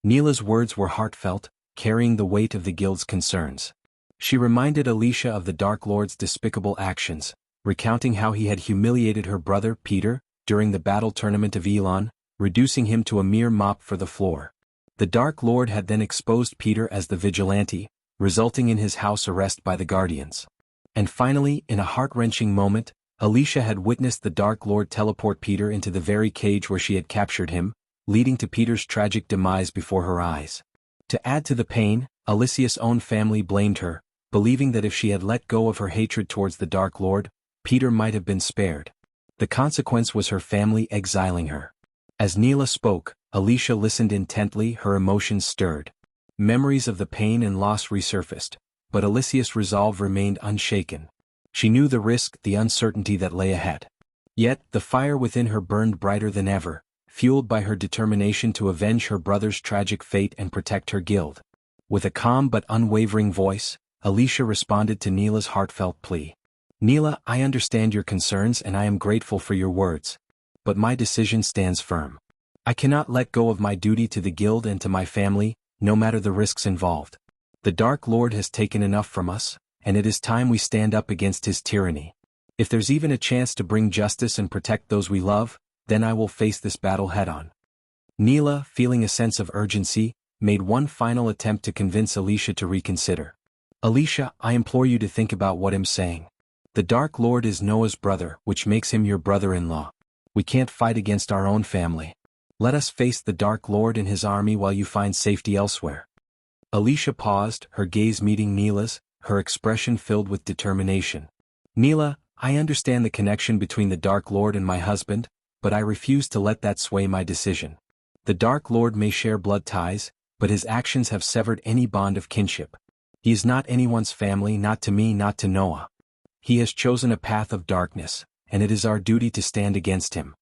Neela's words were heartfelt, carrying the weight of the guild's concerns. She reminded Alicia of the Dark Lord's despicable actions, recounting how he had humiliated her brother, Peter, during the battle tournament of Elon, reducing him to a mere mop for the floor. The Dark Lord had then exposed Peter as the vigilante, resulting in his house arrest by the Guardians. And finally, in a heart-wrenching moment, Alicia had witnessed the Dark Lord teleport Peter into the very cage where she had captured him, leading to Peter's tragic demise before her eyes. To add to the pain, Alicia's own family blamed her, believing that if she had let go of her hatred towards the Dark Lord, Peter might have been spared. The consequence was her family exiling her. As Neela spoke, Alicia listened intently, her emotions stirred. Memories of the pain and loss resurfaced, but Alicia's resolve remained unshaken. She knew the risk, the uncertainty that lay ahead. Yet, the fire within her burned brighter than ever, fueled by her determination to avenge her brother's tragic fate and protect her guild. With a calm but unwavering voice, Alicia responded to Neela's heartfelt plea. Neela, I understand your concerns and I am grateful for your words. But my decision stands firm. I cannot let go of my duty to the guild and to my family, no matter the risks involved. The Dark Lord has taken enough from us, and it is time we stand up against his tyranny. If there's even a chance to bring justice and protect those we love, then I will face this battle head-on. Neela, feeling a sense of urgency, made one final attempt to convince Alicia to reconsider. Alicia, I implore you to think about what I'm saying. The Dark Lord is Noah's brother, which makes him your brother-in-law. We can't fight against our own family. Let us face the Dark Lord and his army while you find safety elsewhere. Alicia paused, her gaze meeting Neela's, her expression filled with determination. Neela, I understand the connection between the Dark Lord and my husband, but I refuse to let that sway my decision. The Dark Lord may share blood ties, but his actions have severed any bond of kinship. He is not anyone's family, not to me, not to Noah. He has chosen a path of darkness, and it is our duty to stand against him.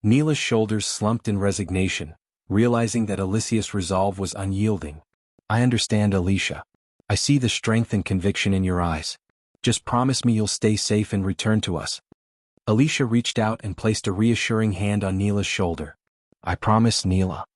Neela's shoulders slumped in resignation, realizing that Alicia's resolve was unyielding. I understand, Alicia. I see the strength and conviction in your eyes. Just promise me you'll stay safe and return to us. Alicia reached out and placed a reassuring hand on Neela's shoulder. I promise, Neela.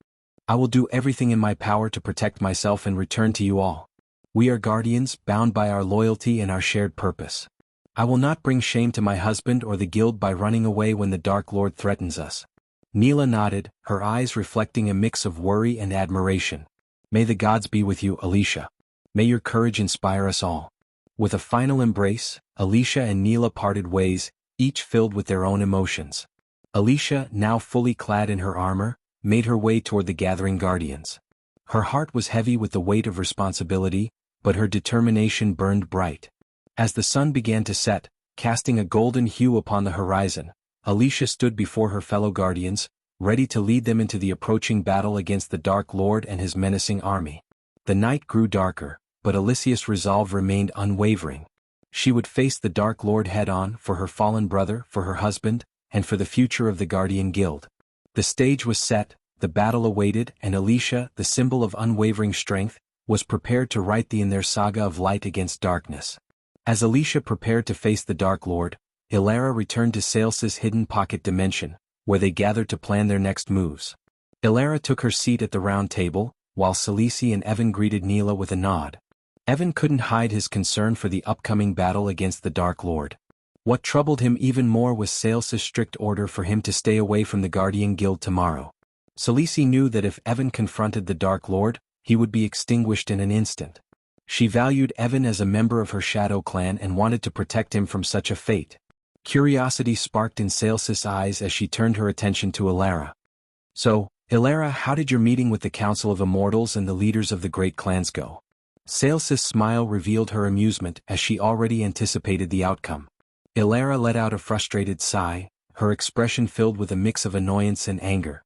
I will do everything in my power to protect myself and return to you all. We are guardians, bound by our loyalty and our shared purpose. I will not bring shame to my husband or the guild by running away when the Dark Lord threatens us. Neela nodded, her eyes reflecting a mix of worry and admiration. May the gods be with you, Alicia. May your courage inspire us all. With a final embrace, Alicia and Neela parted ways, each filled with their own emotions. Alicia, now fully clad in her armor, made her way toward the gathering guardians. Her heart was heavy with the weight of responsibility, but her determination burned bright. As the sun began to set, casting a golden hue upon the horizon, Alicia stood before her fellow guardians, ready to lead them into the approaching battle against the Dark Lord and his menacing army. The night grew darker, but Alicia's resolve remained unwavering. She would face the Dark Lord head-on for her fallen brother, for her husband, and for the future of the Guardian Guild. The stage was set, the battle awaited, and Alicia, the symbol of unwavering strength, was prepared to write in their saga of light against darkness. As Alicia prepared to face the Dark Lord, Ilara returned to Sales's hidden pocket dimension, where they gathered to plan their next moves. Ilara took her seat at the round table, while Salisi and Evan greeted Neela with a nod. Evan couldn't hide his concern for the upcoming battle against the Dark Lord. What troubled him even more was Sales's strict order for him to stay away from the Guardian Guild tomorrow. Salisi knew that if Evan confronted the Dark Lord, he would be extinguished in an instant. She valued Evan as a member of her Shadow clan and wanted to protect him from such a fate. Curiosity sparked in Xianxia's eyes as she turned her attention to Ilara. So, Ilara, how did your meeting with the Council of Immortals and the leaders of the great clans go? Xianxia's smile revealed her amusement as she already anticipated the outcome. Ilara let out a frustrated sigh, her expression filled with a mix of annoyance and anger.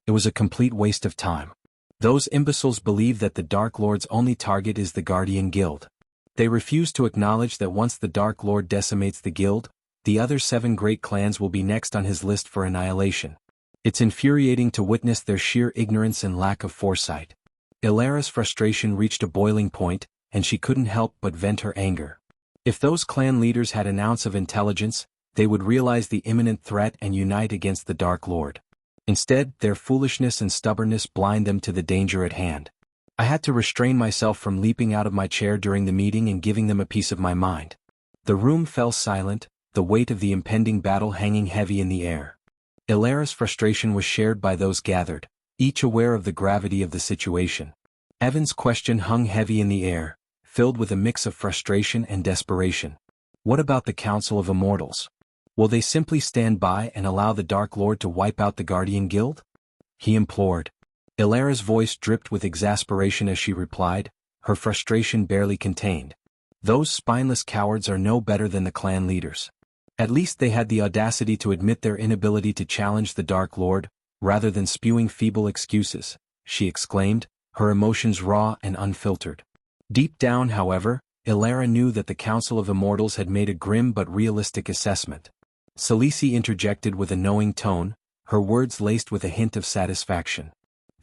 It was a complete waste of time. Those imbeciles believe that the Dark Lord's only target is the Guardian Guild. They refuse to acknowledge that once the Dark Lord decimates the guild, the other 7 great clans will be next on his list for annihilation. It's infuriating to witness their sheer ignorance and lack of foresight. Ilara's frustration reached a boiling point, and she couldn't help but vent her anger. If those clan leaders had an ounce of intelligence, they would realize the imminent threat and unite against the Dark Lord. Instead, their foolishness and stubbornness blind them to the danger at hand. I had to restrain myself from leaping out of my chair during the meeting and giving them a piece of my mind. The room fell silent, the weight of the impending battle hanging heavy in the air. Ilara's frustration was shared by those gathered, each aware of the gravity of the situation. Evan's question hung heavy in the air, filled with a mix of frustration and desperation. What about the Council of Immortals? Will they simply stand by and allow the Dark Lord to wipe out the Guardian Guild? He implored. Ilara's voice dripped with exasperation as she replied, her frustration barely contained. Those spineless cowards are no better than the clan leaders. At least they had the audacity to admit their inability to challenge the Dark Lord, rather than spewing feeble excuses, she exclaimed, her emotions raw and unfiltered. Deep down, however, Ilara knew that the Council of Immortals had made a grim but realistic assessment. Xianxia interjected with a knowing tone, her words laced with a hint of satisfaction.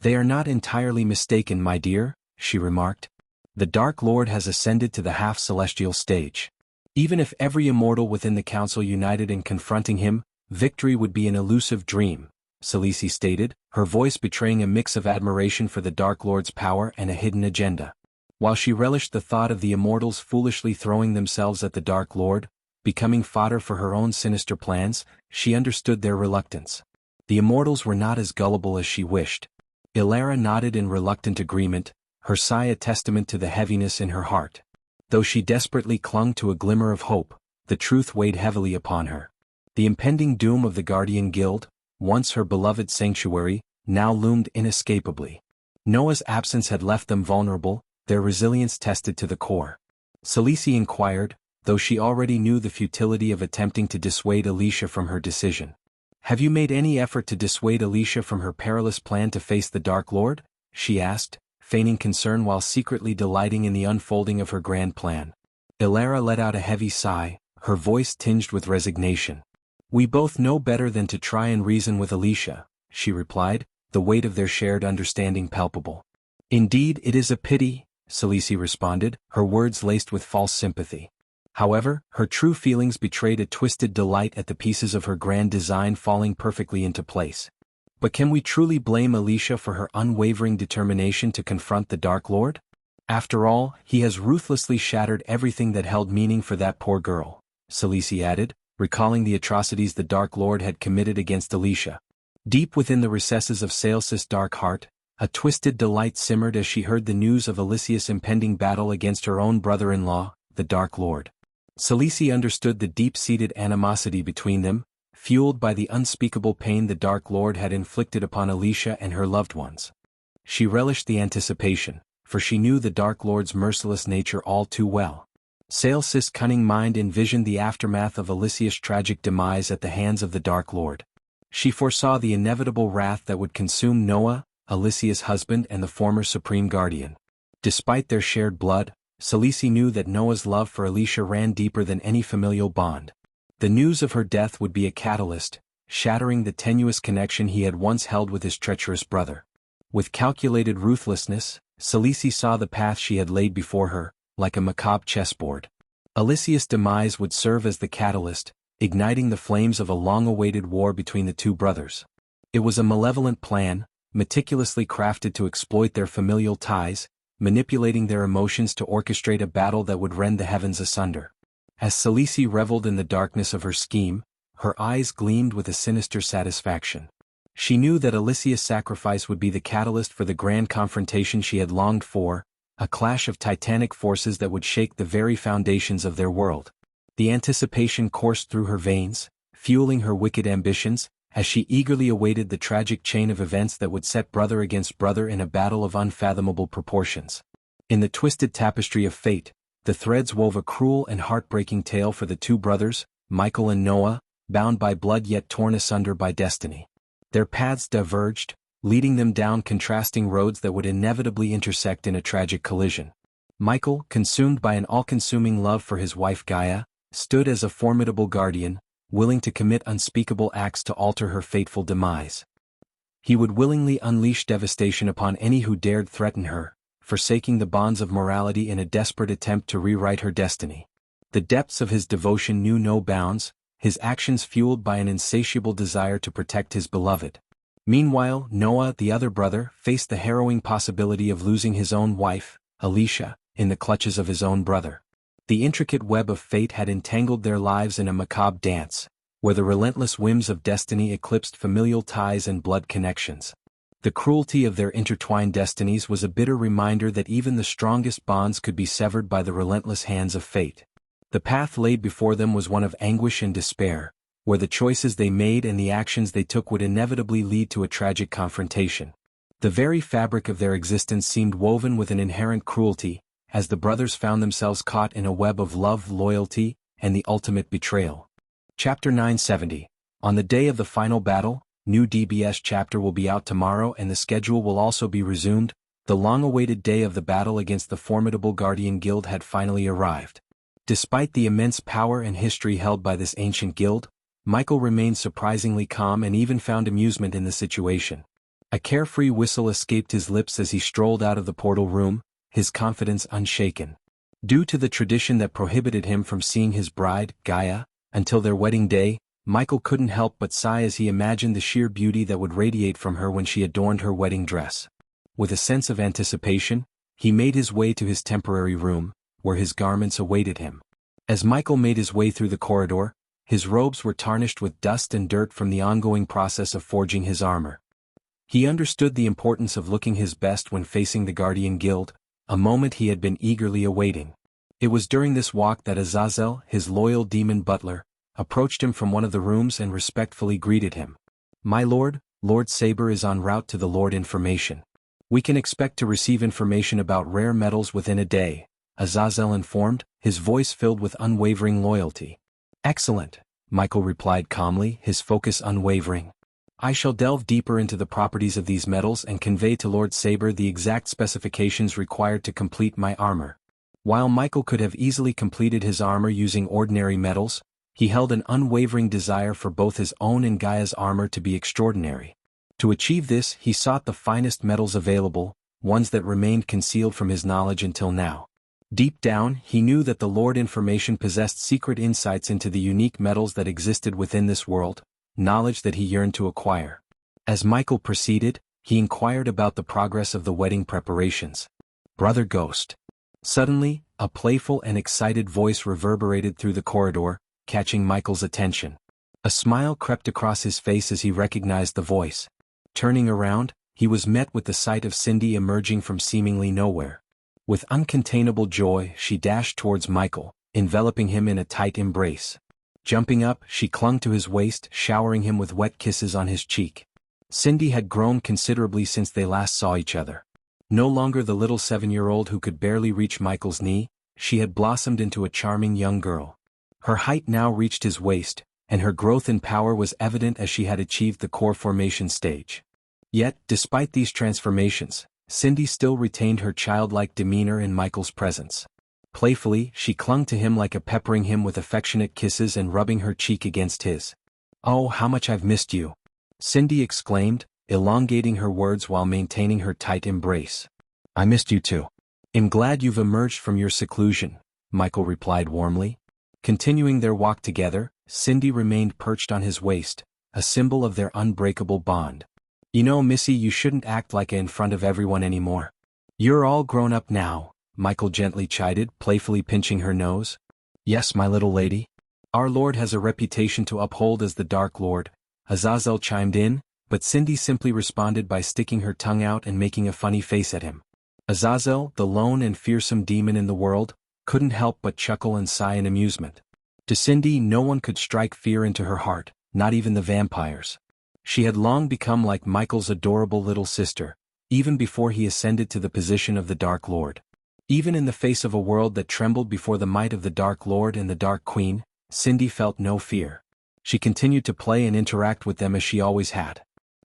They are not entirely mistaken, my dear, she remarked. The Dark Lord has ascended to the half-celestial stage. Even if every immortal within the council united in confronting him, victory would be an elusive dream, Xianxia stated, her voice betraying a mix of admiration for the Dark Lord's power and a hidden agenda. While she relished the thought of the immortals foolishly throwing themselves at the Dark Lord, becoming fodder for her own sinister plans, she understood their reluctance. The immortals were not as gullible as she wished. Ilara nodded in reluctant agreement, her sigh a testament to the heaviness in her heart. Though she desperately clung to a glimmer of hope, the truth weighed heavily upon her. The impending doom of the Guardian Guild, once her beloved sanctuary, now loomed inescapably. Noah's absence had left them vulnerable, their resilience tested to the core. Xianxia inquired, though she already knew the futility of attempting to dissuade Alicia from her decision. Have you made any effort to dissuade Alicia from her perilous plan to face the Dark Lord? She asked, feigning concern while secretly delighting in the unfolding of her grand plan. Ilara let out a heavy sigh, her voice tinged with resignation. We both know better than to try and reason with Alicia, she replied, the weight of their shared understanding palpable. Indeed, it is a pity, Xianxia responded, her words laced with false sympathy. However, her true feelings betrayed a twisted delight at the pieces of her grand design falling perfectly into place. But can we truly blame Alicia for her unwavering determination to confront the Dark Lord? After all, he has ruthlessly shattered everything that held meaning for that poor girl, Xianxia added, recalling the atrocities the Dark Lord had committed against Alicia. Deep within the recesses of Xianxia's dark heart, a twisted delight simmered as she heard the news of Alicia's impending battle against her own brother-in-law, the Dark Lord. Xianxia understood the deep-seated animosity between them, fueled by the unspeakable pain the Dark Lord had inflicted upon Alicia and her loved ones. She relished the anticipation, for she knew the Dark Lord's merciless nature all too well. Xianxia's cunning mind envisioned the aftermath of Alicia's tragic demise at the hands of the Dark Lord. She foresaw the inevitable wrath that would consume Noah, Alicia's husband and the former Supreme Guardian. Despite their shared blood, Xianxia knew that Noah's love for Alicia ran deeper than any familial bond. The news of her death would be a catalyst, shattering the tenuous connection he had once held with his treacherous brother. With calculated ruthlessness, Xianxia saw the path she had laid before her, like a macabre chessboard. Alicia's demise would serve as the catalyst, igniting the flames of a long-awaited war between the two brothers. It was a malevolent plan, meticulously crafted to exploit their familial ties, manipulating their emotions to orchestrate a battle that would rend the heavens asunder. As Xianxia reveled in the darkness of her scheme, her eyes gleamed with a sinister satisfaction. She knew that Alicia's sacrifice would be the catalyst for the grand confrontation she had longed for, a clash of titanic forces that would shake the very foundations of their world. The anticipation coursed through her veins, fueling her wicked ambitions, as she eagerly awaited the tragic chain of events that would set brother against brother in a battle of unfathomable proportions. In the twisted tapestry of fate, the threads wove a cruel and heartbreaking tale for the two brothers, Michael and Noah, bound by blood yet torn asunder by destiny. Their paths diverged, leading them down contrasting roads that would inevitably intersect in a tragic collision. Michael, consumed by an all-consuming love for his wife Gaia, stood as a formidable guardian, willing to commit unspeakable acts to alter her fateful demise. He would willingly unleash devastation upon any who dared threaten her, forsaking the bonds of morality in a desperate attempt to rewrite her destiny. The depths of his devotion knew no bounds, his actions fueled by an insatiable desire to protect his beloved. Meanwhile, Noah, the other brother, faced the harrowing possibility of losing his own wife, Alicia, in the clutches of his own brother. The intricate web of fate had entangled their lives in a macabre dance, where the relentless whims of destiny eclipsed familial ties and blood connections. The cruelty of their intertwined destinies was a bitter reminder that even the strongest bonds could be severed by the relentless hands of fate. The path laid before them was one of anguish and despair, where the choices they made and the actions they took would inevitably lead to a tragic confrontation. The very fabric of their existence seemed woven with an inherent cruelty, as the brothers found themselves caught in a web of love, loyalty, and the ultimate betrayal. Chapter 970. On the day of the final battle, new DBS chapter will be out tomorrow and the schedule will also be resumed. The long-awaited day of the battle against the formidable Guardian Guild had finally arrived. Despite the immense power and history held by this ancient guild, Michael remained surprisingly calm and even found amusement in the situation. A carefree whistle escaped his lips as he strolled out of the portal room, his confidence unshaken. Due to the tradition that prohibited him from seeing his bride, Gaia, until their wedding day, Michael couldn't help but sigh as he imagined the sheer beauty that would radiate from her when she adorned her wedding dress. With a sense of anticipation, he made his way to his temporary room, where his garments awaited him. As Michael made his way through the corridor, his robes were tarnished with dust and dirt from the ongoing process of forging his armor. He understood the importance of looking his best when facing the Guardian Guild, a moment he had been eagerly awaiting. It was during this walk that Azazel, his loyal demon butler, approached him from one of the rooms and respectfully greeted him. "My lord, Lord Saber is en route to the Lord Information. We can expect to receive information about rare metals within a day," Azazel informed, his voice filled with unwavering loyalty. "Excellent," Michael replied calmly, his focus unwavering. "I shall delve deeper into the properties of these metals and convey to Lord Saber the exact specifications required to complete my armor." While Michael could have easily completed his armor using ordinary metals, he held an unwavering desire for both his own and Gaia's armor to be extraordinary. To achieve this, he sought the finest metals available, ones that remained concealed from his knowledge until now. Deep down, he knew that the Lord Information possessed secret insights into the unique metals that existed within this world, knowledge that he yearned to acquire. As Michael proceeded, he inquired about the progress of the wedding preparations. "Brother Ghost." Suddenly, a playful and excited voice reverberated through the corridor, catching Michael's attention. A smile crept across his face as he recognized the voice. Turning around, he was met with the sight of Cindy emerging from seemingly nowhere. With uncontainable joy, she dashed towards Michael, enveloping him in a tight embrace. Jumping up, she clung to his waist, showering him with wet kisses on his cheek. Cindy had grown considerably since they last saw each other. No longer the little 7-year-old who could barely reach Michael's knee, she had blossomed into a charming young girl. Her height now reached his waist, and her growth in power was evident as she had achieved the core formation stage. Yet, despite these transformations, Cindy still retained her childlike demeanor in Michael's presence. Playfully, she clung to him like a peppering him with affectionate kisses and rubbing her cheek against his. "Oh, how much I've missed you!" Cindy exclaimed, elongating her words while maintaining her tight embrace. "I missed you too. I'm glad you've emerged from your seclusion," Michael replied warmly. Continuing their walk together, Cindy remained perched on his waist, a symbol of their unbreakable bond. "You know, Missy, you shouldn't act like it in front of everyone anymore. You're all grown up now," Michael gently chided, playfully pinching her nose. "Yes, my little lady. Our Lord has a reputation to uphold as the Dark Lord," Azazel chimed in, but Cindy simply responded by sticking her tongue out and making a funny face at him. Azazel, the lone and fearsome demon in the world, couldn't help but chuckle and sigh in amusement. To Cindy, no one could strike fear into her heart, not even the vampires. She had long become like Michael's adorable little sister, even before he ascended to the position of the Dark Lord. Even in the face of a world that trembled before the might of the Dark Lord and the Dark Queen, Cindy felt no fear. She continued to play and interact with them as she always had.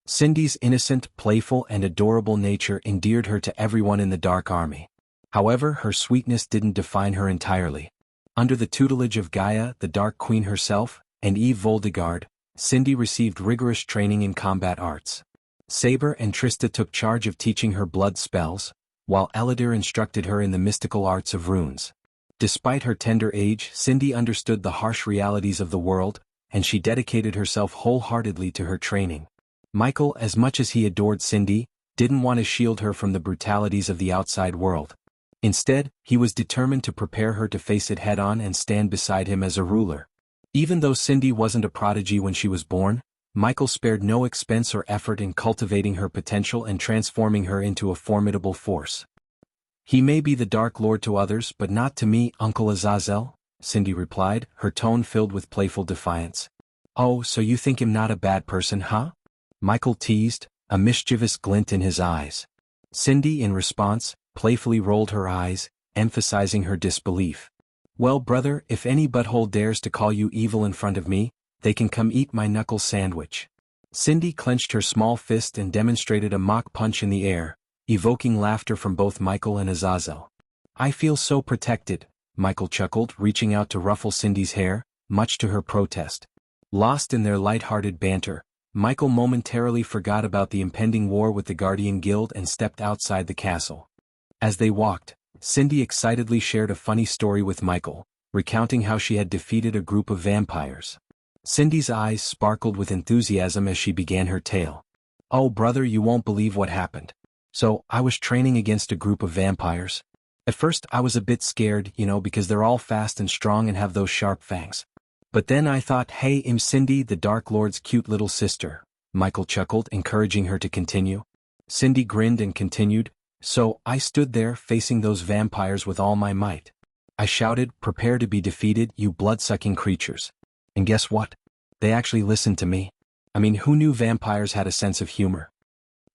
Cindy's innocent, playful, and adorable nature endeared her to everyone in the Dark Army. However, her sweetness didn't define her entirely. Under the tutelage of Gaia, the Dark Queen herself, and Eve Voldegard, Cindy received rigorous training in combat arts. Saber and Trista took charge of teaching her blood spells, while Elidar instructed her in the mystical arts of runes. Despite her tender age, Cindy understood the harsh realities of the world, and she dedicated herself wholeheartedly to her training. Michael, as much as he adored Cindy, didn't want to shield her from the brutalities of the outside world. Instead, he was determined to prepare her to face it head-on and stand beside him as a ruler. Even though Cindy wasn't a prodigy when she was born, Michael spared no expense or effort in cultivating her potential and transforming her into a formidable force. "He may be the Dark Lord to others but not to me, Uncle Azazel," Cindy replied, her tone filled with playful defiance. "Oh, so you think him not a bad person, huh?" Michael teased, a mischievous glint in his eyes. Cindy, in response, playfully rolled her eyes, emphasizing her disbelief. "Well, brother, if any butthole dares to call you evil in front of me, they can come eat my knuckle sandwich." Cindy clenched her small fist and demonstrated a mock punch in the air, evoking laughter from both Michael and Azazel. "I feel so protected," Michael chuckled, reaching out to ruffle Cindy's hair, much to her protest. Lost in their light-hearted banter, Michael momentarily forgot about the impending war with the Guardian Guild and stepped outside the castle. As they walked, Cindy excitedly shared a funny story with Michael, recounting how she had defeated a group of vampires. Cindy's eyes sparkled with enthusiasm as she began her tale. "Oh, brother, you won't believe what happened. So, I was training against a group of vampires. At first I was a bit scared, because they're all fast and strong and have those sharp fangs. But then I thought, hey, Cindy, the Dark Lord's cute little sister." Michael chuckled, encouraging her to continue. Cindy grinned and continued, "So, I stood there facing those vampires with all my might. I shouted, 'Prepare to be defeated, you blood-sucking creatures.' And guess what? They actually listened to me. Who knew vampires had a sense of humor?"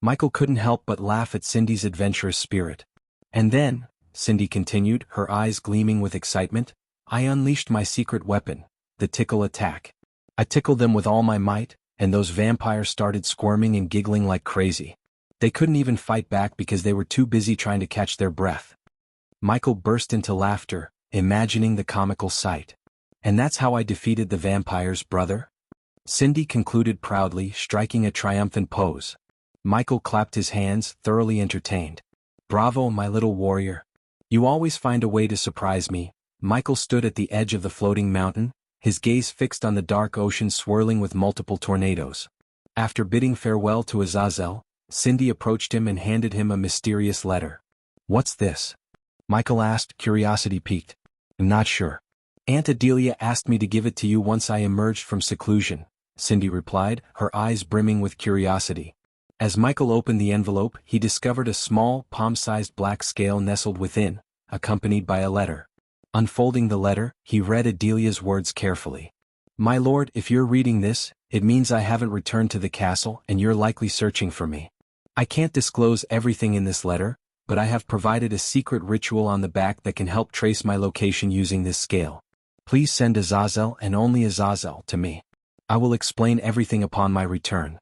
Michael couldn't help but laugh at Cindy's adventurous spirit. "And then," Cindy continued, her eyes gleaming with excitement, "I unleashed my secret weapon, the tickle attack. I tickled them with all my might, and those vampires started squirming and giggling like crazy. They couldn't even fight back because they were too busy trying to catch their breath." Michael burst into laughter, imagining the comical sight. "And that's how I defeated the vampires, brother?" Cindy concluded proudly, striking a triumphant pose. Michael clapped his hands, thoroughly entertained. "Bravo, my little warrior. You always find a way to surprise me." Michael stood at the edge of the floating mountain, his gaze fixed on the dark ocean swirling with multiple tornadoes. After bidding farewell to Azazel, Cindy approached him and handed him a mysterious letter. "What's this?" Michael asked, curiosity piqued. "I'm not sure. Aunt Adelia asked me to give it to you once I emerged from seclusion," Cindy replied, her eyes brimming with curiosity. As Michael opened the envelope, he discovered a small, palm-sized black scale nestled within, accompanied by a letter. Unfolding the letter, he read Adelia's words carefully. "My lord, if you're reading this, it means I haven't returned to the castle and you're likely searching for me. I can't disclose everything in this letter, but I have provided a secret ritual on the back that can help trace my location using this scale. Please send Azazel and only Azazel to me. I will explain everything upon my return."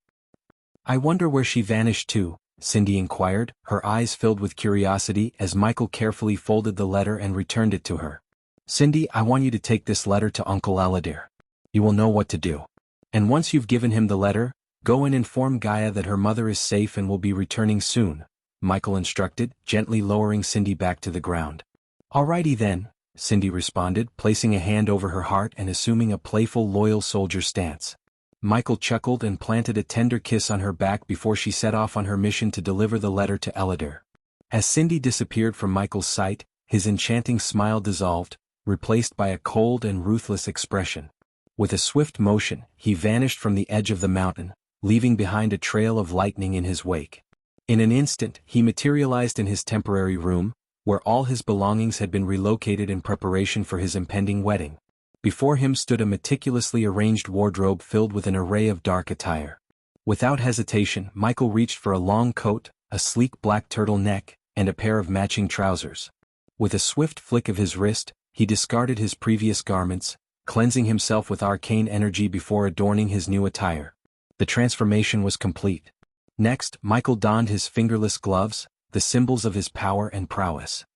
"I wonder where she vanished to?" Cindy inquired, her eyes filled with curiosity as Michael carefully folded the letter and returned it to her. "Cindy, I want you to take this letter to Uncle Elidar. You will know what to do. And once you've given him the letter, go and inform Gaia that her mother is safe and will be returning soon," Michael instructed, gently lowering Cindy back to the ground. "Alrighty then," Cindy responded, placing a hand over her heart and assuming a playful, loyal soldier stance. Michael chuckled and planted a tender kiss on her back before she set off on her mission to deliver the letter to Elidar. As Cindy disappeared from Michael's sight, his enchanting smile dissolved, replaced by a cold and ruthless expression. With a swift motion, he vanished from the edge of the mountain, leaving behind a trail of lightning in his wake. In an instant, he materialized in his temporary room, where all his belongings had been relocated in preparation for his impending wedding. Before him stood a meticulously arranged wardrobe filled with an array of dark attire. Without hesitation, Michael reached for a long coat, a sleek black turtleneck, and a pair of matching trousers. With a swift flick of his wrist, he discarded his previous garments, cleansing himself with arcane energy before adorning his new attire. The transformation was complete. Next, Michael donned his fingerless gloves, the symbols of his power and prowess.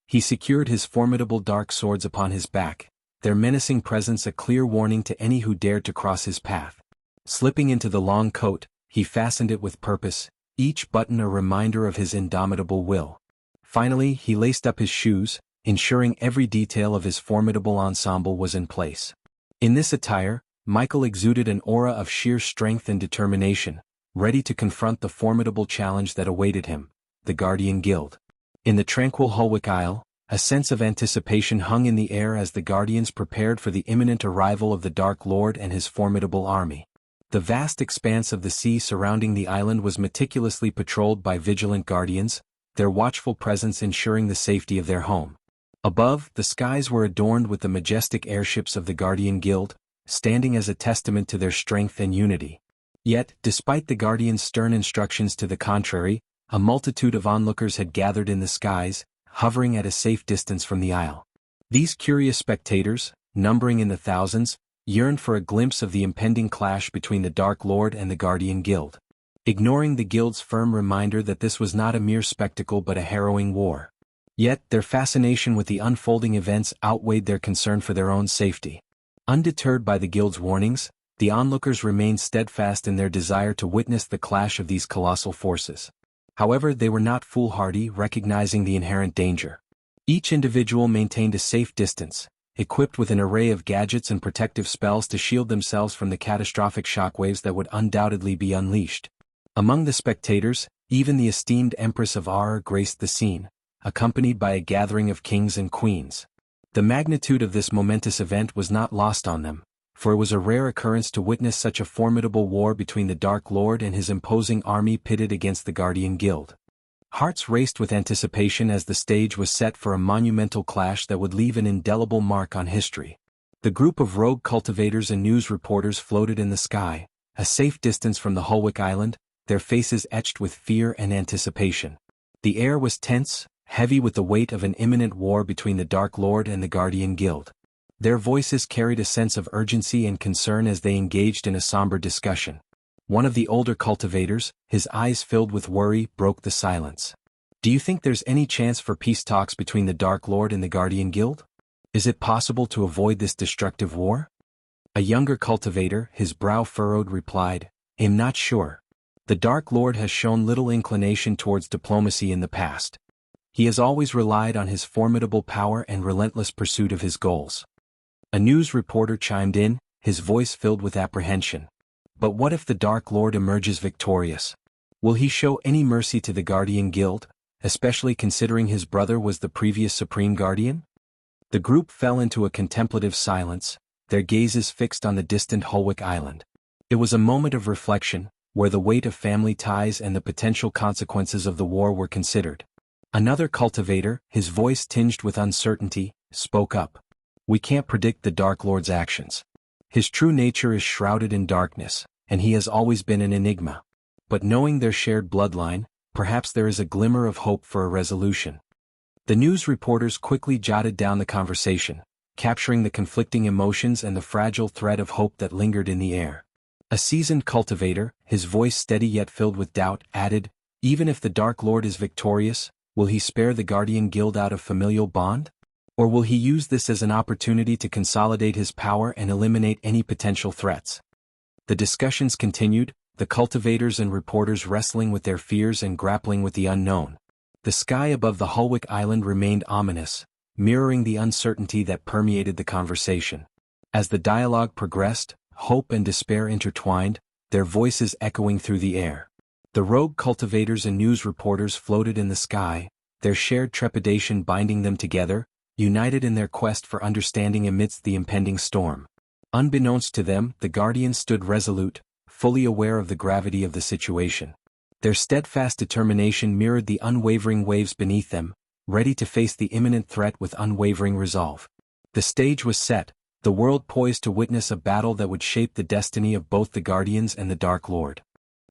He secured his formidable dark swords upon his back, their menacing presence a clear warning to any who dared to cross his path. Slipping into the long coat, he fastened it with purpose, each button a reminder of his indomitable will. Finally, he laced up his shoes, ensuring every detail of his formidable ensemble was in place. In this attire, Michael exuded an aura of sheer strength and determination, ready to confront the formidable challenge that awaited him, the Guardian Guild. In the tranquil Hulwick Isle, a sense of anticipation hung in the air as the Guardians prepared for the imminent arrival of the Dark Lord and his formidable army. The vast expanse of the sea surrounding the island was meticulously patrolled by vigilant guardians, their watchful presence ensuring the safety of their home. Above, the skies were adorned with the majestic airships of the Guardian Guild, standing as a testament to their strength and unity. Yet, despite the Guardians' stern instructions to the contrary, a multitude of onlookers had gathered in the skies, hovering at a safe distance from the isle. These curious spectators, numbering in the thousands, yearned for a glimpse of the impending clash between the Dark Lord and the Guardian Guild. Ignoring the Guild's firm reminder that this was not a mere spectacle but a harrowing war. Yet, their fascination with the unfolding events outweighed their concern for their own safety. Undeterred by the Guild's warnings, the onlookers remained steadfast in their desire to witness the clash of these colossal forces. However, they were not foolhardy, recognizing the inherent danger. Each individual maintained a safe distance, equipped with an array of gadgets and protective spells to shield themselves from the catastrophic shockwaves that would undoubtedly be unleashed. Among the spectators, even the esteemed Empress of Ar graced the scene, accompanied by a gathering of kings and queens. The magnitude of this momentous event was not lost on them, for it was a rare occurrence to witness such a formidable war between the Dark Lord and his imposing army pitted against the Guardian Guild. Hearts raced with anticipation as the stage was set for a monumental clash that would leave an indelible mark on history. The group of rogue cultivators and news reporters floated in the sky, a safe distance from the Hulwick Island, their faces etched with fear and anticipation. The air was tense, heavy with the weight of an imminent war between the Dark Lord and the Guardian Guild. Their voices carried a sense of urgency and concern as they engaged in a somber discussion. One of the older cultivators, his eyes filled with worry, broke the silence. "Do you think there's any chance for peace talks between the Dark Lord and the Guardian Guild? Is it possible to avoid this destructive war?" A younger cultivator, his brow furrowed, replied, "I'm not sure. The Dark Lord has shown little inclination towards diplomacy in the past. He has always relied on his formidable power and relentless pursuit of his goals." A news reporter chimed in, his voice filled with apprehension. "But what if the Dark Lord emerges victorious? Will he show any mercy to the Guardian Guild, especially considering his brother was the previous Supreme Guardian?" The group fell into a contemplative silence, their gazes fixed on the distant Hulwick Island. It was a moment of reflection, where the weight of family ties and the potential consequences of the war were considered. Another cultivator, his voice tinged with uncertainty, spoke up. "We can't predict the Dark Lord's actions. His true nature is shrouded in darkness, and he has always been an enigma. But knowing their shared bloodline, perhaps there is a glimmer of hope for a resolution." The news reporters quickly jotted down the conversation, capturing the conflicting emotions and the fragile thread of hope that lingered in the air. A seasoned cultivator, his voice steady yet filled with doubt, added, "Even if the Dark Lord is victorious, will he spare the Guardian Guild out of familial bond? Or will he use this as an opportunity to consolidate his power and eliminate any potential threats?" The discussions continued, the cultivators and reporters wrestling with their fears and grappling with the unknown. The sky above the Hulwick Island remained ominous, mirroring the uncertainty that permeated the conversation. As the dialogue progressed, hope and despair intertwined, their voices echoing through the air. The rogue cultivators and news reporters floated in the sky, their shared trepidation binding them together, united in their quest for understanding amidst the impending storm. Unbeknownst to them, the Guardians stood resolute, fully aware of the gravity of the situation. Their steadfast determination mirrored the unwavering waves beneath them, ready to face the imminent threat with unwavering resolve. The stage was set, the world poised to witness a battle that would shape the destiny of both the Guardians and the Dark Lord.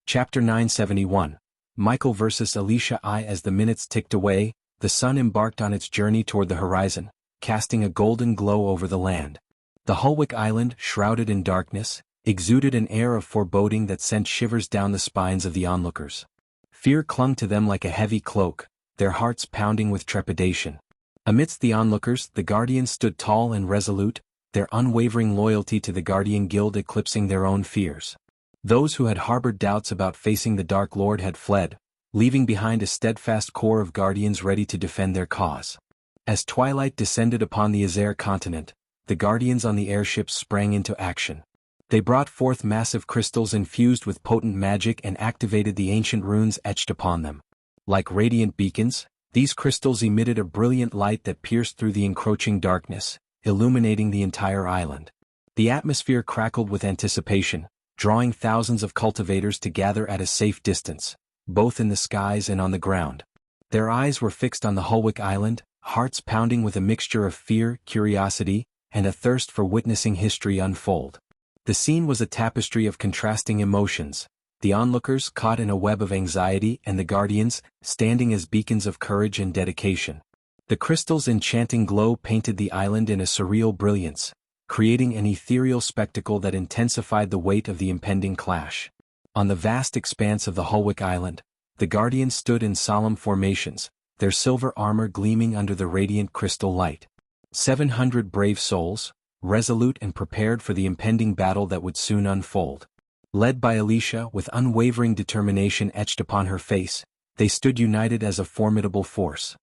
Chapter 971, Michael vs. Xianxia. As the minutes ticked away, the sun embarked on its journey toward the horizon, casting a golden glow over the land. The Hulwick Island, shrouded in darkness, exuded an air of foreboding that sent shivers down the spines of the onlookers. Fear clung to them like a heavy cloak, their hearts pounding with trepidation. Amidst the onlookers, the Guardians stood tall and resolute, their unwavering loyalty to the Guardian Guild eclipsing their own fears. Those who had harbored doubts about facing the Dark Lord had fled, leaving behind a steadfast core of Guardians ready to defend their cause. As twilight descended upon the Azure continent, the Guardians on the airships sprang into action. They brought forth massive crystals infused with potent magic and activated the ancient runes etched upon them. Like radiant beacons, these crystals emitted a brilliant light that pierced through the encroaching darkness, illuminating the entire island. The atmosphere crackled with anticipation, drawing thousands of cultivators to gather at a safe distance, both in the skies and on the ground. Their eyes were fixed on the Hulwick Island, hearts pounding with a mixture of fear, curiosity, and a thirst for witnessing history unfold. The scene was a tapestry of contrasting emotions, the onlookers caught in a web of anxiety and the Guardians, standing as beacons of courage and dedication. The crystal's enchanting glow painted the island in a surreal brilliance, creating an ethereal spectacle that intensified the weight of the impending clash. On the vast expanse of the Hulwick Island, the Guardians stood in solemn formations, their silver armor gleaming under the radiant crystal light. 700 brave souls, resolute and prepared for the impending battle that would soon unfold. Led by Xianxia with unwavering determination etched upon her face, they stood united as a formidable force.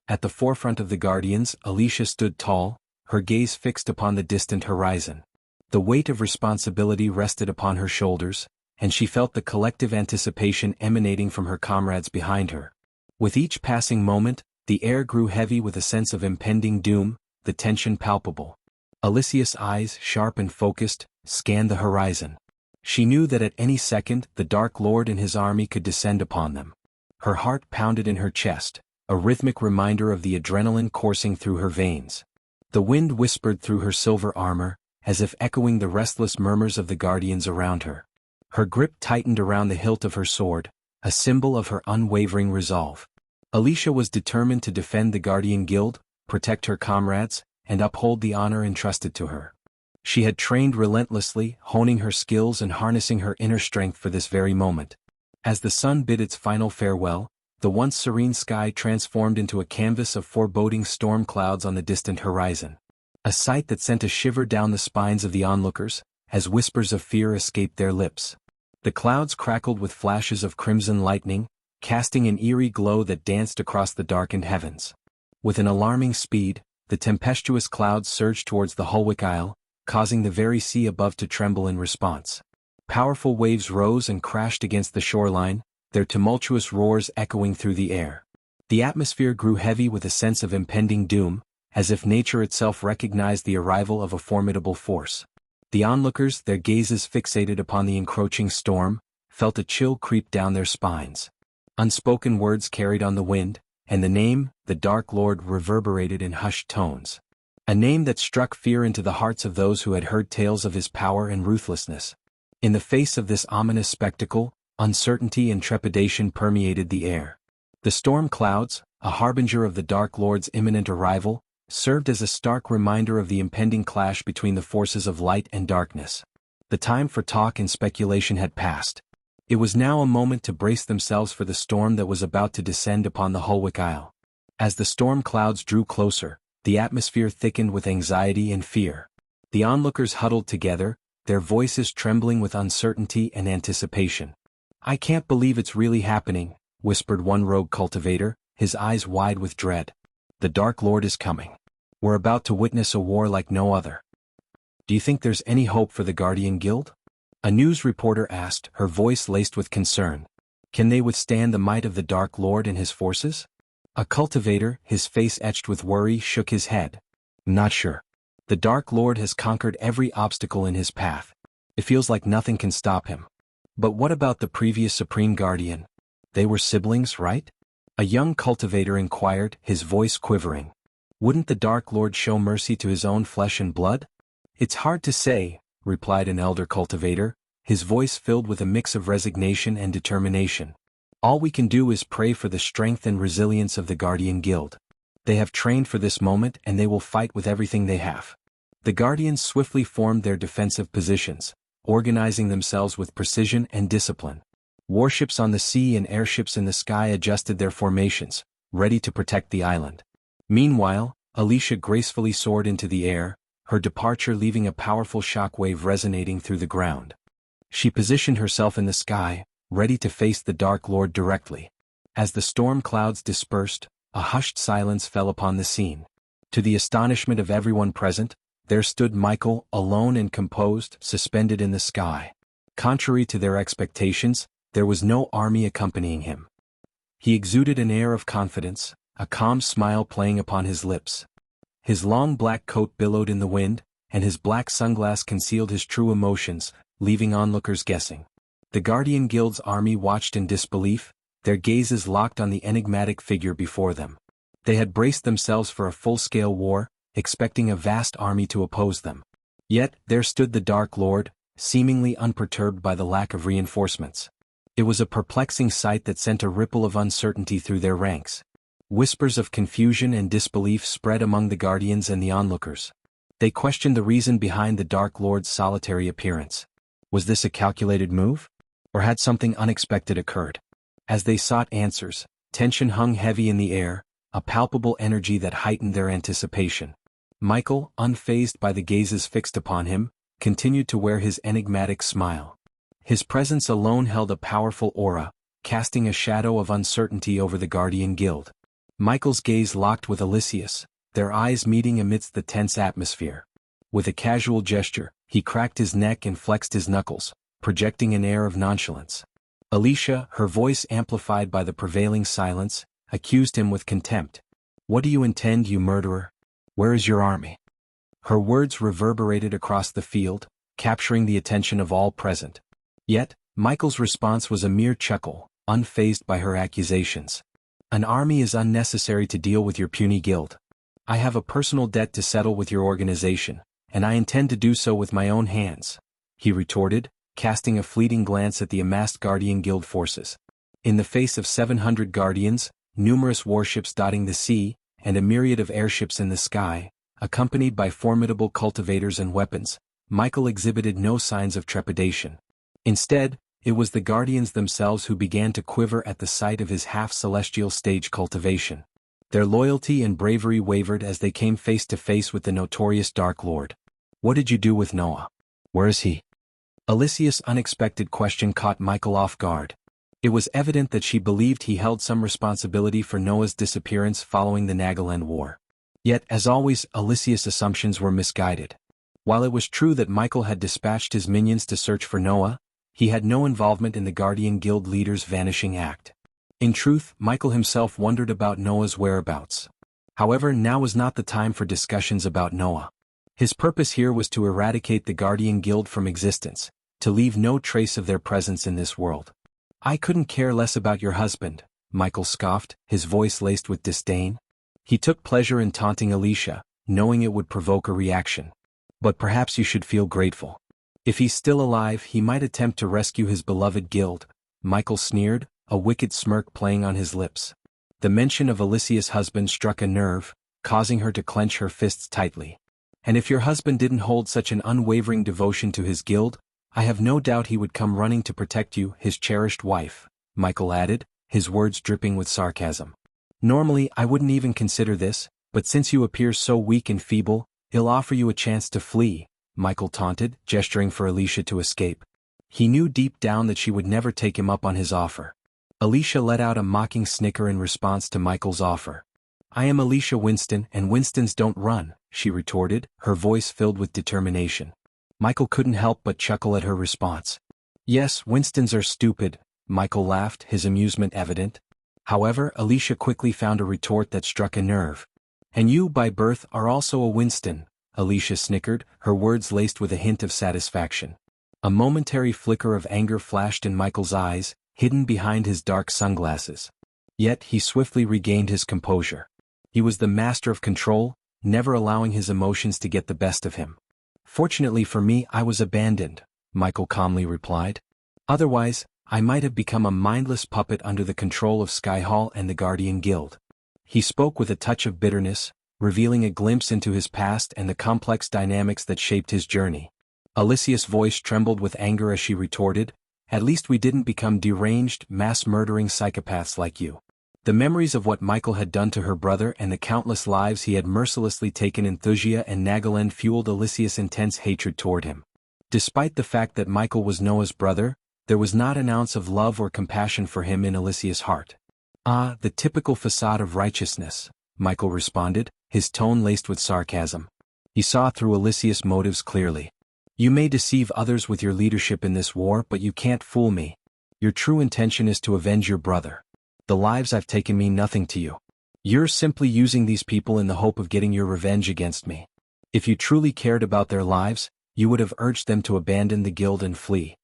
At the forefront of the Guardians, Xianxia stood tall, her gaze fixed upon the distant horizon. The weight of responsibility rested upon her shoulders, and she felt the collective anticipation emanating from her comrades behind her. With each passing moment, the air grew heavy with a sense of impending doom, the tension palpable. Xianxia's eyes, sharp and focused, scanned the horizon. She knew that at any second the Dark Lord and his army could descend upon them. Her heart pounded in her chest, a rhythmic reminder of the adrenaline coursing through her veins. The wind whispered through her silver armor, as if echoing the restless murmurs of the Guardians around her. Her grip tightened around the hilt of her sword, a symbol of her unwavering resolve. Xianxia was determined to defend the Guardian Guild, protect her comrades, and uphold the honor entrusted to her. She had trained relentlessly, honing her skills and harnessing her inner strength for this very moment. As the sun bid its final farewell, the once serene sky transformed into a canvas of foreboding storm clouds on the distant horizon. A sight that sent a shiver down the spines of the onlookers, as whispers of fear escaped their lips. The clouds crackled with flashes of crimson lightning, casting an eerie glow that danced across the darkened heavens. With an alarming speed, the tempestuous clouds surged towards the Hulwick Isle, causing the very sea above to tremble in response. Powerful waves rose and crashed against the shoreline, their tumultuous roars echoing through the air. The atmosphere grew heavy with a sense of impending doom, as if nature itself recognized the arrival of a formidable force. The onlookers, their gazes fixated upon the encroaching storm, felt a chill creep down their spines. Unspoken words carried on the wind, and the name, the Dark Lord, reverberated in hushed tones. A name that struck fear into the hearts of those who had heard tales of his power and ruthlessness. In the face of this ominous spectacle, uncertainty and trepidation permeated the air. The storm clouds, a harbinger of the Dark Lord's imminent arrival, served as a stark reminder of the impending clash between the forces of light and darkness. The time for talk and speculation had passed. It was now a moment to brace themselves for the storm that was about to descend upon the Hulwick Isle. As the storm clouds drew closer, the atmosphere thickened with anxiety and fear. The onlookers huddled together, their voices trembling with uncertainty and anticipation. "I can't believe it's really happening," whispered one rogue cultivator, his eyes wide with dread. "The Dark Lord is coming. We're about to witness a war like no other." "Do you think there's any hope for the Guardian Guild?" a news reporter asked, her voice laced with concern. "Can they withstand the might of the Dark Lord and his forces?" A cultivator, his face etched with worry, shook his head. "Not sure. The Dark Lord has conquered every obstacle in his path. It feels like nothing can stop him." "But what about the previous Supreme Guardian? They were siblings, right?" a young cultivator inquired, his voice quivering. "Wouldn't the Dark Lord show mercy to his own flesh and blood?" It's hard to say, replied an elder cultivator, his voice filled with a mix of resignation and determination. All we can do is pray for the strength and resilience of the Guardian Guild. They have trained for this moment and they will fight with everything they have. The Guardians swiftly formed their defensive positions, organizing themselves with precision and discipline. Warships on the sea and airships in the sky adjusted their formations, ready to protect the island. Meanwhile, Alicia gracefully soared into the air, her departure leaving a powerful shockwave resonating through the ground. She positioned herself in the sky, ready to face the Dark Lord directly. As the storm clouds dispersed, a hushed silence fell upon the scene. To the astonishment of everyone present, there stood Michael, alone and composed, suspended in the sky. Contrary to their expectations, there was no army accompanying him. He exuded an air of confidence, a calm smile playing upon his lips. His long black coat billowed in the wind, and his black sunglass concealed his true emotions, leaving onlookers guessing. The Guardian Guild's army watched in disbelief, their gazes locked on the enigmatic figure before them. They had braced themselves for a full-scale war, expecting a vast army to oppose them. Yet, there stood the Dark Lord, seemingly unperturbed by the lack of reinforcements. It was a perplexing sight that sent a ripple of uncertainty through their ranks. Whispers of confusion and disbelief spread among the Guardians and the onlookers. They questioned the reason behind the Dark Lord's solitary appearance. Was this a calculated move? Or had something unexpected occurred? As they sought answers, tension hung heavy in the air, a palpable energy that heightened their anticipation. Michael, unfazed by the gazes fixed upon him, continued to wear his enigmatic smile. His presence alone held a powerful aura, casting a shadow of uncertainty over the Guardian Guild. Michael's gaze locked with Alicius, their eyes meeting amidst the tense atmosphere. With a casual gesture, he cracked his neck and flexed his knuckles, projecting an air of nonchalance. Alicia, her voice amplified by the prevailing silence, accused him with contempt. "What do you intend, you murderer? Where is your army?" Her words reverberated across the field, capturing the attention of all present. Yet, Michael's response was a mere chuckle, unfazed by her accusations. "An army is unnecessary to deal with your puny guild. I have a personal debt to settle with your organization, and I intend to do so with my own hands," he retorted, casting a fleeting glance at the amassed Guardian Guild forces. In the face of 700 Guardians, numerous warships dotting the sea, and a myriad of airships in the sky, accompanied by formidable cultivators and weapons, Michael exhibited no signs of trepidation. Instead, it was the Guardians themselves who began to quiver at the sight of his half-celestial stage cultivation. Their loyalty and bravery wavered as they came face to face with the notorious Dark Lord. "What did you do with Noah? Where is he?" Alicia's unexpected question caught Michael off guard. It was evident that she believed he held some responsibility for Noah's disappearance following the Nagaland War. Yet, as always, Alicia's assumptions were misguided. While it was true that Michael had dispatched his minions to search for Noah, he had no involvement in the Guardian Guild leader's vanishing act. In truth, Michael himself wondered about Noah's whereabouts. However, now was not the time for discussions about Noah. His purpose here was to eradicate the Guardian Guild from existence, to leave no trace of their presence in this world. "I couldn't care less about your husband," Michael scoffed, his voice laced with disdain. He took pleasure in taunting Alicia, knowing it would provoke a reaction. "But perhaps you should feel grateful. If he's still alive, he might attempt to rescue his beloved guild," Michael sneered, a wicked smirk playing on his lips. The mention of Alicia's husband struck a nerve, causing her to clench her fists tightly. "And if your husband didn't hold such an unwavering devotion to his guild, I have no doubt he would come running to protect you, his cherished wife," Michael added, his words dripping with sarcasm. "Normally I wouldn't even consider this, but since you appear so weak and feeble, he'll offer you a chance to flee," Michael taunted, gesturing for Alicia to escape. He knew deep down that she would never take him up on his offer. Alicia let out a mocking snicker in response to Michael's offer. "I am Alicia Winston, and Winstons don't run," she retorted, her voice filled with determination. Michael couldn't help but chuckle at her response. "Yes, Winstons are stupid," Michael laughed, his amusement evident. However, Alicia quickly found a retort that struck a nerve. "And you, by birth, are also a Winston," Alicia snickered, her words laced with a hint of satisfaction. A momentary flicker of anger flashed in Michael's eyes, hidden behind his dark sunglasses. Yet he swiftly regained his composure. He was the master of control, never allowing his emotions to get the best of him. Fortunately for me, I was abandoned, Michael calmly replied. Otherwise, I might have become a mindless puppet under the control of Skyhall and the Guardian Guild. He spoke with a touch of bitterness, revealing a glimpse into his past and the complex dynamics that shaped his journey. Alicia's voice trembled with anger as she retorted, "At least we didn't become deranged, mass-murdering psychopaths like you." The memories of what Michael had done to her brother and the countless lives he had mercilessly taken in Thusia and Nagaland fueled Alicia's intense hatred toward him. Despite the fact that Michael was Noah's brother, there was not an ounce of love or compassion for him in Alicia's heart. "Ah, the typical facade of righteousness," Michael responded, his tone laced with sarcasm. He saw through Alicia's motives clearly. "You may deceive others with your leadership in this war, but you can't fool me. Your true intention is to avenge your brother. The lives I've taken mean nothing to you. You're simply using these people in the hope of getting your revenge against me. If you truly cared about their lives, you would have urged them to abandon the guild and flee."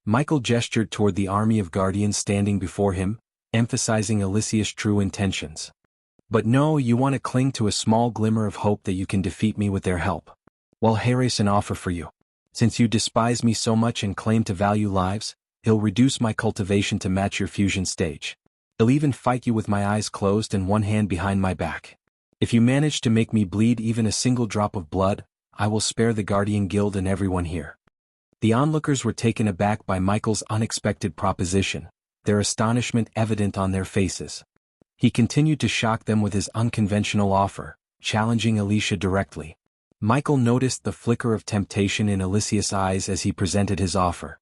Michael gestured toward the army of guardians standing before him, emphasizing Alicia's true intentions. "But no, you want to cling to a small glimmer of hope that you can defeat me with their help. Well, here's an offer for you. Since you despise me so much and claim to value lives, he'll reduce my cultivation to match your fusion stage. I'll even fight you with my eyes closed and one hand behind my back. If you manage to make me bleed even a single drop of blood, I will spare the Guardian Guild and everyone here." The onlookers were taken aback by Michael's unexpected proposition, their astonishment evident on their faces. He continued to shock them with his unconventional offer, challenging Alicia directly. Michael noticed the flicker of temptation in Alicia's eyes as he presented his offer.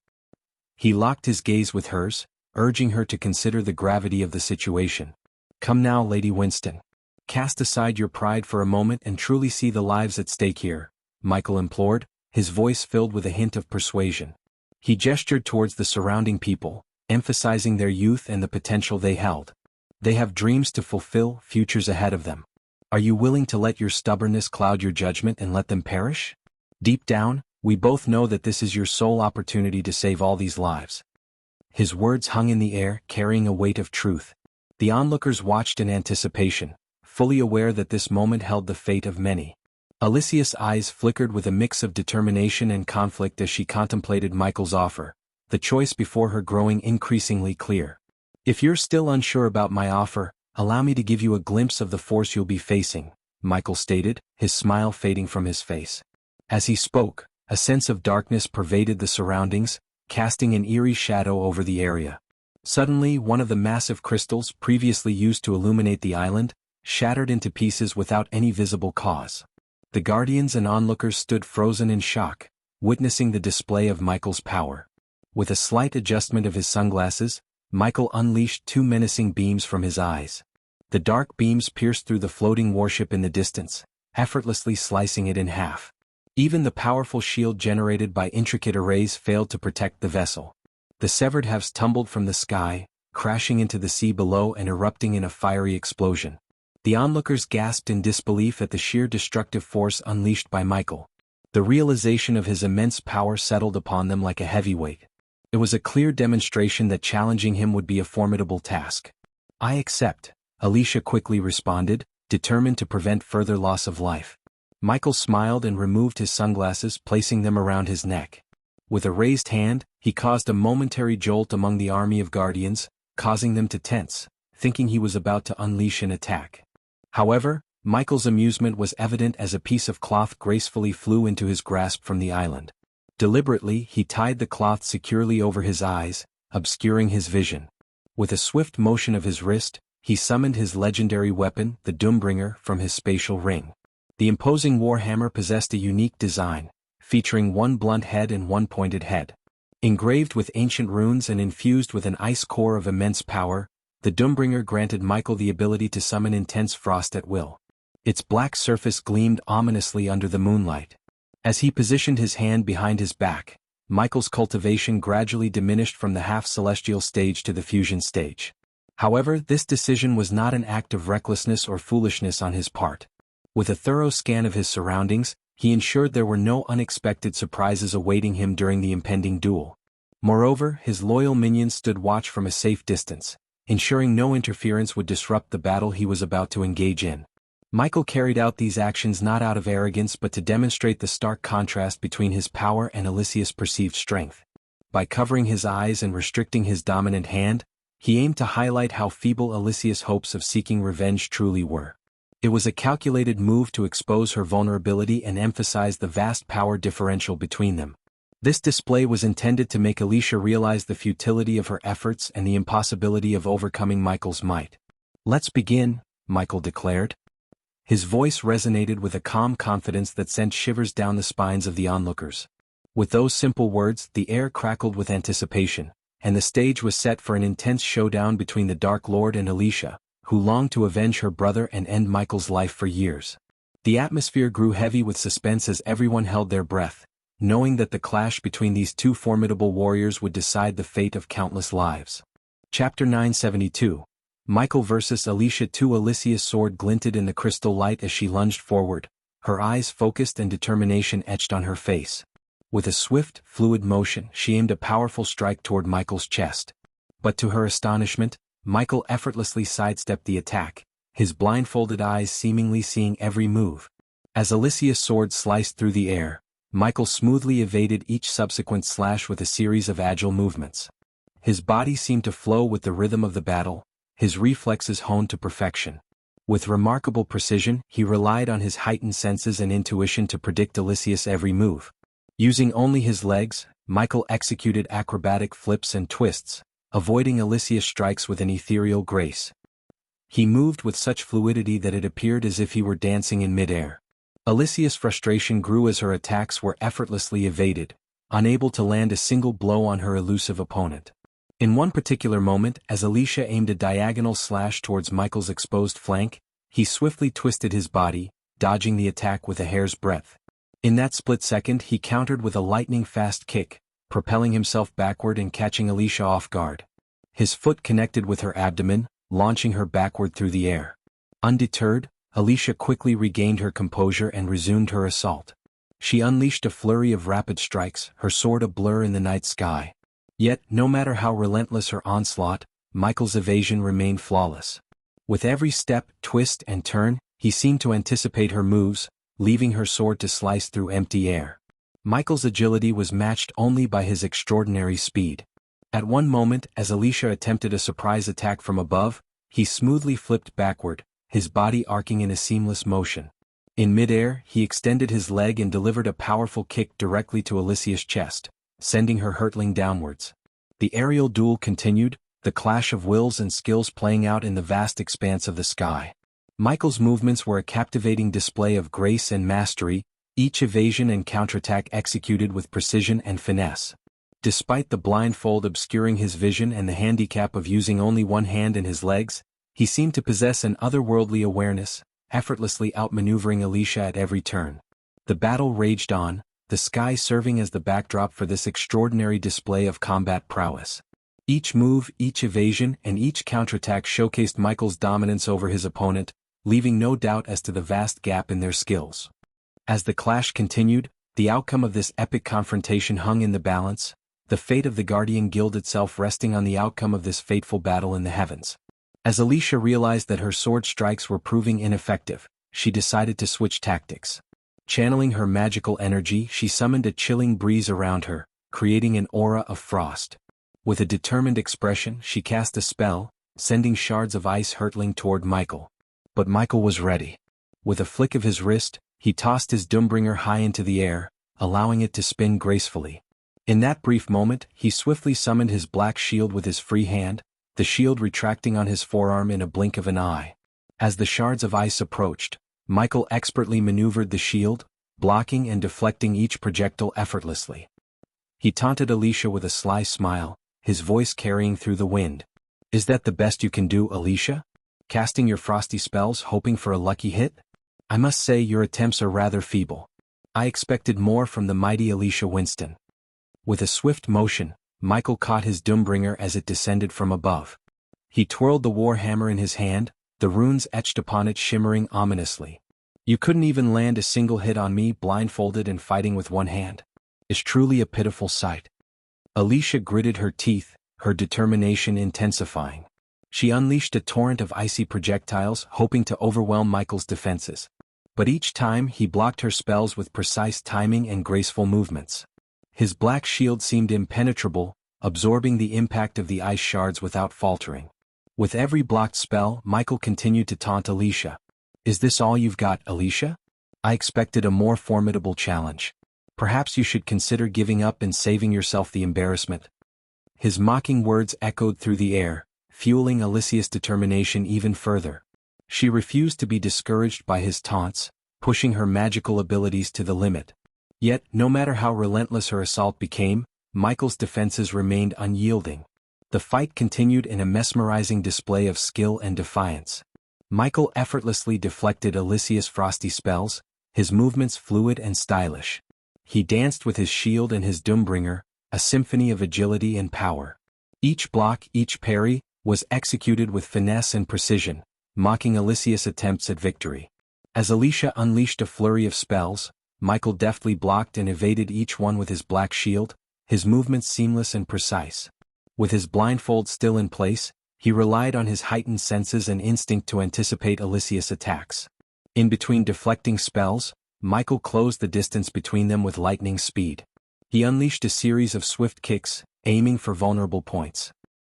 He locked his gaze with hers, urging her to consider the gravity of the situation. "Come now, Lady Winston. Cast aside your pride for a moment and truly see the lives at stake here," Michael implored, his voice filled with a hint of persuasion. He gestured towards the surrounding people, emphasizing their youth and the potential they held. "They have dreams to fulfill, futures ahead of them. Are you willing to let your stubbornness cloud your judgment and let them perish? Deep down, we both know that this is your sole opportunity to save all these lives." His words hung in the air, carrying a weight of truth. The onlookers watched in anticipation, fully aware that this moment held the fate of many. Alicia's eyes flickered with a mix of determination and conflict as she contemplated Michael's offer, the choice before her growing increasingly clear. "If you're still unsure about my offer, allow me to give you a glimpse of the force you'll be facing," Michael stated, his smile fading from his face. As he spoke, a sense of darkness pervaded the surroundings, casting an eerie shadow over the area. Suddenly, one of the massive crystals previously used to illuminate the island shattered into pieces without any visible cause. The guardians and onlookers stood frozen in shock, witnessing the display of Michael's power. With a slight adjustment of his sunglasses, Michael unleashed two menacing beams from his eyes. The dark beams pierced through the floating warship in the distance, effortlessly slicing it in half. Even the powerful shield generated by intricate arrays failed to protect the vessel. The severed halves tumbled from the sky, crashing into the sea below and erupting in a fiery explosion. The onlookers gasped in disbelief at the sheer destructive force unleashed by Michael. The realization of his immense power settled upon them like a heavy weight. It was a clear demonstration that challenging him would be a formidable task. "I accept," Alicia quickly responded, determined to prevent further loss of life. Michael smiled and removed his sunglasses, placing them around his neck. With a raised hand, he caused a momentary jolt among the army of guardians, causing them to tense, thinking he was about to unleash an attack. However, Michael's amusement was evident as a piece of cloth gracefully flew into his grasp from the island. Deliberately, he tied the cloth securely over his eyes, obscuring his vision. With a swift motion of his wrist, he summoned his legendary weapon, the Doombringer, from his spatial ring. The imposing warhammer possessed a unique design, featuring one blunt head and one pointed head. Engraved with ancient runes and infused with an ice core of immense power, the Doombringer granted Michael the ability to summon intense frost at will. Its black surface gleamed ominously under the moonlight. As he positioned his hand behind his back, Michael's cultivation gradually diminished from the half-celestial stage to the fusion stage. However, this decision was not an act of recklessness or foolishness on his part. With a thorough scan of his surroundings, he ensured there were no unexpected surprises awaiting him during the impending duel. Moreover, his loyal minions stood watch from a safe distance, ensuring no interference would disrupt the battle he was about to engage in. Michael carried out these actions not out of arrogance but to demonstrate the stark contrast between his power and Alicia's perceived strength. By covering his eyes and restricting his dominant hand, he aimed to highlight how feeble Alicia's hopes of seeking revenge truly were. It was a calculated move to expose her vulnerability and emphasize the vast power differential between them. This display was intended to make Alicia realize the futility of her efforts and the impossibility of overcoming Michael's might. "Let's begin," Michael declared. His voice resonated with a calm confidence that sent shivers down the spines of the onlookers. With those simple words, the air crackled with anticipation, and the stage was set for an intense showdown between the Dark Lord and Alicia, who longed to avenge her brother and end Michael's life for years. The atmosphere grew heavy with suspense as everyone held their breath, knowing that the clash between these two formidable warriors would decide the fate of countless lives. Chapter 972. Michael vs. Alicia. Alicia's sword glinted in the crystal light as she lunged forward, her eyes focused and determination etched on her face. With a swift, fluid motion, she aimed a powerful strike toward Michael's chest. But to her astonishment, Michael effortlessly sidestepped the attack, his blindfolded eyes seemingly seeing every move. As Alicia's sword sliced through the air, Michael smoothly evaded each subsequent slash with a series of agile movements. His body seemed to flow with the rhythm of the battle, his reflexes honed to perfection. With remarkable precision, he relied on his heightened senses and intuition to predict Alicia's every move. Using only his legs, Michael executed acrobatic flips and twists, avoiding Alicia's strikes with an ethereal grace. He moved with such fluidity that it appeared as if he were dancing in midair. Alicia's frustration grew as her attacks were effortlessly evaded, unable to land a single blow on her elusive opponent. In one particular moment, as Alicia aimed a diagonal slash towards Michael's exposed flank, he swiftly twisted his body, dodging the attack with a hair's breadth. In that split second, he countered with a lightning-fast kick, propelling himself backward and catching Alicia off guard. His foot connected with her abdomen, launching her backward through the air. Undeterred, Alicia quickly regained her composure and resumed her assault. She unleashed a flurry of rapid strikes, her sword a blur in the night sky. Yet, no matter how relentless her onslaught, Michael's evasion remained flawless. With every step, twist, and turn, he seemed to anticipate her moves, leaving her sword to slice through empty air. Michael's agility was matched only by his extraordinary speed. At one moment, as Alicia attempted a surprise attack from above, he smoothly flipped backward, his body arcing in a seamless motion. In midair, he extended his leg and delivered a powerful kick directly to Alicia's chest, sending her hurtling downwards. The aerial duel continued, the clash of wills and skills playing out in the vast expanse of the sky. Michael's movements were a captivating display of grace and mastery, each evasion and counterattack executed with precision and finesse. Despite the blindfold obscuring his vision and the handicap of using only one hand and his legs, he seemed to possess an otherworldly awareness, effortlessly outmaneuvering Alicia at every turn. The battle raged on, the sky serving as the backdrop for this extraordinary display of combat prowess. Each move, each evasion, and each counterattack showcased Michael's dominance over his opponent, leaving no doubt as to the vast gap in their skills. As the clash continued, the outcome of this epic confrontation hung in the balance, the fate of the Guardian Guild itself resting on the outcome of this fateful battle in the heavens. As Alicia realized that her sword strikes were proving ineffective, she decided to switch tactics. Channeling her magical energy, she summoned a chilling breeze around her, creating an aura of frost. With a determined expression, she cast a spell, sending shards of ice hurtling toward Michael. But Michael was ready. With a flick of his wrist, he tossed his Doombringer high into the air, allowing it to spin gracefully. In that brief moment, he swiftly summoned his black shield with his free hand, the shield retracting on his forearm in a blink of an eye. As the shards of ice approached, Michael expertly maneuvered the shield, blocking and deflecting each projectile effortlessly. He taunted Alicia with a sly smile, his voice carrying through the wind. "Is that the best you can do, Alicia? Casting your frosty spells hoping for a lucky hit? I must say your attempts are rather feeble. I expected more from the mighty Alicia Winston." With a swift motion, Michael caught his Doombringer as it descended from above. He twirled the warhammer in his hand, the runes etched upon it shimmering ominously. "You couldn't even land a single hit on me blindfolded and fighting with one hand. It's truly a pitiful sight." Alicia gritted her teeth, her determination intensifying. She unleashed a torrent of icy projectiles, hoping to overwhelm Michael's defenses. But each time he blocked her spells with precise timing and graceful movements. His black shield seemed impenetrable, absorbing the impact of the ice shards without faltering. With every blocked spell, Michael continued to taunt Xianxia. "Is this all you've got, Xianxia? I expected a more formidable challenge. Perhaps you should consider giving up and saving yourself the embarrassment." His mocking words echoed through the air, fueling Xianxia's determination even further. She refused to be discouraged by his taunts, pushing her magical abilities to the limit. Yet, no matter how relentless her assault became, Michael's defenses remained unyielding. The fight continued in a mesmerizing display of skill and defiance. Michael effortlessly deflected Xianxia's frosty spells, his movements fluid and stylish. He danced with his shield and his Doombringer, a symphony of agility and power. Each block, each parry, was executed with finesse and precision, mocking Xianxia's attempts at victory. As Xianxia unleashed a flurry of spells, Michael deftly blocked and evaded each one with his black shield, his movements seamless and precise. With his blindfold still in place, he relied on his heightened senses and instinct to anticipate Xianxia's attacks. In between deflecting spells, Michael closed the distance between them with lightning speed. He unleashed a series of swift kicks, aiming for vulnerable points.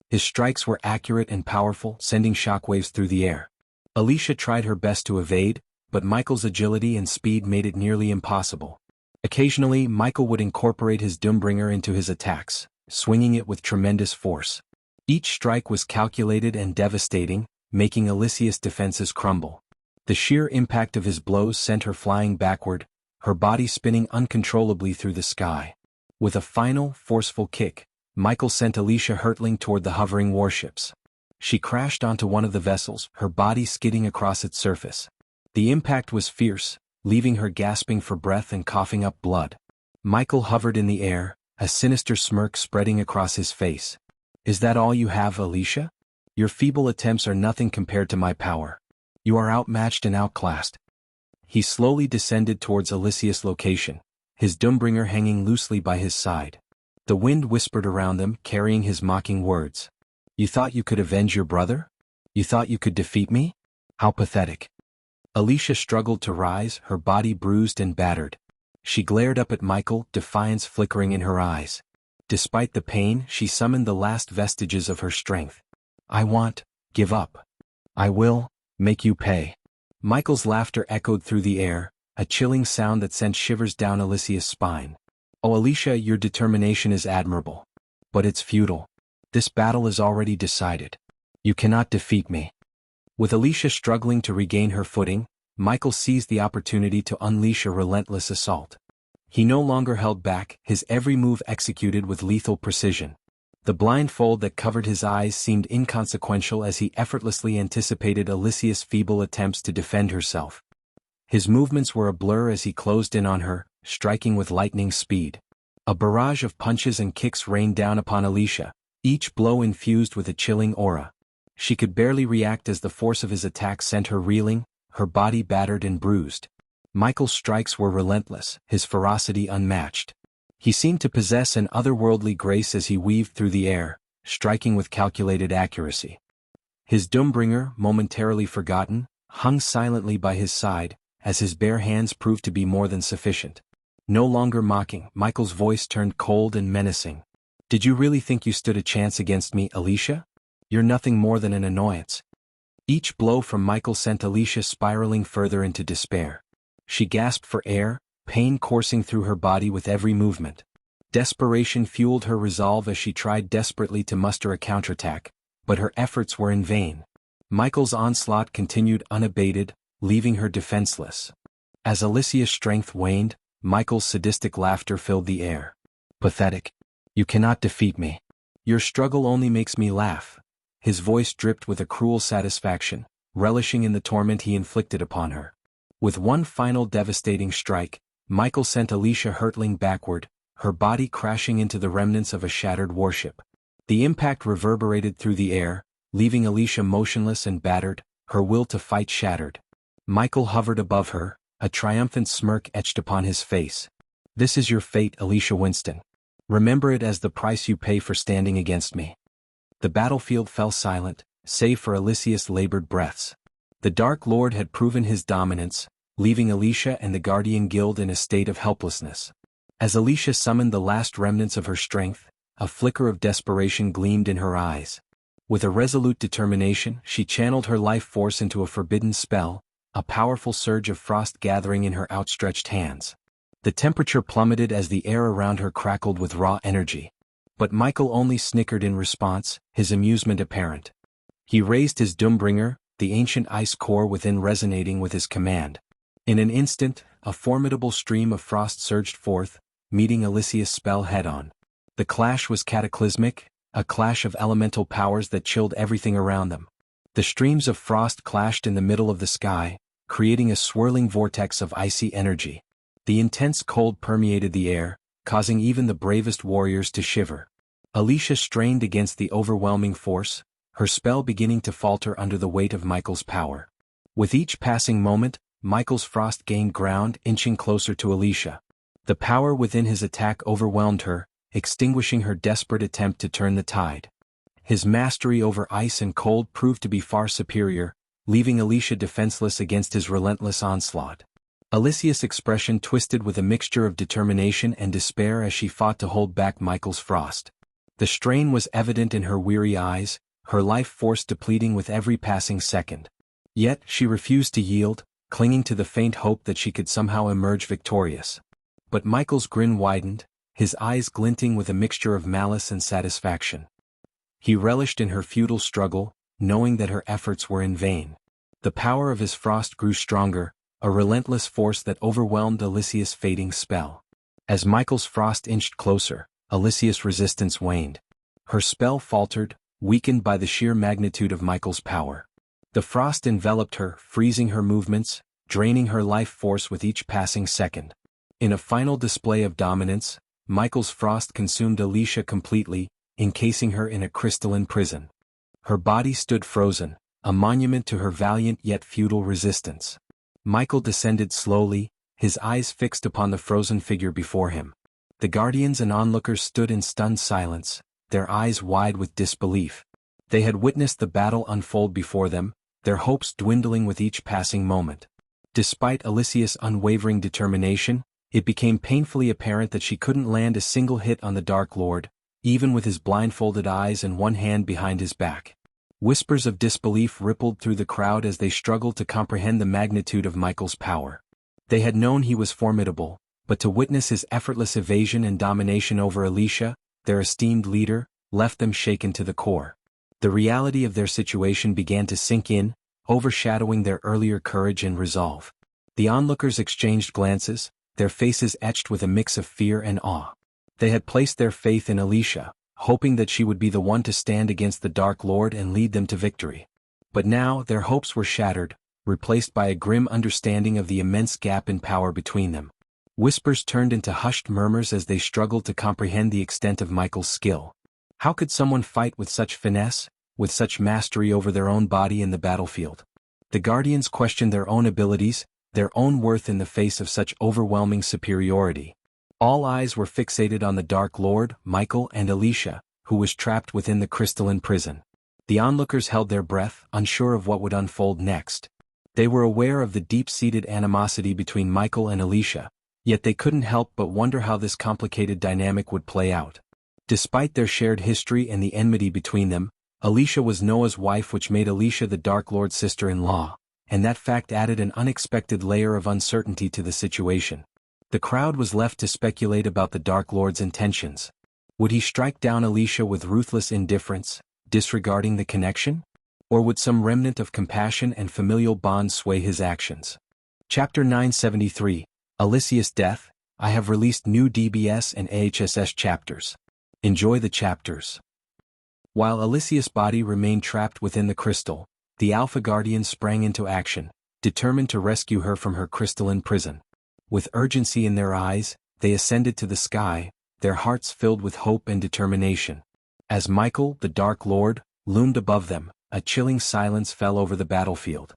His strikes were accurate and powerful, sending shockwaves through the air. Xianxia tried her best to evade, but Michael's agility and speed made it nearly impossible. Occasionally, Michael would incorporate his Doombringer into his attacks, swinging it with tremendous force. Each strike was calculated and devastating, making Xianxia's defenses crumble. The sheer impact of his blows sent her flying backward, her body spinning uncontrollably through the sky. With a final, forceful kick, Michael sent Xianxia hurtling toward the hovering warships. She crashed onto one of the vessels, her body skidding across its surface. The impact was fierce, leaving her gasping for breath and coughing up blood. Michael hovered in the air, a sinister smirk spreading across his face. "Is that all you have, Xianxia? Your feeble attempts are nothing compared to my power. You are outmatched and outclassed." He slowly descended towards Xianxia's location, his Doombringer hanging loosely by his side. The wind whispered around them, carrying his mocking words. "You thought you could avenge your brother? You thought you could defeat me? How pathetic." Xianxia struggled to rise, her body bruised and battered. She glared up at Michael, defiance flickering in her eyes. Despite the pain, she summoned the last vestiges of her strength. "I won't give up. I will make you pay." Michael's laughter echoed through the air, a chilling sound that sent shivers down Xianxia's spine. "Oh, Xianxia, your determination is admirable. But it's futile. This battle is already decided. You cannot defeat me." With Xianxia struggling to regain her footing, Michael seized the opportunity to unleash a relentless assault. He no longer held back, his every move executed with lethal precision. The blindfold that covered his eyes seemed inconsequential as he effortlessly anticipated Xianxia's feeble attempts to defend herself. His movements were a blur as he closed in on her, striking with lightning speed. A barrage of punches and kicks rained down upon Xianxia, each blow infused with a chilling aura. She could barely react as the force of his attack sent her reeling, her body battered and bruised. Michael's strikes were relentless, his ferocity unmatched. He seemed to possess an otherworldly grace as he weaved through the air, striking with calculated accuracy. His Doombringer, momentarily forgotten, hung silently by his side, as his bare hands proved to be more than sufficient. No longer mocking, Michael's voice turned cold and menacing. "Did you really think you stood a chance against me, Xianxia? You're nothing more than an annoyance." Each blow from Michael sent Xianxia spiraling further into despair. She gasped for air, pain coursing through her body with every movement. Desperation fueled her resolve as she tried desperately to muster a counterattack, but her efforts were in vain. Michael's onslaught continued unabated, leaving her defenseless. As Xianxia's strength waned, Michael's sadistic laughter filled the air. "Pathetic. You cannot defeat me. Your struggle only makes me laugh." His voice dripped with a cruel satisfaction, relishing in the torment he inflicted upon her. With one final devastating strike, Michael sent Xianxia hurtling backward, her body crashing into the remnants of a shattered warship. The impact reverberated through the air, leaving Xianxia motionless and battered, her will to fight shattered. Michael hovered above her, a triumphant smirk etched upon his face. "This is your fate, Xianxia Winston. Remember it as the price you pay for standing against me." The battlefield fell silent, save for Alicia's labored breaths. The Dark Lord had proven his dominance, leaving Alicia and the Guardian Guild in a state of helplessness. As Alicia summoned the last remnants of her strength, a flicker of desperation gleamed in her eyes. With a resolute determination, she channeled her life force into a forbidden spell, a powerful surge of frost gathering in her outstretched hands. The temperature plummeted as the air around her crackled with raw energy. But Michael only snickered in response, his amusement apparent. He raised his Doombringer, the ancient ice core within resonating with his command. In an instant, a formidable stream of frost surged forth, meeting Alicia's spell head-on. The clash was cataclysmic, a clash of elemental powers that chilled everything around them. The streams of frost clashed in the middle of the sky, creating a swirling vortex of icy energy. The intense cold permeated the air, causing even the bravest warriors to shiver. Alicia strained against the overwhelming force, her spell beginning to falter under the weight of Michael's power. With each passing moment, Michael's frost gained ground, inching closer to Alicia. The power within his attack overwhelmed her, extinguishing her desperate attempt to turn the tide. His mastery over ice and cold proved to be far superior, leaving Alicia defenseless against his relentless onslaught. Alicia's expression twisted with a mixture of determination and despair as she fought to hold back Michael's frost. The strain was evident in her weary eyes, her life force depleting with every passing second. Yet she refused to yield, clinging to the faint hope that she could somehow emerge victorious. But Michael's grin widened, his eyes glinting with a mixture of malice and satisfaction. He relished in her futile struggle, knowing that her efforts were in vain. The power of his frost grew stronger, a relentless force that overwhelmed Alicia's fading spell. As Michael's frost inched closer, Alicia's resistance waned. Her spell faltered, weakened by the sheer magnitude of Michael's power. The frost enveloped her, freezing her movements, draining her life force with each passing second. In a final display of dominance, Michael's frost consumed Alicia completely, encasing her in a crystalline prison. Her body stood frozen, a monument to her valiant yet futile resistance. Michael descended slowly, his eyes fixed upon the frozen figure before him. The guardians and onlookers stood in stunned silence, their eyes wide with disbelief. They had witnessed the battle unfold before them, their hopes dwindling with each passing moment. Despite Alicia's unwavering determination, it became painfully apparent that she couldn't land a single hit on the Dark Lord, even with his blindfolded eyes and one hand behind his back. Whispers of disbelief rippled through the crowd as they struggled to comprehend the magnitude of Michael's power. They had known he was formidable, but to witness his effortless evasion and domination over Alicia, their esteemed leader, left them shaken to the core. The reality of their situation began to sink in, overshadowing their earlier courage and resolve. The onlookers exchanged glances, their faces etched with a mix of fear and awe. They had placed their faith in Alicia, hoping that she would be the one to stand against the Dark Lord and lead them to victory. But now their hopes were shattered, replaced by a grim understanding of the immense gap in power between them. Whispers turned into hushed murmurs as they struggled to comprehend the extent of Michael's skill. How could someone fight with such finesse, with such mastery over their own body in the battlefield? The Guardians questioned their own abilities, their own worth in the face of such overwhelming superiority. All eyes were fixated on the Dark Lord, Michael and Alicia, who was trapped within the crystalline prison. The onlookers held their breath, unsure of what would unfold next. They were aware of the deep-seated animosity between Michael and Alicia, yet they couldn't help but wonder how this complicated dynamic would play out. Despite their shared history and the enmity between them, Alicia was Noah's wife, which made Alicia the Dark Lord's sister-in-law, and that fact added an unexpected layer of uncertainty to the situation. The crowd was left to speculate about the Dark Lord's intentions. Would he strike down Alicia with ruthless indifference, disregarding the connection? Or would some remnant of compassion and familial bond sway his actions? Chapter 973, Alicia's Death. I have released new DBS and AHSS chapters. Enjoy the chapters. While Alicia's body remained trapped within the crystal, the Alpha Guardians sprang into action, determined to rescue her from her crystalline prison. With urgency in their eyes, they ascended to the sky, their hearts filled with hope and determination. As Michael, the Dark Lord, loomed above them, a chilling silence fell over the battlefield.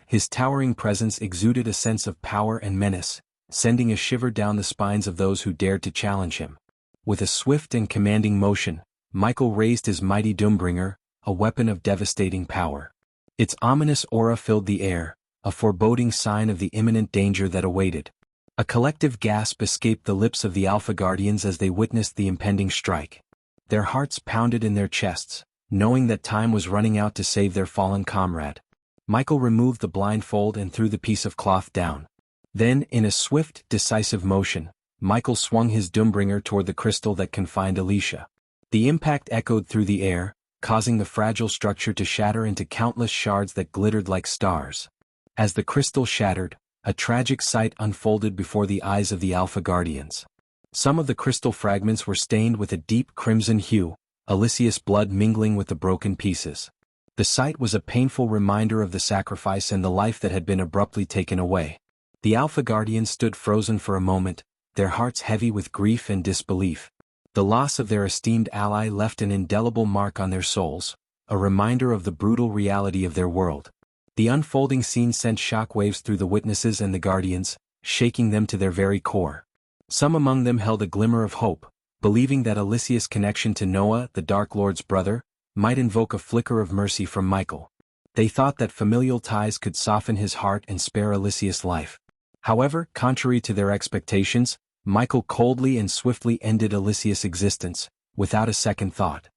His towering presence exuded a sense of power and menace, sending a shiver down the spines of those who dared to challenge him. With a swift and commanding motion, Michael raised his mighty Doombringer, a weapon of devastating power. Its ominous aura filled the air, a foreboding sign of the imminent danger that awaited. A collective gasp escaped the lips of the Alpha Guardians as they witnessed the impending strike. Their hearts pounded in their chests, knowing that time was running out to save their fallen comrade. Michael removed the blindfold and threw the piece of cloth down. Then, in a swift, decisive motion, Michael swung his Doombringer toward the crystal that confined Xianxia. The impact echoed through the air, causing the fragile structure to shatter into countless shards that glittered like stars. As the crystal shattered, a tragic sight unfolded before the eyes of the Alpha Guardians. Some of the crystal fragments were stained with a deep crimson hue, Xianxia's blood mingling with the broken pieces. The sight was a painful reminder of the sacrifice and the life that had been abruptly taken away. The Alpha Guardians stood frozen for a moment, their hearts heavy with grief and disbelief. The loss of their esteemed ally left an indelible mark on their souls, a reminder of the brutal reality of their world. The unfolding scene sent shockwaves through the witnesses and the Guardians, shaking them to their very core. Some among them held a glimmer of hope, believing that Xianxia's connection to Noah, the Dark Lord's brother, might invoke a flicker of mercy from Michael. They thought that familial ties could soften his heart and spare Xianxia's life. However, contrary to their expectations, Michael coldly and swiftly ended Xianxia's existence, without a second thought.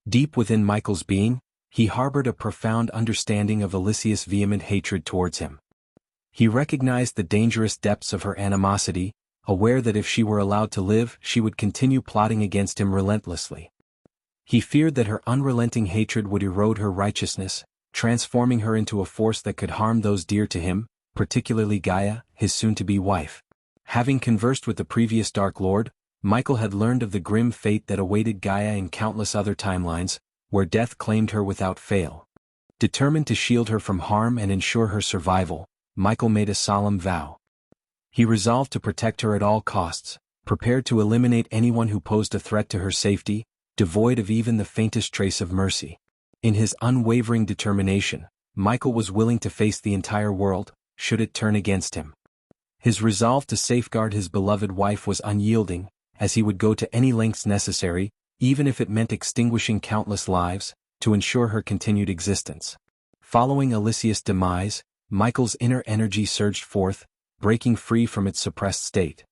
Deep within Michael's being, he harbored a profound understanding of Xianxia's vehement hatred towards him. He recognized the dangerous depths of her animosity, aware that if she were allowed to live, she would continue plotting against him relentlessly. He feared that her unrelenting hatred would erode her righteousness, transforming her into a force that could harm those dear to him, particularly Gaia, his soon-to-be wife. Having conversed with the previous Dark Lord, Michael had learned of the grim fate that awaited Gaia in countless other timelines, where death claimed her without fail. Determined to shield her from harm and ensure her survival, Michael made a solemn vow. He resolved to protect her at all costs, prepared to eliminate anyone who posed a threat to her safety, devoid of even the faintest trace of mercy. In his unwavering determination, Michael was willing to face the entire world, should it turn against him. His resolve to safeguard his beloved wife was unyielding, as he would go to any lengths necessary, even if it meant extinguishing countless lives, to ensure her continued existence. Following Xianxia's demise, Michael's inner energy surged forth, breaking free from its suppressed state.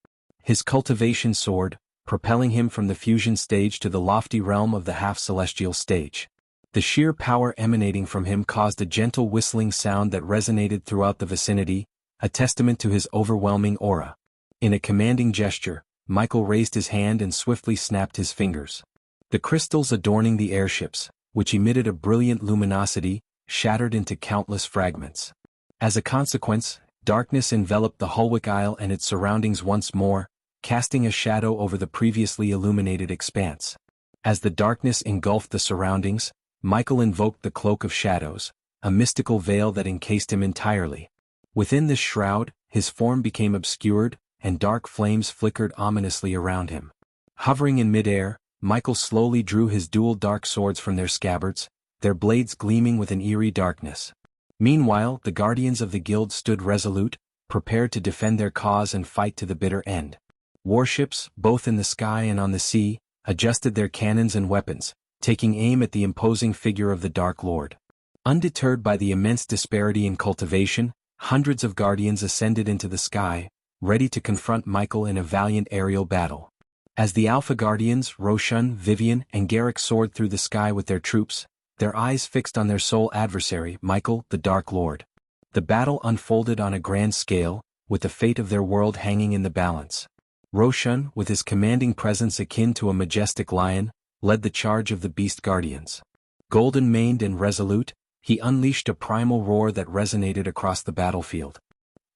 His cultivation soared, propelling him from the fusion stage to the lofty realm of the half-celestial stage. The sheer power emanating from him caused a gentle whistling sound that resonated throughout the vicinity, a testament to his overwhelming aura. In a commanding gesture, Michael raised his hand and swiftly snapped his fingers. The crystals adorning the airships, which emitted a brilliant luminosity, shattered into countless fragments. As a consequence, darkness enveloped the Hulwick Isle and its surroundings once more, casting a shadow over the previously illuminated expanse. As the darkness engulfed the surroundings, Michael invoked the Cloak of Shadows, a mystical veil that encased him entirely. Within this shroud, his form became obscured, and dark flames flickered ominously around him. Hovering in midair, Michael slowly drew his dual dark swords from their scabbards, their blades gleaming with an eerie darkness. Meanwhile, the guardians of the guild stood resolute, prepared to defend their cause and fight to the bitter end. Warships, both in the sky and on the sea, adjusted their cannons and weapons, taking aim at the imposing figure of the Dark Lord. Undeterred by the immense disparity in cultivation, hundreds of guardians ascended into the sky, ready to confront Michael in a valiant aerial battle. As the Alpha Guardians, Roshan, Vivian, and Garrick soared through the sky with their troops, their eyes fixed on their sole adversary, Michael, the Dark Lord. The battle unfolded on a grand scale, with the fate of their world hanging in the balance. Roshan, with his commanding presence akin to a majestic lion, led the charge of the Beast Guardians. Golden-maned and resolute, he unleashed a primal roar that resonated across the battlefield.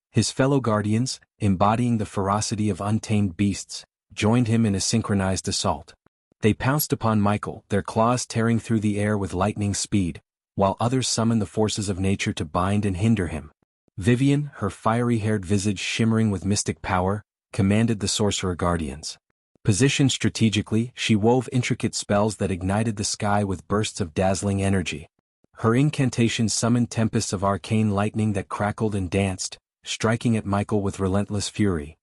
His fellow guardians, embodying the ferocity of untamed beasts, joined him in a synchronized assault. They pounced upon Michael, their claws tearing through the air with lightning speed, while others summoned the forces of nature to bind and hinder him. Vivian, her fiery-haired visage shimmering with mystic power, commanded the Sorcerer Guardians. Positioned strategically, she wove intricate spells that ignited the sky with bursts of dazzling energy. Her incantations summoned tempests of arcane lightning that crackled and danced, striking at Michael with relentless fury.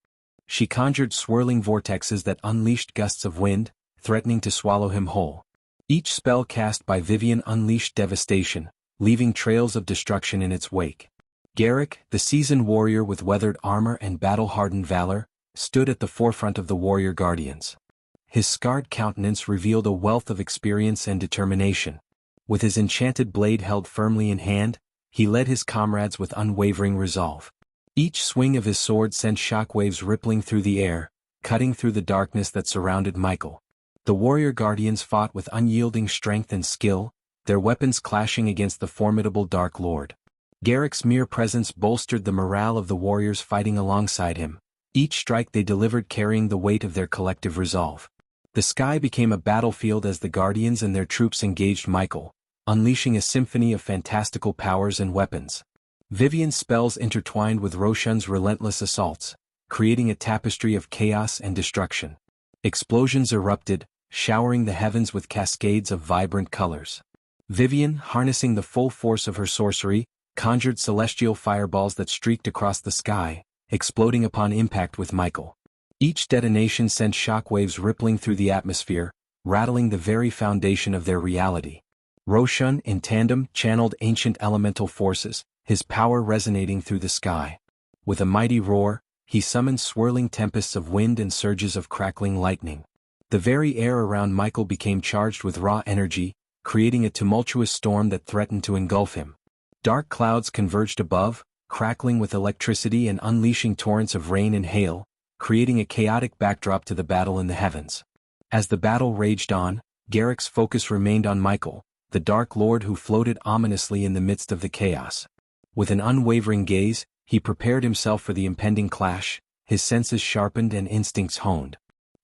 She conjured swirling vortexes that unleashed gusts of wind, threatening to swallow him whole. Each spell cast by Vivian unleashed devastation, leaving trails of destruction in its wake. Garrick, the seasoned warrior with weathered armor and battle-hardened valor, stood at the forefront of the warrior guardians. His scarred countenance revealed a wealth of experience and determination. With his enchanted blade held firmly in hand, he led his comrades with unwavering resolve. Each swing of his sword sent shockwaves rippling through the air, cutting through the darkness that surrounded Michael. The warrior guardians fought with unyielding strength and skill, their weapons clashing against the formidable Dark Lord. Garrick's mere presence bolstered the morale of the warriors fighting alongside him, each strike they delivered carrying the weight of their collective resolve. The sky became a battlefield as the guardians and their troops engaged Michael, unleashing a symphony of fantastical powers and weapons. Vivian's spells intertwined with Roshan's relentless assaults, creating a tapestry of chaos and destruction. Explosions erupted, showering the heavens with cascades of vibrant colors. Vivian, harnessing the full force of her sorcery, conjured celestial fireballs that streaked across the sky, exploding upon impact with Michael. Each detonation sent shockwaves rippling through the atmosphere, rattling the very foundation of their reality. Roshan, in tandem, channeled ancient elemental forces, his power resonating through the sky. With a mighty roar, he summoned swirling tempests of wind and surges of crackling lightning. The very air around Michael became charged with raw energy, creating a tumultuous storm that threatened to engulf him. Dark clouds converged above, crackling with electricity and unleashing torrents of rain and hail, creating a chaotic backdrop to the battle in the heavens. As the battle raged on, Garrick's focus remained on Michael, the Dark Lord who floated ominously in the midst of the chaos. With an unwavering gaze, he prepared himself for the impending clash, his senses sharpened and instincts honed.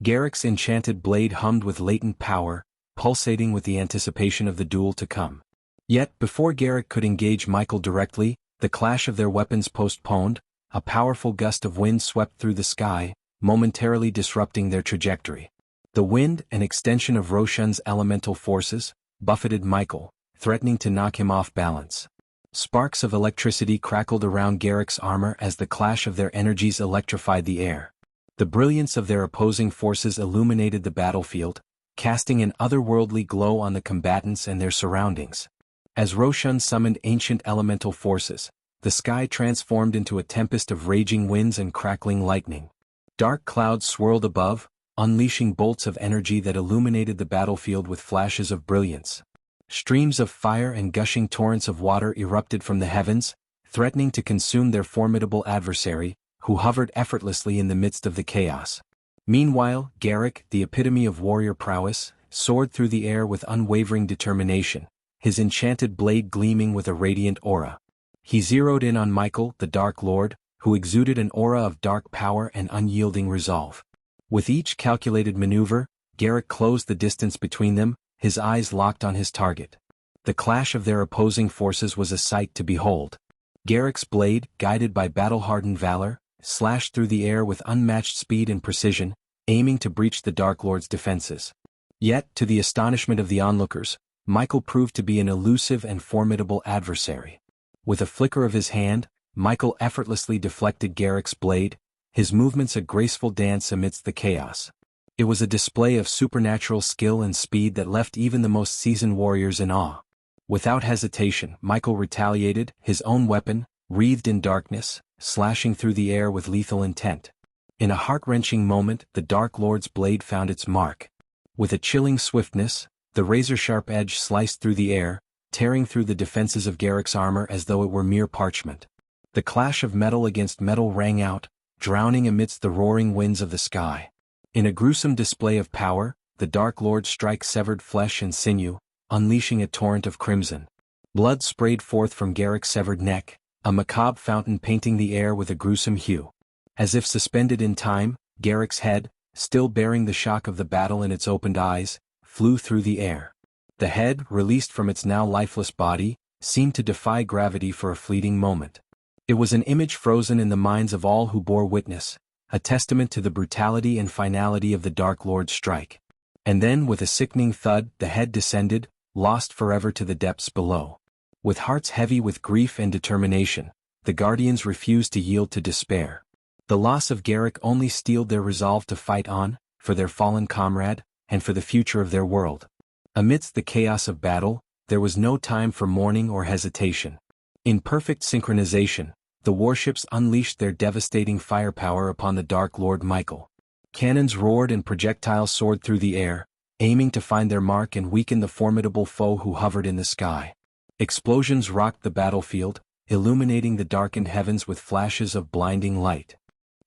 Garrick's enchanted blade hummed with latent power, pulsating with the anticipation of the duel to come. Yet, before Garrick could engage Michael directly, the clash of their weapons postponed, a powerful gust of wind swept through the sky, momentarily disrupting their trajectory. The wind, an extension of Roshan's elemental forces, buffeted Michael, threatening to knock him off balance. Sparks of electricity crackled around Garrick's armor as the clash of their energies electrified the air. The brilliance of their opposing forces illuminated the battlefield, casting an otherworldly glow on the combatants and their surroundings. As Roshan summoned ancient elemental forces, the sky transformed into a tempest of raging winds and crackling lightning. Dark clouds swirled above, unleashing bolts of energy that illuminated the battlefield with flashes of brilliance. Streams of fire and gushing torrents of water erupted from the heavens, threatening to consume their formidable adversary, who hovered effortlessly in the midst of the chaos. Meanwhile, Garrick, the epitome of warrior prowess, soared through the air with unwavering determination, his enchanted blade gleaming with a radiant aura. He zeroed in on Michael, the Dark Lord, who exuded an aura of dark power and unyielding resolve. With each calculated maneuver, Garrick closed the distance between them, his eyes locked on his target. The clash of their opposing forces was a sight to behold. Garrick's blade, guided by battle-hardened valor, slashed through the air with unmatched speed and precision, aiming to breach the Dark Lord's defenses. Yet, to the astonishment of the onlookers, Michael proved to be an elusive and formidable adversary. With a flicker of his hand, Michael effortlessly deflected Garrick's blade, his movements a graceful dance amidst the chaos. It was a display of supernatural skill and speed that left even the most seasoned warriors in awe. Without hesitation, Michael retaliated, his own weapon, wreathed in darkness, slashing through the air with lethal intent. In a heart-wrenching moment, the Dark Lord's blade found its mark. With a chilling swiftness, the razor-sharp edge sliced through the air, tearing through the defenses of Garrick's armor as though it were mere parchment. The clash of metal against metal rang out, drowning amidst the roaring winds of the sky. In a gruesome display of power, the Dark Lord's strike severed flesh and sinew, unleashing a torrent of crimson. Blood sprayed forth from Garrick's severed neck, a macabre fountain painting the air with a gruesome hue. As if suspended in time, Garrick's head, still bearing the shock of the battle in its opened eyes, flew through the air. The head, released from its now lifeless body, seemed to defy gravity for a fleeting moment. It was an image frozen in the minds of all who bore witness, a testament to the brutality and finality of the Dark Lord's strike. And then, with a sickening thud, the head descended, lost forever to the depths below. With hearts heavy with grief and determination, the Guardians refused to yield to despair. The loss of Garrick only steeled their resolve to fight on, for their fallen comrade, and for the future of their world. Amidst the chaos of battle, there was no time for mourning or hesitation. In perfect synchronization, the warships unleashed their devastating firepower upon the Dark Lord Michael. Cannons roared and projectiles soared through the air, aiming to find their mark and weaken the formidable foe who hovered in the sky. Explosions rocked the battlefield, illuminating the darkened heavens with flashes of blinding light.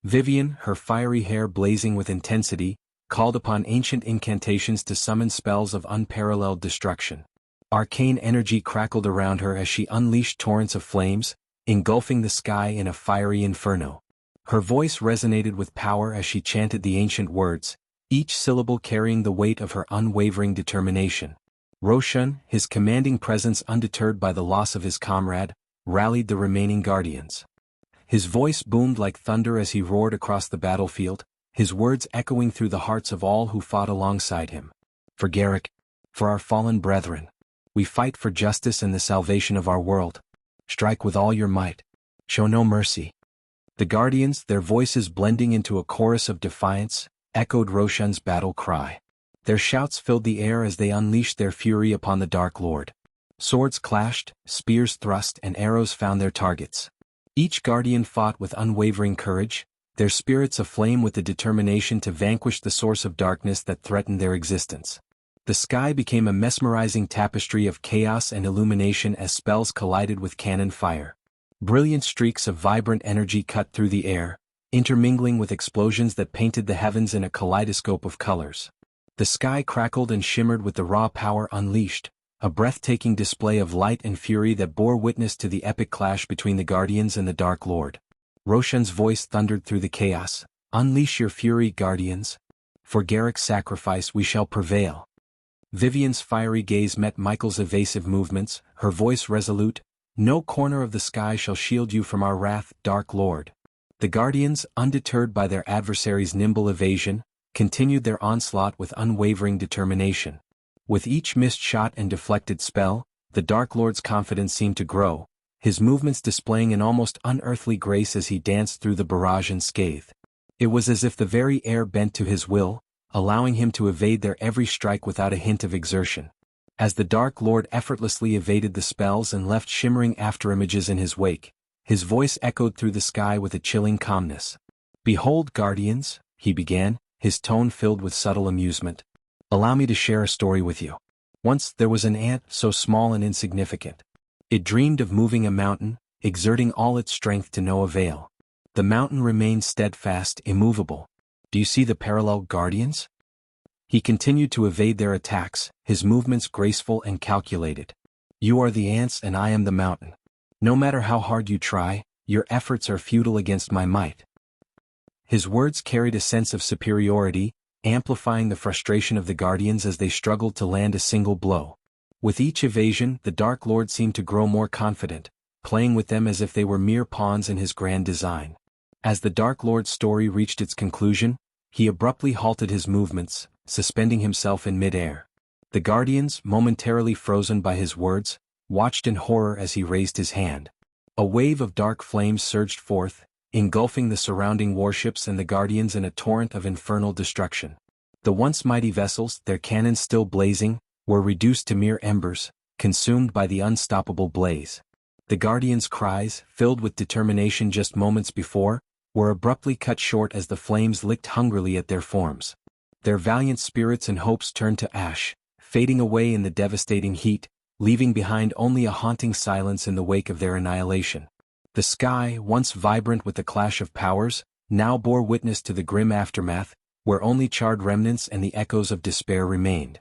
Vivian, her fiery hair blazing with intensity, called upon ancient incantations to summon spells of unparalleled destruction. Arcane energy crackled around her as she unleashed torrents of flames, engulfing the sky in a fiery inferno. Her voice resonated with power as she chanted the ancient words, each syllable carrying the weight of her unwavering determination. Roshan, his commanding presence undeterred by the loss of his comrade, rallied the remaining guardians. His voice boomed like thunder as he roared across the battlefield, his words echoing through the hearts of all who fought alongside him. For Garrick, for our fallen brethren, we fight for justice and the salvation of our world. Strike with all your might. Show no mercy. The guardians, their voices blending into a chorus of defiance, echoed Roshan's battle cry. Their shouts filled the air as they unleashed their fury upon the Dark Lord. Swords clashed, spears thrust, and arrows found their targets. Each guardian fought with unwavering courage, their spirits aflame with the determination to vanquish the source of darkness that threatened their existence. The sky became a mesmerizing tapestry of chaos and illumination as spells collided with cannon fire. Brilliant streaks of vibrant energy cut through the air, intermingling with explosions that painted the heavens in a kaleidoscope of colors. The sky crackled and shimmered with the raw power unleashed, a breathtaking display of light and fury that bore witness to the epic clash between the Guardians and the Dark Lord. Roshan's voice thundered through the chaos, "Unleash your fury, Guardians! For Garrick's sacrifice we shall prevail." Vivian's fiery gaze met Michael's evasive movements, her voice resolute, "No corner of the sky shall shield you from our wrath, Dark Lord." The Guardians, undeterred by their adversary's nimble evasion, continued their onslaught with unwavering determination. With each missed shot and deflected spell, the Dark Lord's confidence seemed to grow, his movements displaying an almost unearthly grace as he danced through the barrage unscathed. It was as if the very air bent to his will, allowing him to evade their every strike without a hint of exertion. As the Dark Lord effortlessly evaded the spells and left shimmering afterimages in his wake, his voice echoed through the sky with a chilling calmness. "Behold, Guardians," he began, his tone filled with subtle amusement. "Allow me to share a story with you. Once there was an ant so small and insignificant. It dreamed of moving a mountain, exerting all its strength to no avail. The mountain remained steadfast, immovable. Do you see the parallel, Guardians? He continued to evade their attacks, his movements graceful and calculated. You are the ants and I am the mountain. No matter how hard you try, your efforts are futile against my might." His words carried a sense of superiority, amplifying the frustration of the Guardians as they struggled to land a single blow. With each evasion, the Dark Lord seemed to grow more confident, playing with them as if they were mere pawns in his grand design. As the Dark Lord's story reached its conclusion, he abruptly halted his movements, suspending himself in mid-air. The Guardians, momentarily frozen by his words, watched in horror as he raised his hand. A wave of dark flames surged forth, engulfing the surrounding warships and the Guardians in a torrent of infernal destruction. The once mighty vessels, their cannons still blazing, were reduced to mere embers, consumed by the unstoppable blaze. The Guardians' cries, filled with determination just moments before, were abruptly cut short as the flames licked hungrily at their forms. Their valiant spirits and hopes turned to ash, fading away in the devastating heat, leaving behind only a haunting silence in the wake of their annihilation. The sky, once vibrant with the clash of powers, now bore witness to the grim aftermath, where only charred remnants and the echoes of despair remained.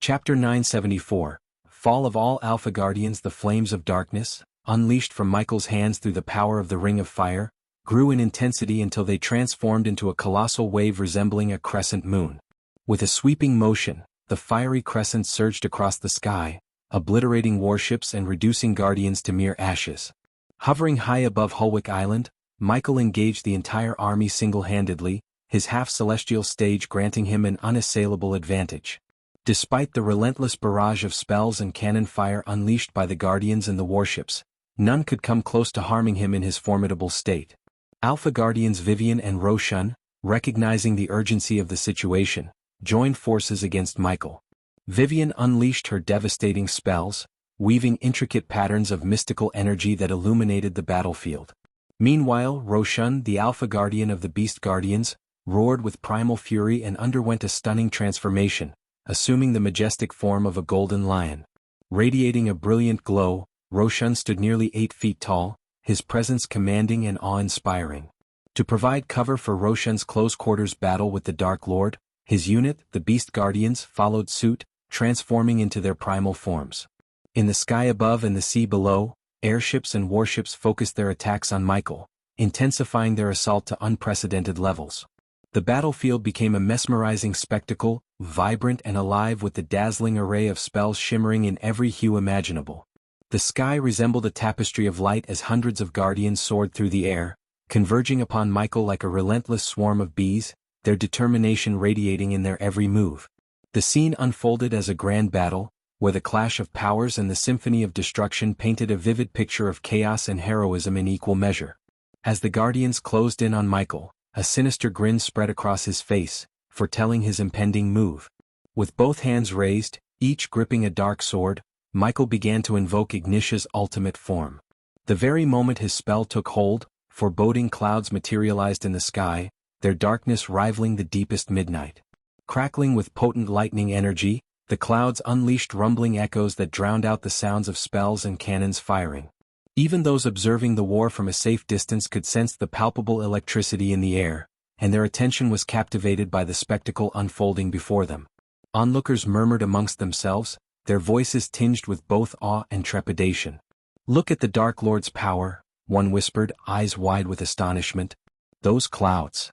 Chapter 974, Fall of All Alpha Guardians. The flames of darkness, unleashed from Michael's hands through the power of the Ring of Fire, grew in intensity until they transformed into a colossal wave resembling a crescent moon. With a sweeping motion, the fiery crescent surged across the sky, obliterating warships and reducing Guardians to mere ashes. Hovering high above Hulwick Island, Michael engaged the entire army single-handedly, his half-celestial stage granting him an unassailable advantage. Despite the relentless barrage of spells and cannon fire unleashed by the Guardians and the warships, none could come close to harming him in his formidable state. Alpha Guardians Vivian and Roshan, recognizing the urgency of the situation, joined forces against Michael. Vivian unleashed her devastating spells, weaving intricate patterns of mystical energy that illuminated the battlefield. Meanwhile, Roshan, the Alpha Guardian of the Beast Guardians, roared with primal fury and underwent a stunning transformation, assuming the majestic form of a golden lion. Radiating a brilliant glow, Roshan stood nearly 8 feet tall, his presence commanding and awe-inspiring. To provide cover for Roshan's close-quarters battle with the Dark Lord, his unit, the Beast Guardians, followed suit, transforming into their primal forms. In the sky above and the sea below, airships and warships focused their attacks on Michael, intensifying their assault to unprecedented levels. The battlefield became a mesmerizing spectacle, vibrant and alive with the dazzling array of spells shimmering in every hue imaginable. The sky resembled a tapestry of light as hundreds of guardians soared through the air, converging upon Michael like a relentless swarm of bees, their determination radiating in their every move. The scene unfolded as a grand battle, where the clash of powers and the symphony of destruction painted a vivid picture of chaos and heroism in equal measure. As the guardians closed in on Michael, a sinister grin spread across his face, foretelling his impending move. With both hands raised, each gripping a dark sword, Michael began to invoke Ignitia's ultimate form. The very moment his spell took hold, foreboding clouds materialized in the sky, their darkness rivaling the deepest midnight. Crackling with potent lightning energy, the clouds unleashed rumbling echoes that drowned out the sounds of spells and cannons firing. Even those observing the war from a safe distance could sense the palpable electricity in the air, and their attention was captivated by the spectacle unfolding before them. Onlookers murmured amongst themselves, their voices tinged with both awe and trepidation. "Look at the Dark Lord's power," one whispered, eyes wide with astonishment. "Those clouds.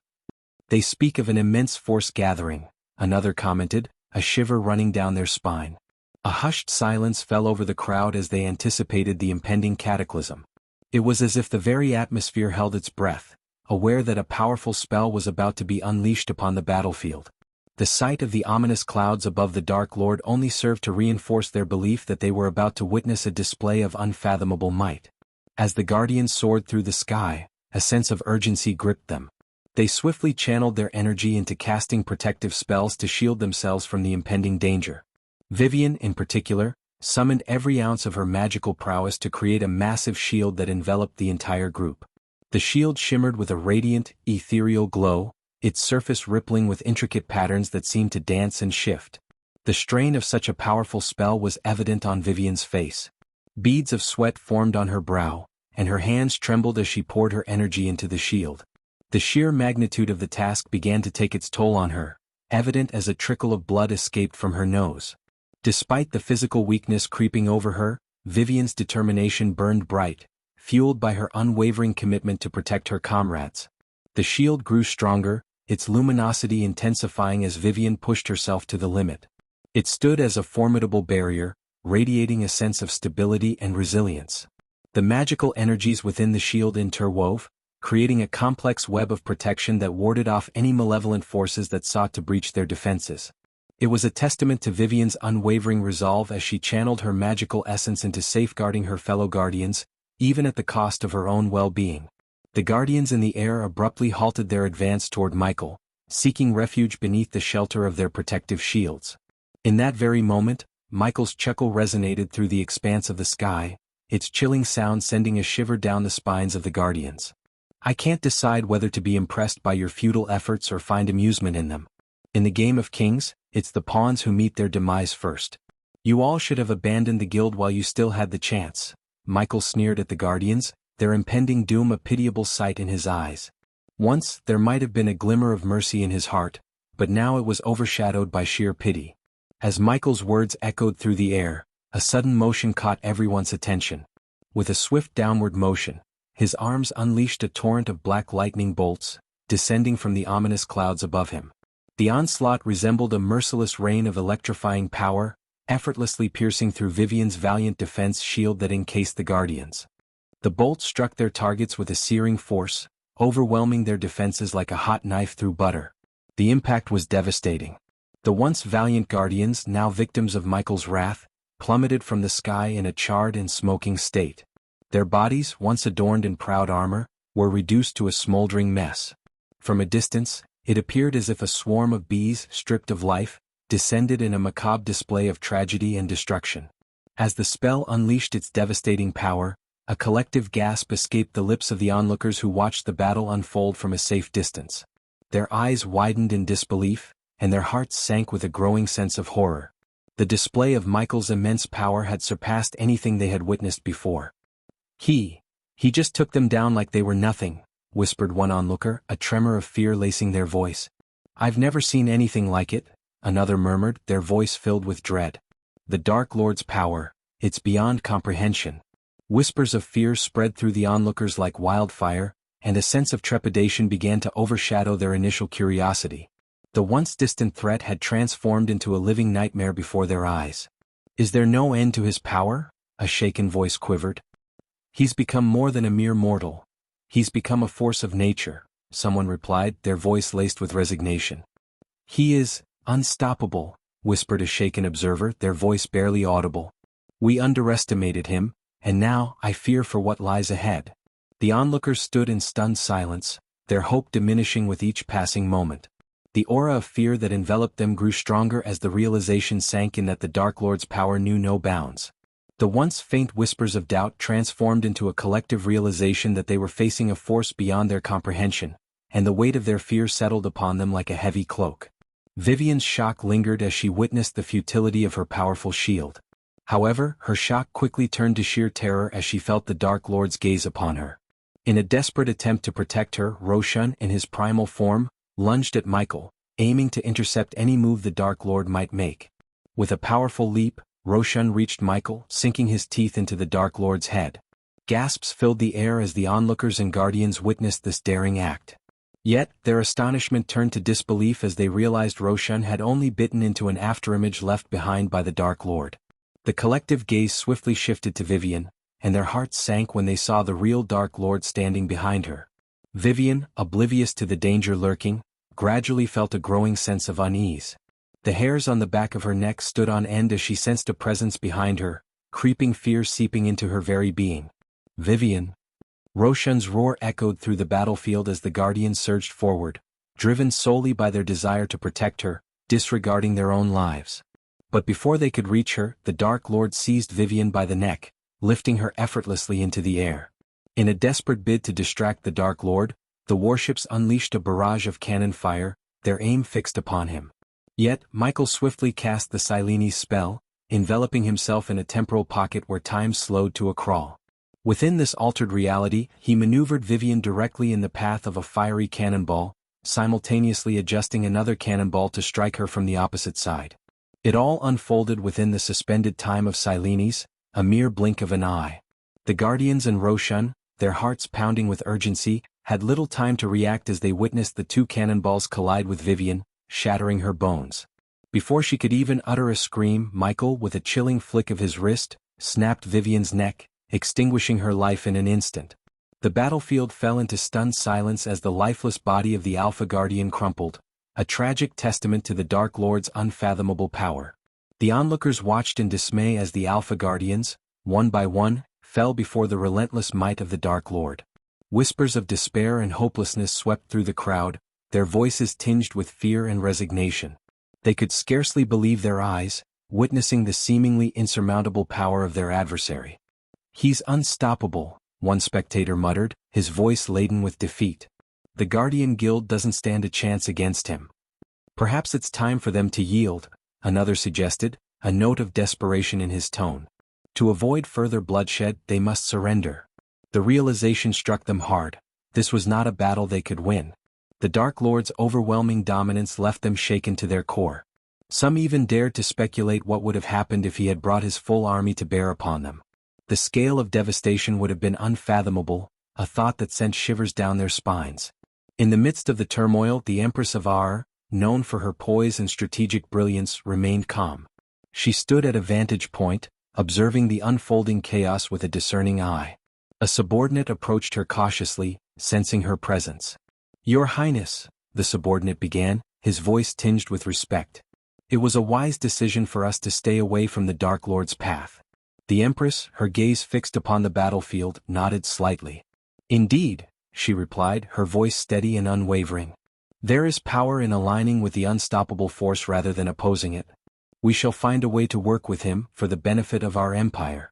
They speak of an immense force gathering," another commented, a shiver running down their spine. A hushed silence fell over the crowd as they anticipated the impending cataclysm. It was as if the very atmosphere held its breath, aware that a powerful spell was about to be unleashed upon the battlefield. The sight of the ominous clouds above the Dark Lord only served to reinforce their belief that they were about to witness a display of unfathomable might. As the guardians soared through the sky, a sense of urgency gripped them. They swiftly channeled their energy into casting protective spells to shield themselves from the impending danger. Vivian, in particular, summoned every ounce of her magical prowess to create a massive shield that enveloped the entire group. The shield shimmered with a radiant, ethereal glow, its surface rippling with intricate patterns that seemed to dance and shift. The strain of such a powerful spell was evident on Vivian's face. Beads of sweat formed on her brow, and her hands trembled as she poured her energy into the shield. The sheer magnitude of the task began to take its toll on her, evident as a trickle of blood escaped from her nose. Despite the physical weakness creeping over her, Vivian's determination burned bright, fueled by her unwavering commitment to protect her comrades. The shield grew stronger, its luminosity intensifying as Vivian pushed herself to the limit. It stood as a formidable barrier, radiating a sense of stability and resilience. The magical energies within the shield interwove, creating a complex web of protection that warded off any malevolent forces that sought to breach their defenses. It was a testament to Vivian's unwavering resolve as she channeled her magical essence into safeguarding her fellow guardians, even at the cost of her own well-being. The guardians in the air abruptly halted their advance toward Michael, seeking refuge beneath the shelter of their protective shields. In that very moment, Michael's chuckle resonated through the expanse of the sky, its chilling sound sending a shiver down the spines of the guardians. "I can't decide whether to be impressed by your futile efforts or find amusement in them. In the game of kings, it's the pawns who meet their demise first. You all should have abandoned the guild while you still had the chance." Michael sneered at the guardians, their impending doom a pitiable sight in his eyes. Once, there might have been a glimmer of mercy in his heart, but now it was overshadowed by sheer pity. As Michael's words echoed through the air, a sudden motion caught everyone's attention. With a swift downward motion, his arms unleashed a torrent of black lightning bolts, descending from the ominous clouds above him. The onslaught resembled a merciless rain of electrifying power, effortlessly piercing through Vivian's valiant defense shield that encased the guardians. The bolts struck their targets with a searing force, overwhelming their defenses like a hot knife through butter. The impact was devastating. The once valiant guardians, now victims of Michael's wrath, plummeted from the sky in a charred and smoking state. Their bodies, once adorned in proud armor, were reduced to a smoldering mess. From a distance, it appeared as if a swarm of bees, stripped of life, descended in a macabre display of tragedy and destruction. As the spell unleashed its devastating power, a collective gasp escaped the lips of the onlookers who watched the battle unfold from a safe distance. Their eyes widened in disbelief, and their hearts sank with a growing sense of horror. The display of Michael's immense power had surpassed anything they had witnessed before. He just took them down like they were nothing," whispered one onlooker, a tremor of fear lacing their voice. "I've never seen anything like it," another murmured, their voice filled with dread. "The Dark Lord's power, it's beyond comprehension." Whispers of fear spread through the onlookers like wildfire, and a sense of trepidation began to overshadow their initial curiosity. The once distant threat had transformed into a living nightmare before their eyes. "Is there no end to his power?" a shaken voice quivered. "He's become more than a mere mortal. He's become a force of nature," someone replied, their voice laced with resignation. "He is unstoppable," whispered a shaken observer, their voice barely audible. "We underestimated him, and now I fear for what lies ahead." The onlookers stood in stunned silence, their hope diminishing with each passing moment. The aura of fear that enveloped them grew stronger as the realization sank in that the Dark Lord's power knew no bounds. The once faint whispers of doubt transformed into a collective realization that they were facing a force beyond their comprehension, and the weight of their fear settled upon them like a heavy cloak. Vivian's shock lingered as she witnessed the futility of her powerful shield. However, her shock quickly turned to sheer terror as she felt the Dark Lord's gaze upon her. In a desperate attempt to protect her, Roshan, in his primal form, lunged at Michael, aiming to intercept any move the Dark Lord might make. With a powerful leap, Roshan reached Michael, sinking his teeth into the Dark Lord's head. Gasps filled the air as the onlookers and guardians witnessed this daring act. Yet, their astonishment turned to disbelief as they realized Roshan had only bitten into an afterimage left behind by the Dark Lord. The collective gaze swiftly shifted to Vivian, and their hearts sank when they saw the real Dark Lord standing behind her. Vivian, oblivious to the danger lurking, gradually felt a growing sense of unease. The hairs on the back of her neck stood on end as she sensed a presence behind her, creeping fear seeping into her very being. "Vivian!" Roshan's roar echoed through the battlefield as the Guardians surged forward, driven solely by their desire to protect her, disregarding their own lives. But before they could reach her, the Dark Lord seized Vivian by the neck, lifting her effortlessly into the air. In a desperate bid to distract the Dark Lord, the warships unleashed a barrage of cannon fire, their aim fixed upon him. Yet, Michael swiftly cast the Silene's spell, enveloping himself in a temporal pocket where time slowed to a crawl. Within this altered reality, he maneuvered Vivian directly in the path of a fiery cannonball, simultaneously adjusting another cannonball to strike her from the opposite side. It all unfolded within the suspended time of Silenes, a mere blink of an eye. The Guardians and Roshan, their hearts pounding with urgency, had little time to react as they witnessed the two cannonballs collide with Vivian, shattering her bones. Before she could even utter a scream, Michael, with a chilling flick of his wrist, snapped Vivian's neck, extinguishing her life in an instant. The battlefield fell into stunned silence as the lifeless body of the Alpha Guardian crumpled, a tragic testament to the Dark Lord's unfathomable power. The onlookers watched in dismay as the Alpha Guardians, one by one, fell before the relentless might of the Dark Lord. Whispers of despair and hopelessness swept through the crowd, their voices tinged with fear and resignation. They could scarcely believe their eyes, witnessing the seemingly insurmountable power of their adversary. "He's unstoppable," one spectator muttered, his voice laden with defeat. "The Guardian Guild doesn't stand a chance against him." "Perhaps it's time for them to yield," another suggested, a note of desperation in his tone. To avoid further bloodshed, they must surrender. The realization struck them hard. This was not a battle they could win. The Dark Lord's overwhelming dominance left them shaken to their core. Some even dared to speculate what would have happened if he had brought his full army to bear upon them. The scale of devastation would have been unfathomable, a thought that sent shivers down their spines. In the midst of the turmoil, the Empress of Ar, known for her poise and strategic brilliance, remained calm. She stood at a vantage point, observing the unfolding chaos with a discerning eye. A subordinate approached her cautiously, sensing her presence. "Your Highness," the subordinate began, his voice tinged with respect. "It was a wise decision for us to stay away from the Dark Lord's path." The Empress, her gaze fixed upon the battlefield, nodded slightly. "Indeed," she replied, her voice steady and unwavering. There is power in aligning with the unstoppable force rather than opposing it. We shall find a way to work with him for the benefit of our empire.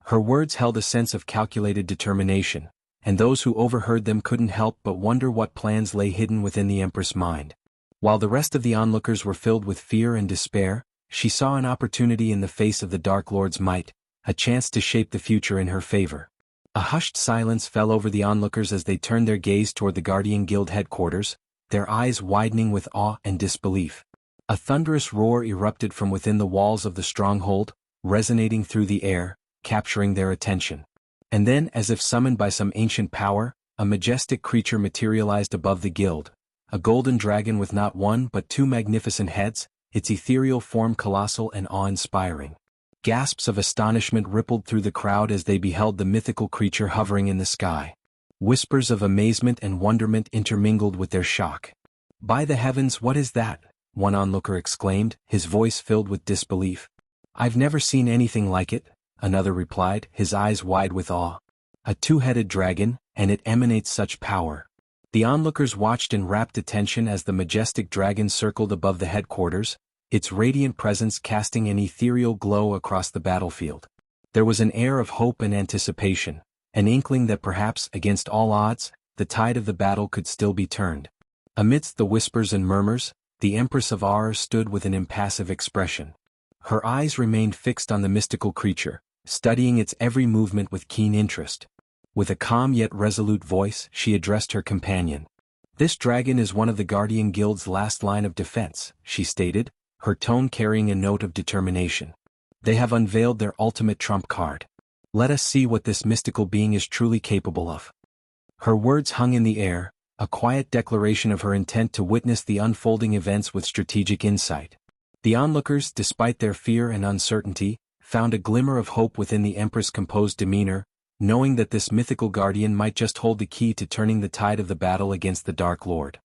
Her words held a sense of calculated determination, and those who overheard them couldn't help but wonder what plans lay hidden within the Empress' mind. While the rest of the onlookers were filled with fear and despair, she saw an opportunity in the face of the Dark Lord's might, a chance to shape the future in her favor. A hushed silence fell over the onlookers as they turned their gaze toward the Guardian Guild headquarters, their eyes widening with awe and disbelief. A thunderous roar erupted from within the walls of the stronghold, resonating through the air, capturing their attention. And then, as if summoned by some ancient power, a majestic creature materialized above the guild, a golden dragon with not one but two magnificent heads, its ethereal form colossal and awe-inspiring. Gasps of astonishment rippled through the crowd as they beheld the mythical creature hovering in the sky. Whispers of amazement and wonderment intermingled with their shock. "By the heavens, what is that?" one onlooker exclaimed, his voice filled with disbelief. "I've never seen anything like it," another replied, his eyes wide with awe. "A two-headed dragon, and it emanates such power." The onlookers watched in rapt attention as the majestic dragon circled above the headquarters, its radiant presence casting an ethereal glow across the battlefield. There was an air of hope and anticipation, an inkling that perhaps, against all odds, the tide of the battle could still be turned. Amidst the whispers and murmurs, the Empress of Ar stood with an impassive expression. Her eyes remained fixed on the mystical creature, studying its every movement with keen interest. With a calm yet resolute voice, she addressed her companion. "This dragon is one of the Guardian Guild's last line of defense," she stated, her tone carrying a note of determination. "They have unveiled their ultimate trump card. Let us see what this mystical being is truly capable of." Her words hung in the air, a quiet declaration of her intent to witness the unfolding events with strategic insight. The onlookers, despite their fear and uncertainty, found a glimmer of hope within the Empress' composed demeanor, knowing that this mythical guardian might just hold the key to turning the tide of the battle against the Dark Lord.